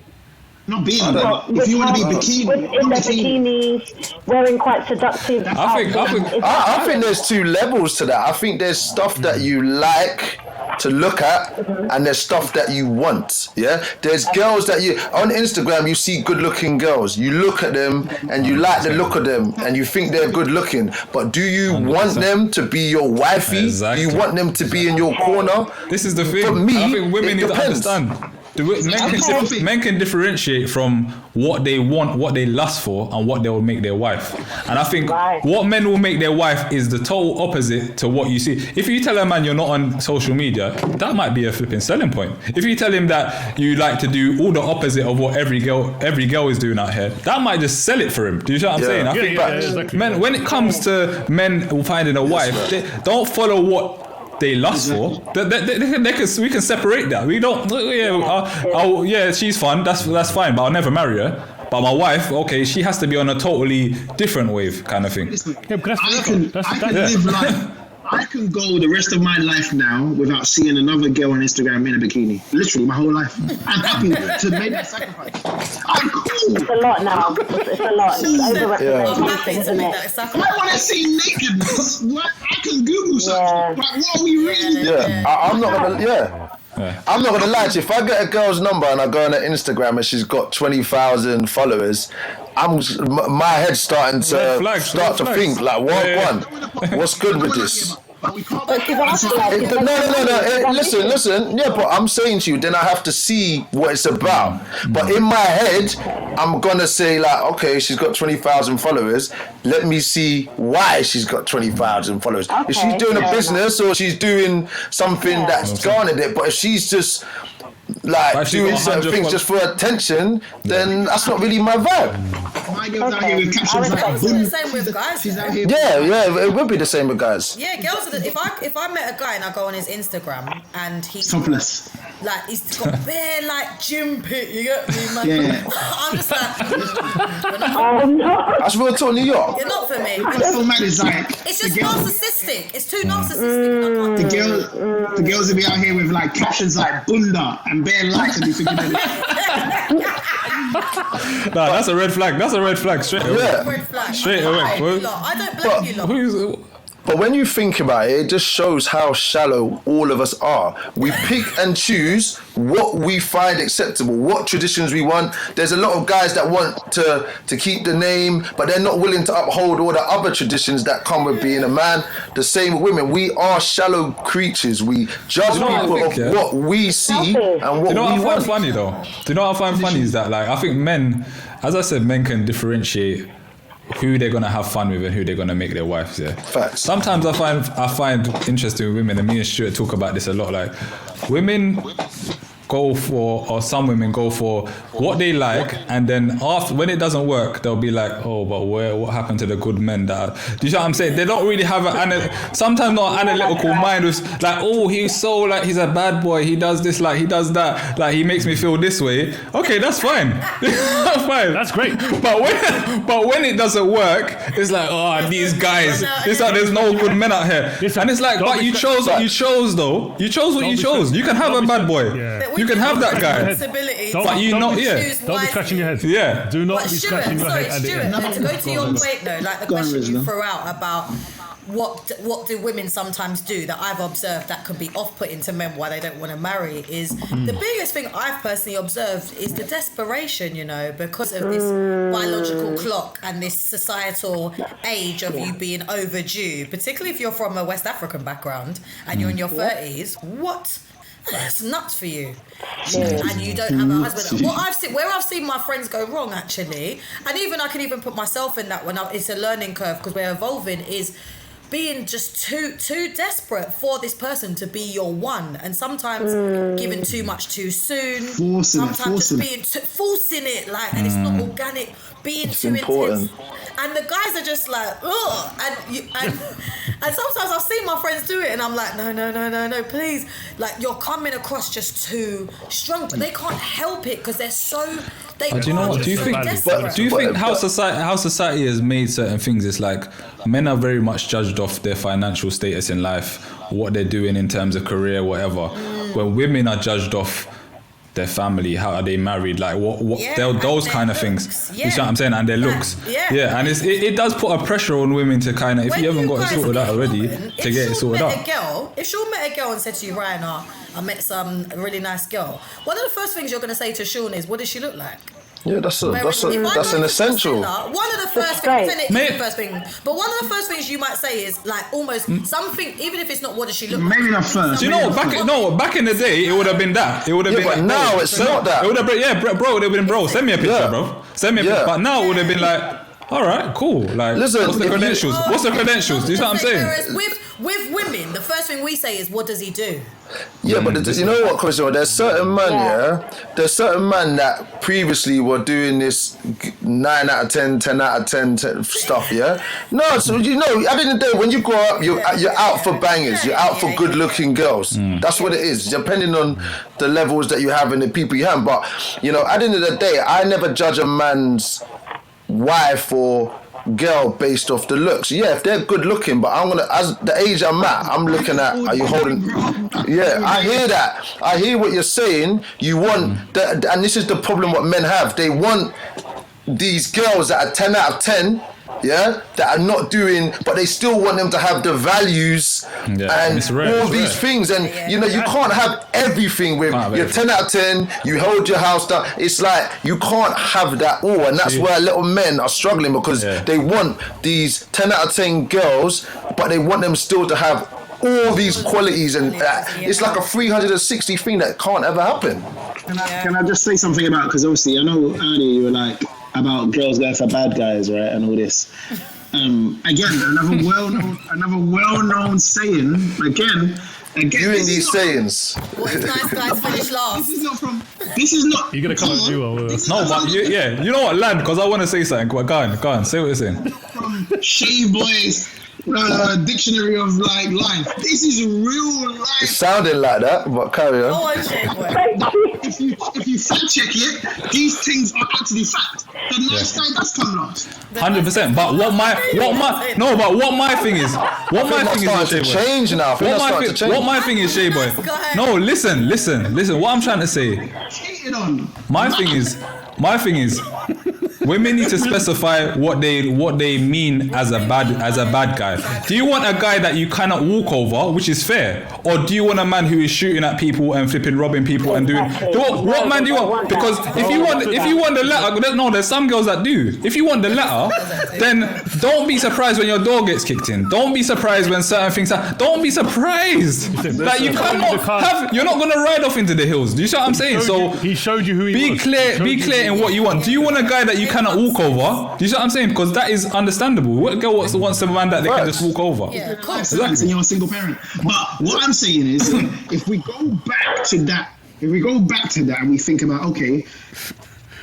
not being there. If you want to be bikini, in their bikinis, wearing quite seductive. I think there's two levels to that. I think there's stuff that you like to look at, and there's stuff that you want. Yeah, there's girls that you on Instagram you see good-looking girls. You look at them and you like the look of them, and you think they're good-looking. But do you 100%. Want them to be your wifey? Exactly. Do you want them to be in your corner? This is the thing. For me, I think women need to understand. Men can differentiate from what they want, what they lust for, and what they will make their wife. And I think what men will make their wife is the total opposite to what you see. If you tell a man you're not on social media, that might be a flipping selling point. If you tell him that you like to do all the opposite of what every girl is doing out here, that might just sell it for him. Do you know what I'm saying? I think exactly. Men, when it comes to men finding a wife, they don't follow what they lust for. We can separate that. We don't. She's fun. That's fine. But I'll never marry her. But my wife, okay, she has to be on a totally different wave, kind of thing. I can go the rest of my life now without seeing another girl on Instagram in a bikini. Literally, my whole life. I'm happy to make that sacrifice. I'm cool. It's a lot now. It's a lot. It's overrepresentation, isn't it? I want to see nakedness. I can Google something. Like, what are we really? I'm not gonna. I'm not gonna lie to you. If I get a girl's number and I go on her Instagram and she's got 20,000 followers, my head's starting to think like, what's good with this? No. Listen. Yeah, but I'm saying to you, then I have to see what it's about. But in my head, I'm gonna say like, okay, she's got 20,000 followers. Let me see why she's got 20,000 followers. Okay, if she's doing a business or she's doing something that's garnered it, but if she's just like doing certain things just for attention, then that's not really my vibe. My girl's out here with captions like the same with guys. She's out here. Yeah, it would be the same with guys. Yeah, girls. If I met a guy and I go on his Instagram and he's topless, like he's got bare like gym pit, you get me, man? Yeah. I'm just like, that's real talk, New York. You're not for me. It's just narcissistic. It's too narcissistic. The girls will be out here with like captions like bunda and bare likes and you thinking Nah, that's a red flag. That's a red flag straight away. Yeah. Red flag. Straight away. I don't blame you lot. But when you think about it, it just shows how shallow all of us are. We pick and choose what we find acceptable, what traditions we want. There's a lot of guys that want to keep the name, but they're not willing to uphold all the other traditions that come with being a man. The same with women. We are shallow creatures. We judge people of what we see and what we want. Do you know what I find funny though? Do you know what I find funny is that, like, I think men, as I said, men can differentiate who they're gonna have fun with and who they're gonna make their wives. Yeah. Facts. Sometimes I find interesting with women, and me and Stuart talk about this a lot. Like, women go for, or some women go for what they like, and then after, when it doesn't work, they'll be like, oh, but what happened to the good men that? Do you know what I'm saying? They don't really have sometimes not an analytical mind with like, oh, he's so like, he's a bad boy, he does this, like he does that, like he makes me feel this way. Okay, that's fine. That's fine. That's great. But when it doesn't work, it's like, oh, these guys, there's no good men out here. And it's like, but you chose what you chose though. You chose what you chose. You can have a bad boy. Yeah. You can have that guy. But you know, don't be scratching your head. Yeah. Do not be scratching your head. Stuart, to go to your point though, like the question you threw out about what do women sometimes do that I've observed that could be off-putting to men why they don't want to marry is the biggest thing I've personally observed is the desperation, you know, because of this biological clock and this societal age of you being overdue, particularly if you're from a West African background and you're in your 30s. What? That's nuts for you, and you don't have a husband. Where I've seen my friends go wrong, actually, and even I can even put myself in that when it's a learning curve because we're evolving, is being just too desperate for this person to be your one, and sometimes giving too much too soon, forcing it, like, and it's not organic, being too intense, and the guys are just like, ugh, and sometimes I've seen my friends do it, and I'm like, no, please, like, you're coming across just too strong, but they can't help it because they're so. Do you know what? Do you think how society has made certain things? It's like men are very much judged off their financial status in life, what they're doing in terms of career, whatever. When women are judged off their family, how are they married, like what those kind of things. You see what I'm saying? And their looks. And it does put a pressure on women to kind of, if you haven't got it sorted out already, to get it sorted out. If Sean met a girl and said to you, Ryan, I met some really nice girl, one of the first things you're going to say to Sean is, what does she look like? Yeah, that's an essential. One of the first things, but one of the first things you might say is like almost something, even if it's not what does she look like. Maybe not first. Do you know what? Back in the day, it would have been that. It would have been. But now it's not that. It would have been, bro. It would have been, bro. Send me a picture, bro. Send me a picture. But now it would have been like, all right, cool. Like, listen, what's the credentials? What's the credentials? Do you know what I'm saying? Whereas with women, the first thing we say is, what does he do? Yeah, but you know what, Chris? There's certain men, there's certain men that previously were doing this 9 out of 10, 10 out of 10 stuff, No, so, you know, at the end of the day, when you grow up, you're out for bangers. You're out for good-looking girls. That's what it is, depending on the levels that you have and the people you have. But, you know, at the end of the day, I never judge a man's wife or girl based off the looks. If they're good looking, but I'm gonna, as the age I'm at, I'm looking at, are you holding? I hear that. I hear what you're saying. You want that, and this is the problem what men have. They want these girls that are 10 out of 10, that are not doing, but they still want them to have the values and all these things. And you know, you can't have everything with you're 10 out of 10, you hold your house down. It's like you can't have that all, and that's where little men are struggling, because they want these 10 out of 10 girls, but they want them still to have all these qualities, and it's like a 360 thing that can't ever happen. Can I just say something about, because obviously I know earlier you were like about girls going for bad guys, right, and all this. Again, another well-known saying. Again. You in these sayings. What is nice guys finish last? This is not. You're gonna come at you. No, but you know what, lad? Because I want to say something. Go on. Say what you're saying. From Shea Boy's dictionary of like life. This is real life. It sounded like that, but carry on. Oh, Shea Boy. If you fact check it, these things are actually fact. The nice guy does come last. 100%. But what my thing is, change now. What my thing is, Shea Boy. No, listen. What I'm trying to say. My thing is, women need to specify what they mean as a bad guy. Do you want a guy that you cannot walk over, which is fair, or do you want a man who is shooting at people and flipping, robbing people and doing? What man do you want? Because if you want the latter, no, there's some girls that do. If you want the latter, then don't be surprised when your door gets kicked in. Don't be surprised when certain things happen. Don't be surprised that you cannot have. You're not gonna ride off into the hills. Do you see what I'm saying? So he showed you who he was. Be clear in what you want. Do you want a guy that you cannot walk over? Do you see what I'm saying? Because that is understandable. What girl wants a man that they can just walk over? Yeah, of course. Exactly. And you're a single parent. But what I'm saying is, if we go back to that, and we think about, okay,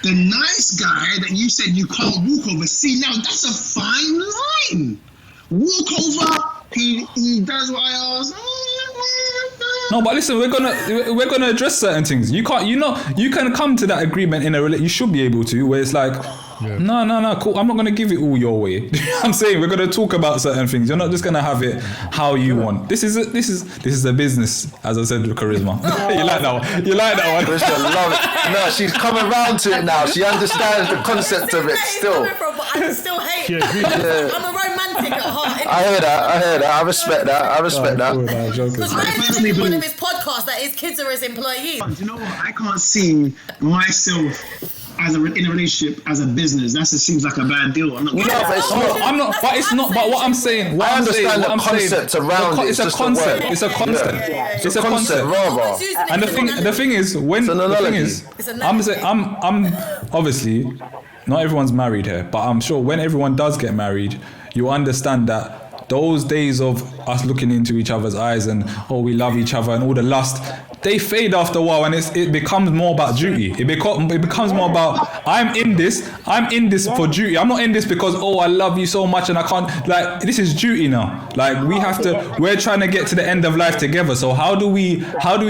the nice guy that you said you can't walk over. See, now that's a fine line. Walk over. He does what I ask. No, but listen, we're gonna address certain things. You can come to that agreement in a relationship. You should be able to, where it's like, no, cool. I'm not gonna give it all your way. I'm saying we're gonna talk about certain things. You're not just gonna have it how you want. This is a business, as I said, with charisma. You like that one? You like that one? Christian, love it. No, she's coming around to it now. She understands the concept of it still. But I can still hate. I'm a romantic at heart. I hear that. I respect that. Because Ryan's making one of his podcasts that his kids are his employees. Do you know what? I can't see myself in a relationship as a business. That just seems like a bad deal. But it's not. But what I'm saying, I understand the concept around it. It's a concept. It's a concept. It's a concept. Rather. And the thing is, I'm obviously not everyone's married here, but I'm sure when everyone does get married, you understand that those days of us looking into each other's eyes and we love each other and all the lust, they fade after a while, and it becomes more about duty. It becomes more about I'm in this for duty. I'm not in this because I love you so much and I can't, like, this is duty now. Like, we're trying to get to the end of life together. So how do we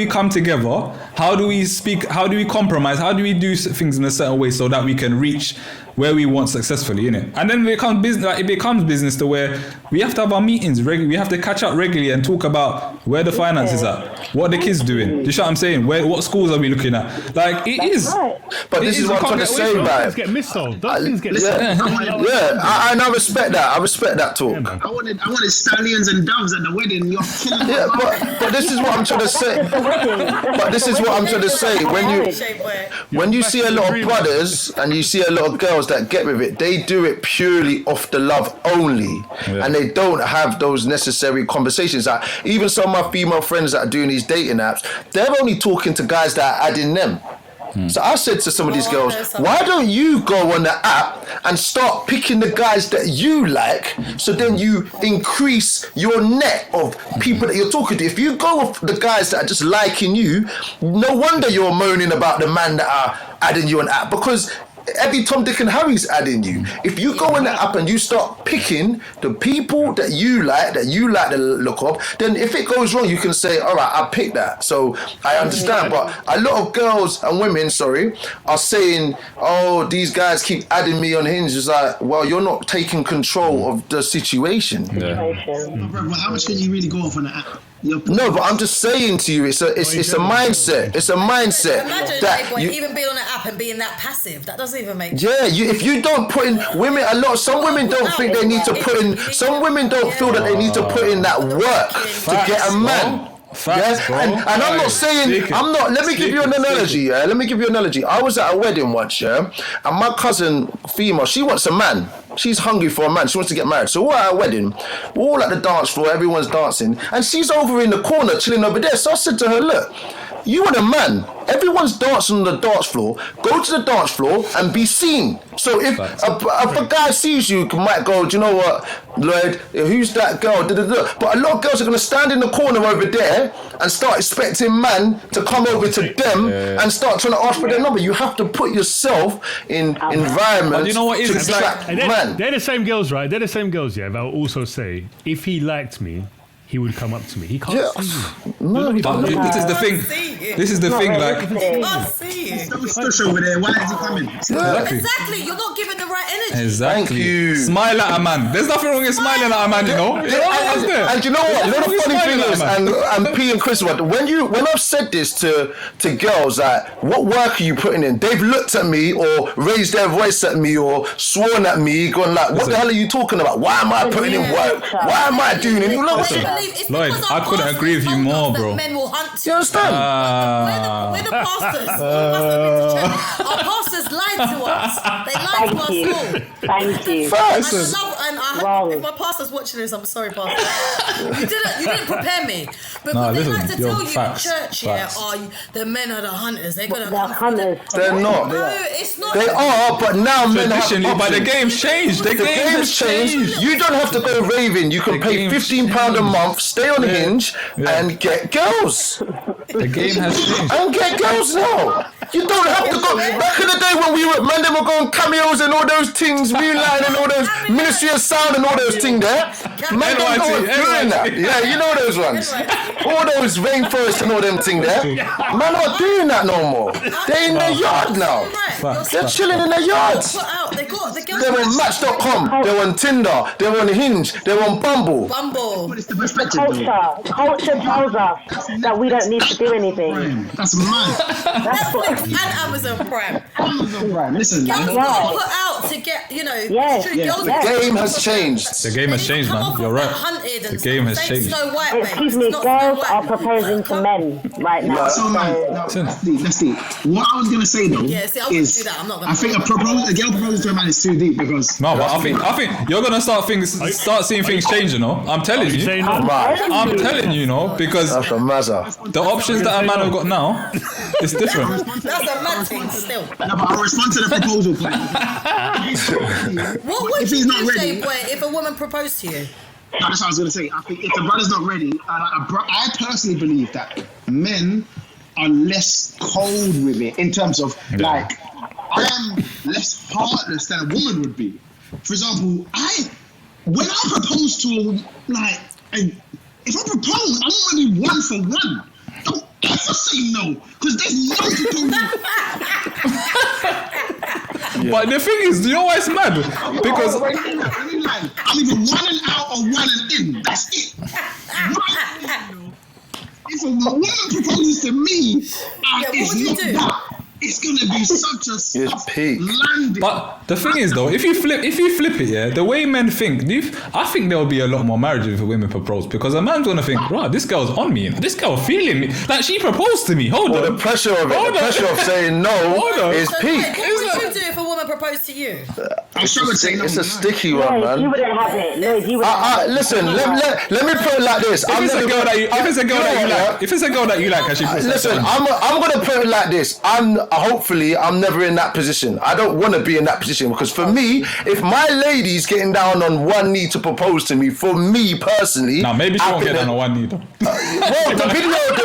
come together? How do we speak? How do we compromise? How do we do things in a certain way so that we can reach where we want successfully, innit? And then it becomes business to where we have to have our meetings regularly. We have to catch up regularly and talk about where the finances are, what the kids doing. Do you know what I'm saying? What schools are we looking at? Like, it is. But this is what I'm trying to say, man. Things get missed though. Those things get missed. I respect that. I respect that talk. I wanted stallions and doves at the wedding. You're killing me. But this is what I'm trying to say. But this is what I'm trying to say. When you see a lot of brothers and you see a lot of girls that get with it, they do it purely off the love only, and they don't have those necessary conversations. Like, even some of my female friends that are doing these dating apps, they're only talking to guys that are adding them. So I said to some of these girls, why don't you go on the app and start picking the guys that you like, so then you increase your net of people that you're talking to. If you go with the guys that are just liking you, no wonder you're moaning about the man that are adding you on app, because every Tom, Dick and Harry's adding you. If you go on the app and you start picking the people that you like the look of, then if it goes wrong, you can say, all right, I picked that. So I understand. But a lot of girls and women, are saying, these guys keep adding me on Hinge. It's like, well, you're not taking control of the situation. Well, how much can you really go off on the app? No, but I'm just saying to you, it's a mindset. It's a mindset. Imagine that even being on an app and being that passive. That doesn't even make sense. Yeah, if you don't put in women, some women don't think they need to put in. Some women don't feel that they need to put in that work to get a man. Facts, bro. And I'm not saying, let me give you an analogy, Let me give you an analogy. I was at a wedding once, and my cousin, female, she wants a man. She's hungry for a man. She wants to get married. So we're at a wedding. We're all at the dance floor. Everyone's dancing. And she's over in the corner, chilling over there. So I said to her, look, you want a man. Everyone's dancing on the dance floor. Go to the dance floor and be seen. So if a guy sees you, might go, do you know what, Lloyd, who's that girl? But a lot of girls are going to stand in the corner over there and start expecting man to come over to them and start trying to ask for their number. You have to put yourself in environments you know what to attract man. They're the same girls, right? They're the same girls, They'll also say, if he liked me, he would come up to me. He can't see you. No, but this is the thing. This is the thing. Like, I can't see you. Stush over there. Why is he coming? Exactly. You're not giving the right energy. Exactly. Thank you. Smile at a man. There's nothing wrong with smiling at a man, you know. And you know what? You know the funny thing is, and P and Chris, when I've said this to girls, like, what work are you putting in? They've looked at me or raised their voice at me or sworn at me, going like, what the hell are you talking about? Why am I putting in work? Why am I doing it? Lloyd, I couldn't agree with you more, bro. Men will hunt you. You understand? We're the pastors. Our pastors lied to us. They lied to us all. Thank you. If my pastor's watching this, I'm sorry, pastor. You didn't prepare me. Because they like to tell you in church, the men are the hunters. They're gonna come. They're not. No, it's not. They are, but now men have options. But the game's changed. The game's changed. You don't have to go raving. You can pay £15 a month, stay on Hinge, and get girls. The game has changed. And get girls now. You don't have to go. Back in the day when we were, man, they were going cameos and all those things, Moonlight and all those Ministry of Sound and all those things there. Man, don't go doing that. Yeah, you know those ones. All those rainforests and all them things there. Man, not doing that no more. They're in their yard now. They're chilling in their yards. They're on Match.com. They're on Tinder. They're on Hinge. They're on Bumble. Culture tells us that we don't need to do anything. That's mad. Netflix and Amazon Prime. Listen, girls got put out to get, The game has changed. The game has changed, man. You're right. The game has changed. Excuse me, girls are proposing to men right now. That's deep. What I was going to say though is, do that. I'm not gonna I think a girl proposing to a man is too deep because no, but I think you're gonna start seeing things change. I'm telling you. I'm telling you, because that's a mazza. The options that a man have got now, it's different. That's a mad thing still. No, but I'll respond to the proposal point. What would you do, boy, if a woman proposed to you? That's what I was going to say. I think if the brother's not ready, I personally believe that men are less cold with it in terms of like, I am less heartless than a woman would be. For example, when I propose to if I propose, I want to be 1 for 1. Don't ever say no, because there's no proposal. But the thing is, you know why it's mad? Because I'm either 1 and out or 1 and in. That's it. If a woman proposes to me, it's gonna be such a soft landing. But the thing is, though, if you flip it, the way men think, I think there will be a lot more marriages if women propose, because a man's gonna think, right, this girl's on me, this girl feeling me, like she proposed to me. Hold on. The pressure of it, the pressure of saying no is peak. What would you do if a woman proposed to you? It's a sticky one, man. You wouldn't have it. No, you wouldn't have it. Listen, let me put it like this. If it's a girl that you like, and she puts listen, I'm gonna put it like this. Hopefully I'm never in that position. I don't want to be in that position, because for me, if my lady's getting down on one knee to propose to me, for me personally, now maybe she won't get down on one knee though. Well, the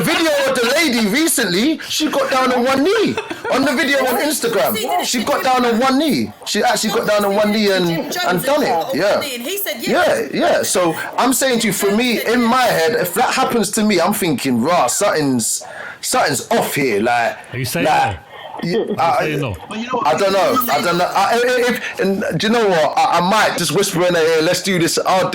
video of the lady recently, she got down on one knee on the video on Instagram. She got down on one knee. She actually got down on one knee and done it. Yeah. And he said yes. Yeah. So I'm saying to you, for me, in my head, if that happens to me, I'm thinking, rah, something's off here. Like, are you saying no? I don't know. Do you know what? I might just whisper in her ear, let's do this. I'll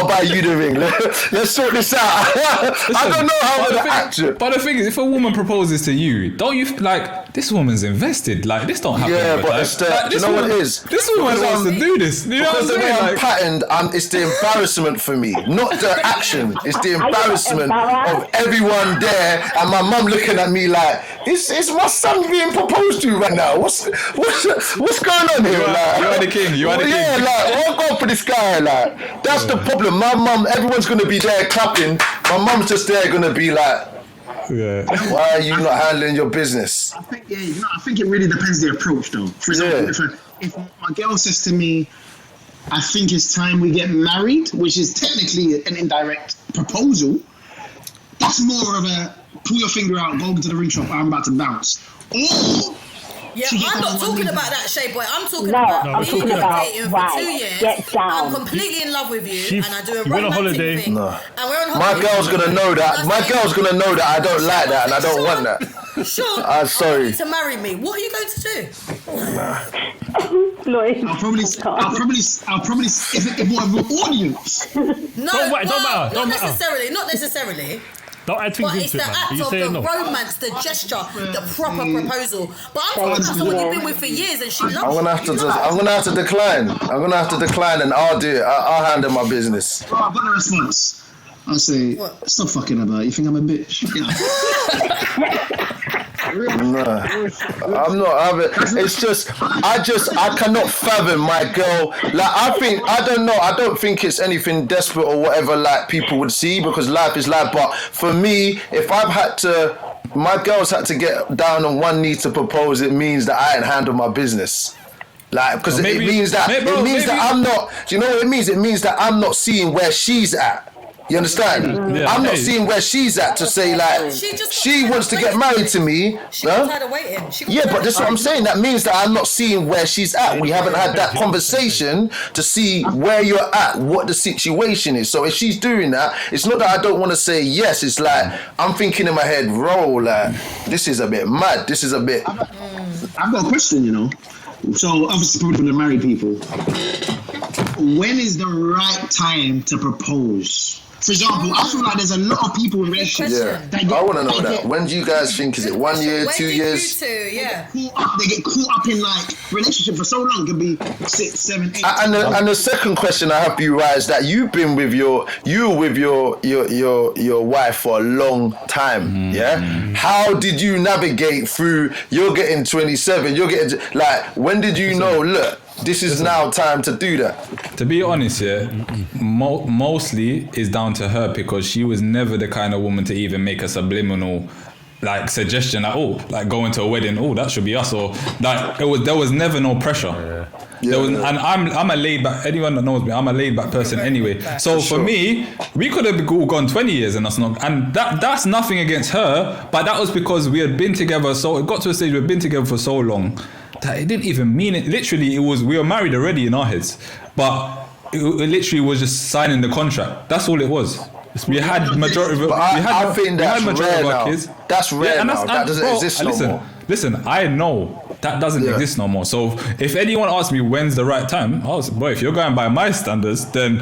buy you the ring. Let's sort this out. I don't know how to act it. But the thing is, if a woman proposes to you, don't you like, this woman's invested? Like, this don't happen. Yeah, but it's you know what it is? This woman wants to do this. You know what I'm saying? Because the way I'm patterned, it's the embarrassment for me, not the action. It's the embarrassment of everyone there, and my mum looking at me like, is my son being proposed to right now? What's going on here? You are the king. Yeah, like, I'll go for this guy. Like, that's the problem. My mum, everyone's gonna be there clapping. My mum's just there gonna be like, why are you not handling your business? I think it really depends the approach, though. For example, if my girl says to me, I think it's time we get married, which is technically an indirect proposal, that's more of a pull your finger out, go to the ring shop, I'm about to bounce. Or I'm not talking about that, Shay Boy. I'm talking about dating for 2 years. I'm completely in love with you, and I do a romantic thing. No. My girl's gonna know that. My girl's gonna know that I don't like that, and I don't want that. Sure. I'm sorry. To marry me, what are you going to do? I'll probably if we're an audience. Not necessarily. Don't add things into it, man. But it's the act of the romance, the gesture, the proper proposal. But I'm talking about someone you've been with for years and she loves you. I'm gonna have to decline. And I'll do it. I'll handle my business. Well, I've got a response. I'll say, stop fucking about. You think I'm a bitch? No, I'm not. It's just, I cannot fathom my girl. Like, I don't think it's anything desperate or whatever like people would see, because life is life. But for me, if my girl's had to get down on one knee to propose, it means that I ain't handle my business. Like, because it means that I'm not. Do you know what it means? It means that I'm not seeing where she's at. You understand? I'm not seeing where she's at to say, like, she wants to get married to me. Tired of waiting. But that's what I'm saying. That means that I'm not seeing where she's at. We haven't had that conversation to see where you're at, what the situation is. So if she's doing that, it's not that I don't want to say yes. It's like, I'm thinking in my head, like, this is a bit mad. This is a bit... I've got a question, you know. So obviously, probably for the married people, when is the right time to propose? For example, I feel like there's a lot of people in relationships. I want to know that. When do you guys think? Is it 1 year, 2 years? They get caught up in like relationship for so long. It could be 6, 7, 8. And the second question I have for you, right, is that you've been with your wife for a long time. How did you navigate through? You're getting 27. You're getting like. When did you know? Look, this is now time to do that. To be honest, mostly is down to her, because she was never the kind of woman to even make a subliminal like suggestion like going to a wedding, that should be us, or like there was never no pressure. And I'm a laid back, anyone that knows me, I'm a laid back person anyway. So for me, we could have gone 20 years and that's nothing against her, but that was because we had been together, so it got to a stage we'd been together for so long that it didn't even mean it. Literally, we were married already in our heads, but it literally was just signing the contract. That's all it was. We had majority of I think that's rare now. Kids. That's rare now. That doesn't exist no more. Listen, I know that doesn't exist no more. So if anyone asks me when's the right time, I was boy, if you're going by my standards, then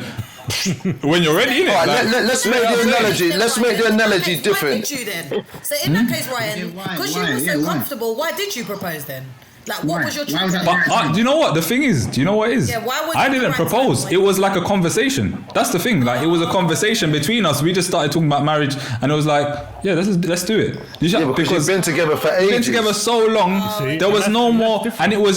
when you're ready, innit? Right, let's make the analogy. Let's make the analogy different. Why did you then? So in that case, Ryan, because you were so comfortable, why did you propose then? Like, what was your choice? But do you know what the thing is? Do you know what it is? Yeah, why would I didn't propose. It was like a conversation. That's the thing. Like, it was a conversation between us. We just started talking about marriage, and it was like, yeah, let's do it. Because you've been together for ages. Been together so long. There was no more, and it was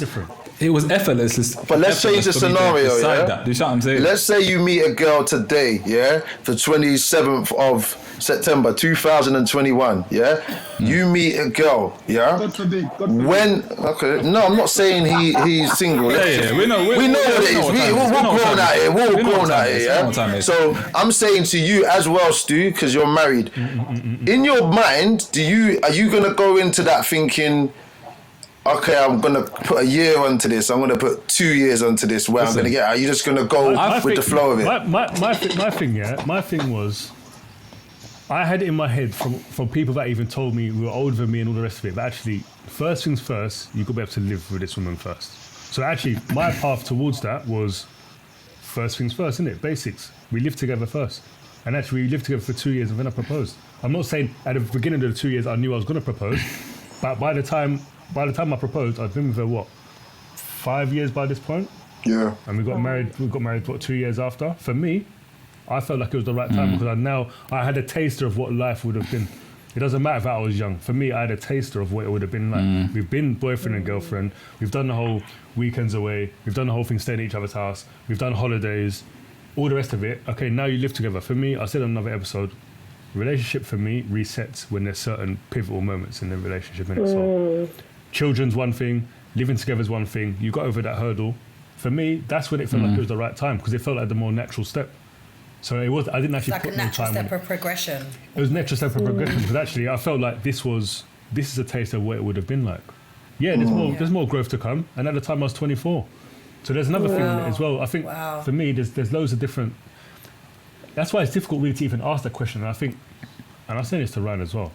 different. It was effortless. But let's change the scenario, yeah? Do you know what I'm saying? Let's say you meet a girl today, yeah? The 27th of September 2021, yeah? You meet a girl, yeah? God forbid. No, I'm not saying he's single. Yeah, we know what it is. We're grown out here. We're grown out here, yeah? So I'm saying to you as well, Stu, because you're married. In your mind, are you going to go into that thinking, okay, I'm going to put a year onto this, I'm going to put 2 years onto this, where I'm going to get, are you just going to go with the flow of it? My thing was, I had it in my head from people that even told me who were older than me and all the rest of it, but actually, first things first, you've got to be able to live with this woman first. So actually, my path towards that was first things first, isn't it? Basics. We lived together first. And actually, we lived together for 2 years and then I proposed. I'm not saying at the beginning of the 2 years I knew I was going to propose, but by the time I proposed, I'd been with her, 5 years by this point? Yeah. And we got married, 2 years after? For me, I felt like it was the right time because I had a taster of what life would have been. It doesn't matter if I was young. For me, I had a taster of what it would have been like. We've been boyfriend and girlfriend. We've done the whole weekends away. We've done the whole thing staying at each other's house. We've done holidays, all the rest of it. Okay, now you live together. For me, I said on another episode, relationship for me resets when there's certain pivotal moments in the relationship. In it. So children's one thing, living together is one thing. You got over that hurdle. For me, that's when it felt like it was the right time because it felt like the more natural step. So it was. I didn't actually put more time on it. Like a natural step of progression. It was a natural step of progression because actually I felt like this is a taste of what it would have been like. Yeah, there's more growth to come. And at the time I was 24. So there's another thing in it as well. I think for me there's loads of different. That's why it's difficult really to even ask that question. And I think, and I'm saying this to Ryan as well.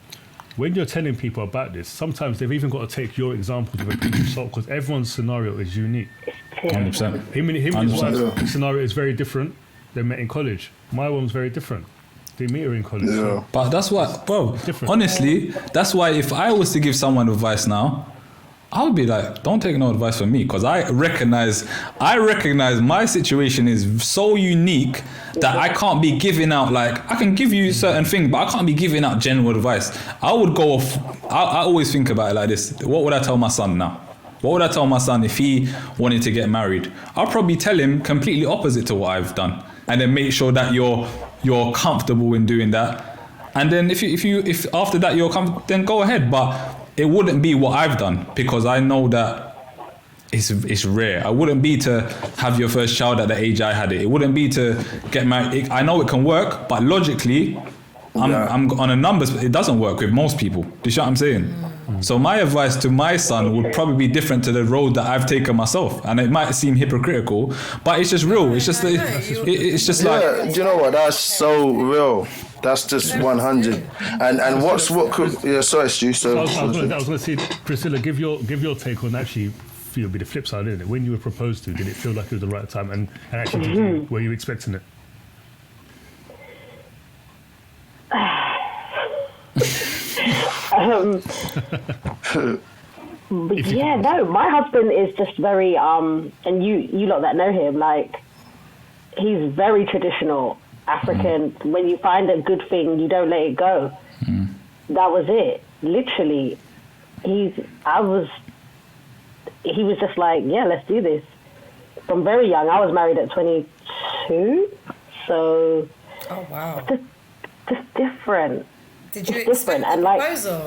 When you're telling people about this, sometimes they've even got to take your example with a pinch of salt because everyone's scenario is unique. 100%. Him and his wife's scenario is very different. They met in college. My one's very different. They meet her in college. Yeah. So but that's what, bro, honestly, that's why if I was to give someone advice now, I would be like, don't take no advice from me because I recognize my situation is so unique that I can't be giving out, like, I can give you certain things, but I can't be giving out general advice. I would go off, I always think about it like this. What would I tell my son now? What would I tell my son if he wanted to get married? I'll probably tell him completely opposite to what I've done. And then make sure that you're comfortable in doing that. And then if after that you're comfortable, then go ahead. But it wouldn't be what I've done because I know that it's rare. I wouldn't be to have your first child at the age I had it. It wouldn't be to get married. I know it can work, but logically, I'm on a numbers. It doesn't work with most people. Do you see what I'm saying? So my advice to my son would probably be different to the road that I've taken myself, and it might seem hypocritical, but it's just real. It's just it's just like, do you know what? That's so real. That's just 100. And what could? Yeah, sorry, Stu. So I was going to say, Priscilla, give your take on actually. Feel be the flip side, isn't it? When you were proposed to, did it feel like it was the right time, and actually were you expecting it? No, my husband is just very and you lot that know him, like, he's very traditional African. When you find a good thing, you don't let it go. That was it, literally. He was just like, yeah, let's do this. From very young, I was married at 22, so oh wow, just different. Did you expect the proposal?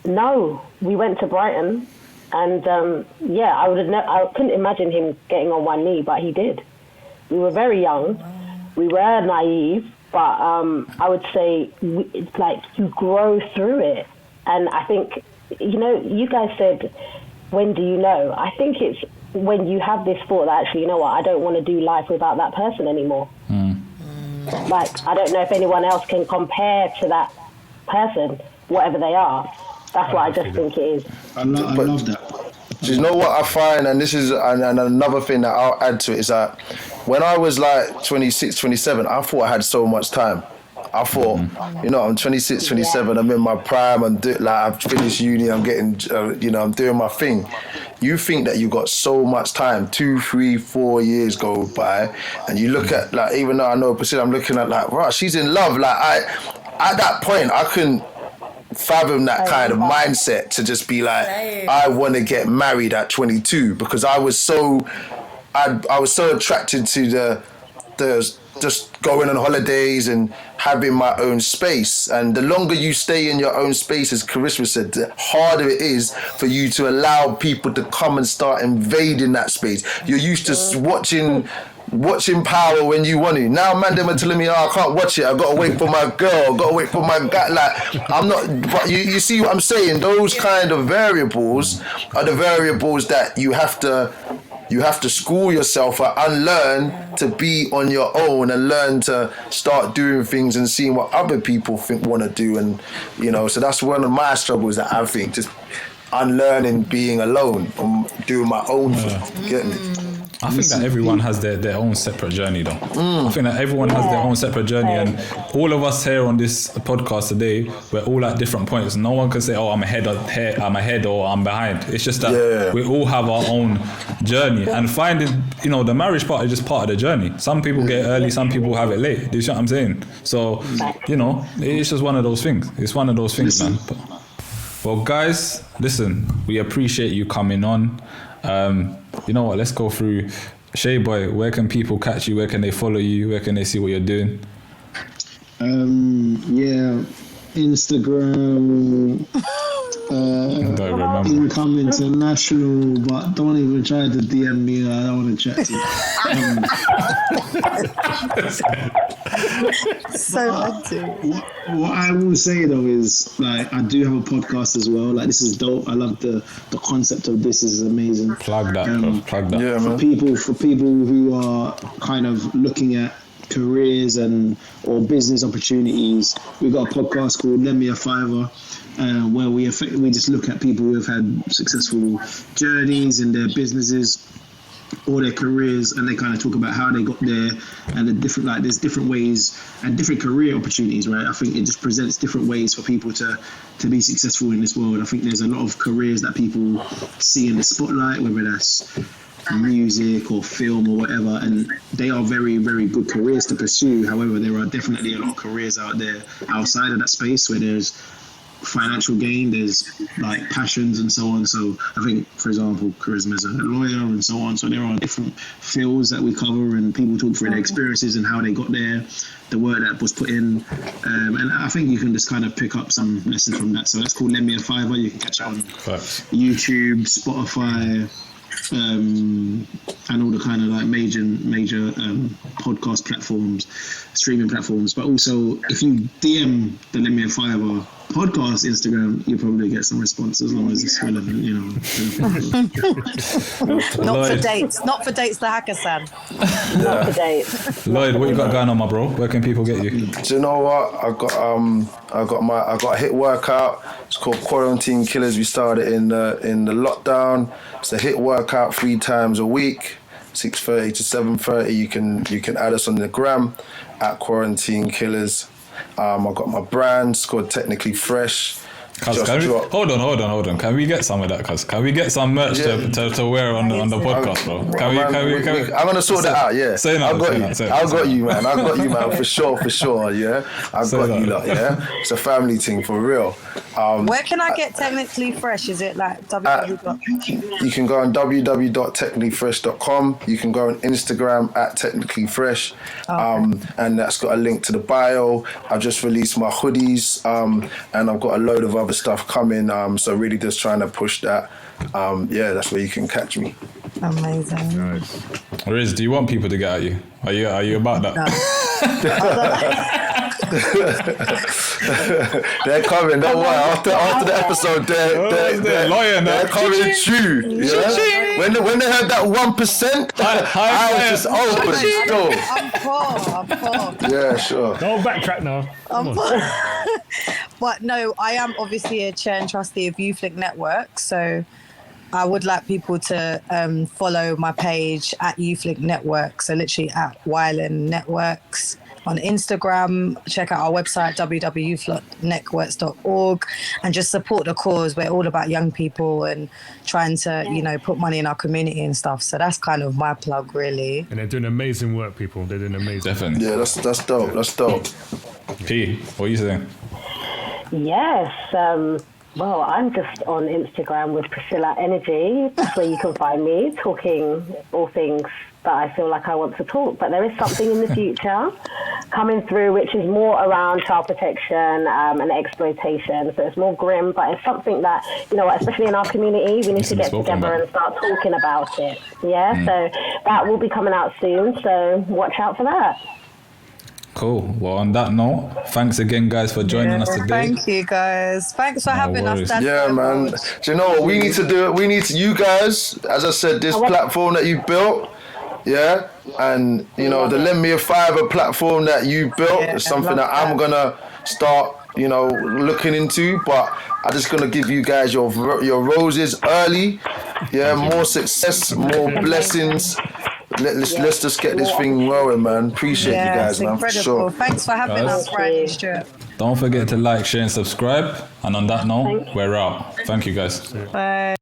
No, we went to Brighton, and I couldn't imagine him getting on one knee, but he did. We were very young, we were naive, but I would say it's like you grow through it. And I think, you guys said, when do you know? I think it's when you have this thought that actually, you know what, I don't want to do life without that person anymore. Like, I don't know if anyone else can compare to that person, whatever they are. That's what I just think it is. I love that. Do you know what I find, and this is and another thing that I'll add to it, is that when I was like 26, 27, I thought I had so much time. I thought, I'm 26, 27, I'm in my prime, I've finished uni, I'm getting, I'm doing my thing. You think that you got so much time, 2, 3, 4 years go by, and you look at, like, even though I know Priscilla, I'm looking at, like, right, she's in love. Like, at that point, I couldn't fathom that kind of mindset to just be like, I want to get married at 22, because I was so attracted to the just going on holidays and having my own space. And the longer you stay in your own space, as Charisma said, the harder it is for you to allow people to come and start invading that space. You're used to watching Power when you want to. Now, man, them are telling me, I can't watch it. I got to wait for my girl. Got to wait for my guy. Like, I'm not. But you see what I'm saying? Those kind of variables are the variables that you have to school yourself and unlearn to be on your own, and learn to start doing things and seeing what other people want to do. And, so that's one of my struggles, that I think, just unlearning being alone and doing my own thing. Get me? I think that everyone has their own separate journey, though. I think that everyone has their own separate journey, and all of us here on this podcast today, we're all at different points. No one can say, "Oh, I'm ahead or I'm behind." It's just that we all have our own journey, and finding, the marriage part is just part of the journey. Some people get it early, some people have it late. Do you see what I'm saying? So, it's just one of those things. It's one of those things, man. Well, guys, listen, we appreciate you coming on. You know what, let's go through. Shay Boy, where can people catch you? Where can they follow you? Where can they see what you're doing? Instagram, Income International, but don't even try to DM me. I don't want to chat to you. So what I will say though is, like, I do have a podcast as well. Like, this is dope. I love the concept of this. Is amazing. Plug that. Plug that. Yeah, for people who are kind of looking at careers or business opportunities, we've got a podcast called Lend Me a Fiver, where we just look at people who have had successful journeys in their businesses or their careers, and they kind of talk about how they got there, and there's different ways and different career opportunities, right? I think it just presents different ways for people to be successful in this world. I think there's a lot of careers that people see in the spotlight, whether that's music or film or whatever, and they are very, very good careers to pursue. However, there are definitely a lot of careers out there outside of that space where there's financial gain, there's like passions and so on. So I think, for example, Charisma is a lawyer and so on. So there are different fields that we cover, and people talk through their experiences and how they got there, the work that was put in, and I think you can just kind of pick up some lessons from that. So that's called Lend Me a Fiver. You can catch it on YouTube, Spotify, and all the kind of like major podcast platforms, streaming platforms. But also, if you DM the Lend Me a Fiver podcast Instagram, you probably get some response, as long as it's relevant, Not for dates, the hacker son. Not for dates. Lloyd, what you got going on, my bro? Where can people get you? Do you know what? I got a hit workout. It's called Quarantine Killers. We started in the lockdown. It's a hit workout 3 times a week, 6:30 to 7:30. You can add us on the gram at Quarantine Killers. I got my brand. It's called Technically Fresh. Hold on. Can we get some of that? Cause can we get some merch to wear on the podcast, bro? Can we? I'm gonna sort that out. Yeah, I got you, man. For sure. Yeah, I've got you, lot. Yeah, it's a family thing for real. Where can I get Technically Fresh? Is it like www? You can go on www.technicallyfresh.com. You can go on Instagram at technicallyfresh, and that's got a link to the bio. I've just released my hoodies, and I've got a load of other stuff coming. So really just trying to push that. That's where you can catch me. Amazing. Nice. Riz, do you want people to get at you? Are you about that? No. They're coming. Don't worry. After the episode, they're coming true. Yeah? When they had that 1%, I was just open still. I'm poor. Yeah, sure. Don't backtrack now. But no, I am obviously a chair and trustee of YouthLink Network, so I would like people to follow my page at YouthLink Network, so literally at Wyland Networks. On Instagram, check out our website, www.youthlink.networks.org, and just support the cause. We're all about young people and trying to, put money in our community and stuff. So that's kind of my plug, really. And they're doing amazing work, people. They're doing amazing. Definitely. Yeah, that's dope. That's dope. P, what are you saying? Yes. Well, I'm just on Instagram with Priscilla Energy. That's where you can find me talking all things that I feel like I want to talk. But there is something in the future coming through which is more around child protection and exploitation. So it's more grim, but it's something that, especially in our community, we need to get together and start talking about it. Yeah, so that will be coming out soon. So watch out for that. Cool. Well, on that note, thanks again, guys, for joining us today. Thank you, guys. Thanks for having us. Yeah, man. Do you know what? We need to do it. We need to, you guys, as I said, this platform that you built, and, the Lend Me a Fiver platform that you built is something that I'm going to start, looking into. But I'm just going to give you guys your roses early. Yeah, more success, more blessings. Let's just get this thing rolling, man. Appreciate you guys, man. Incredible. For sure. Thanks for having us, Brian Stuart. Don't forget to like, share, and subscribe. And on that note, we're out. Thank you, guys. Bye.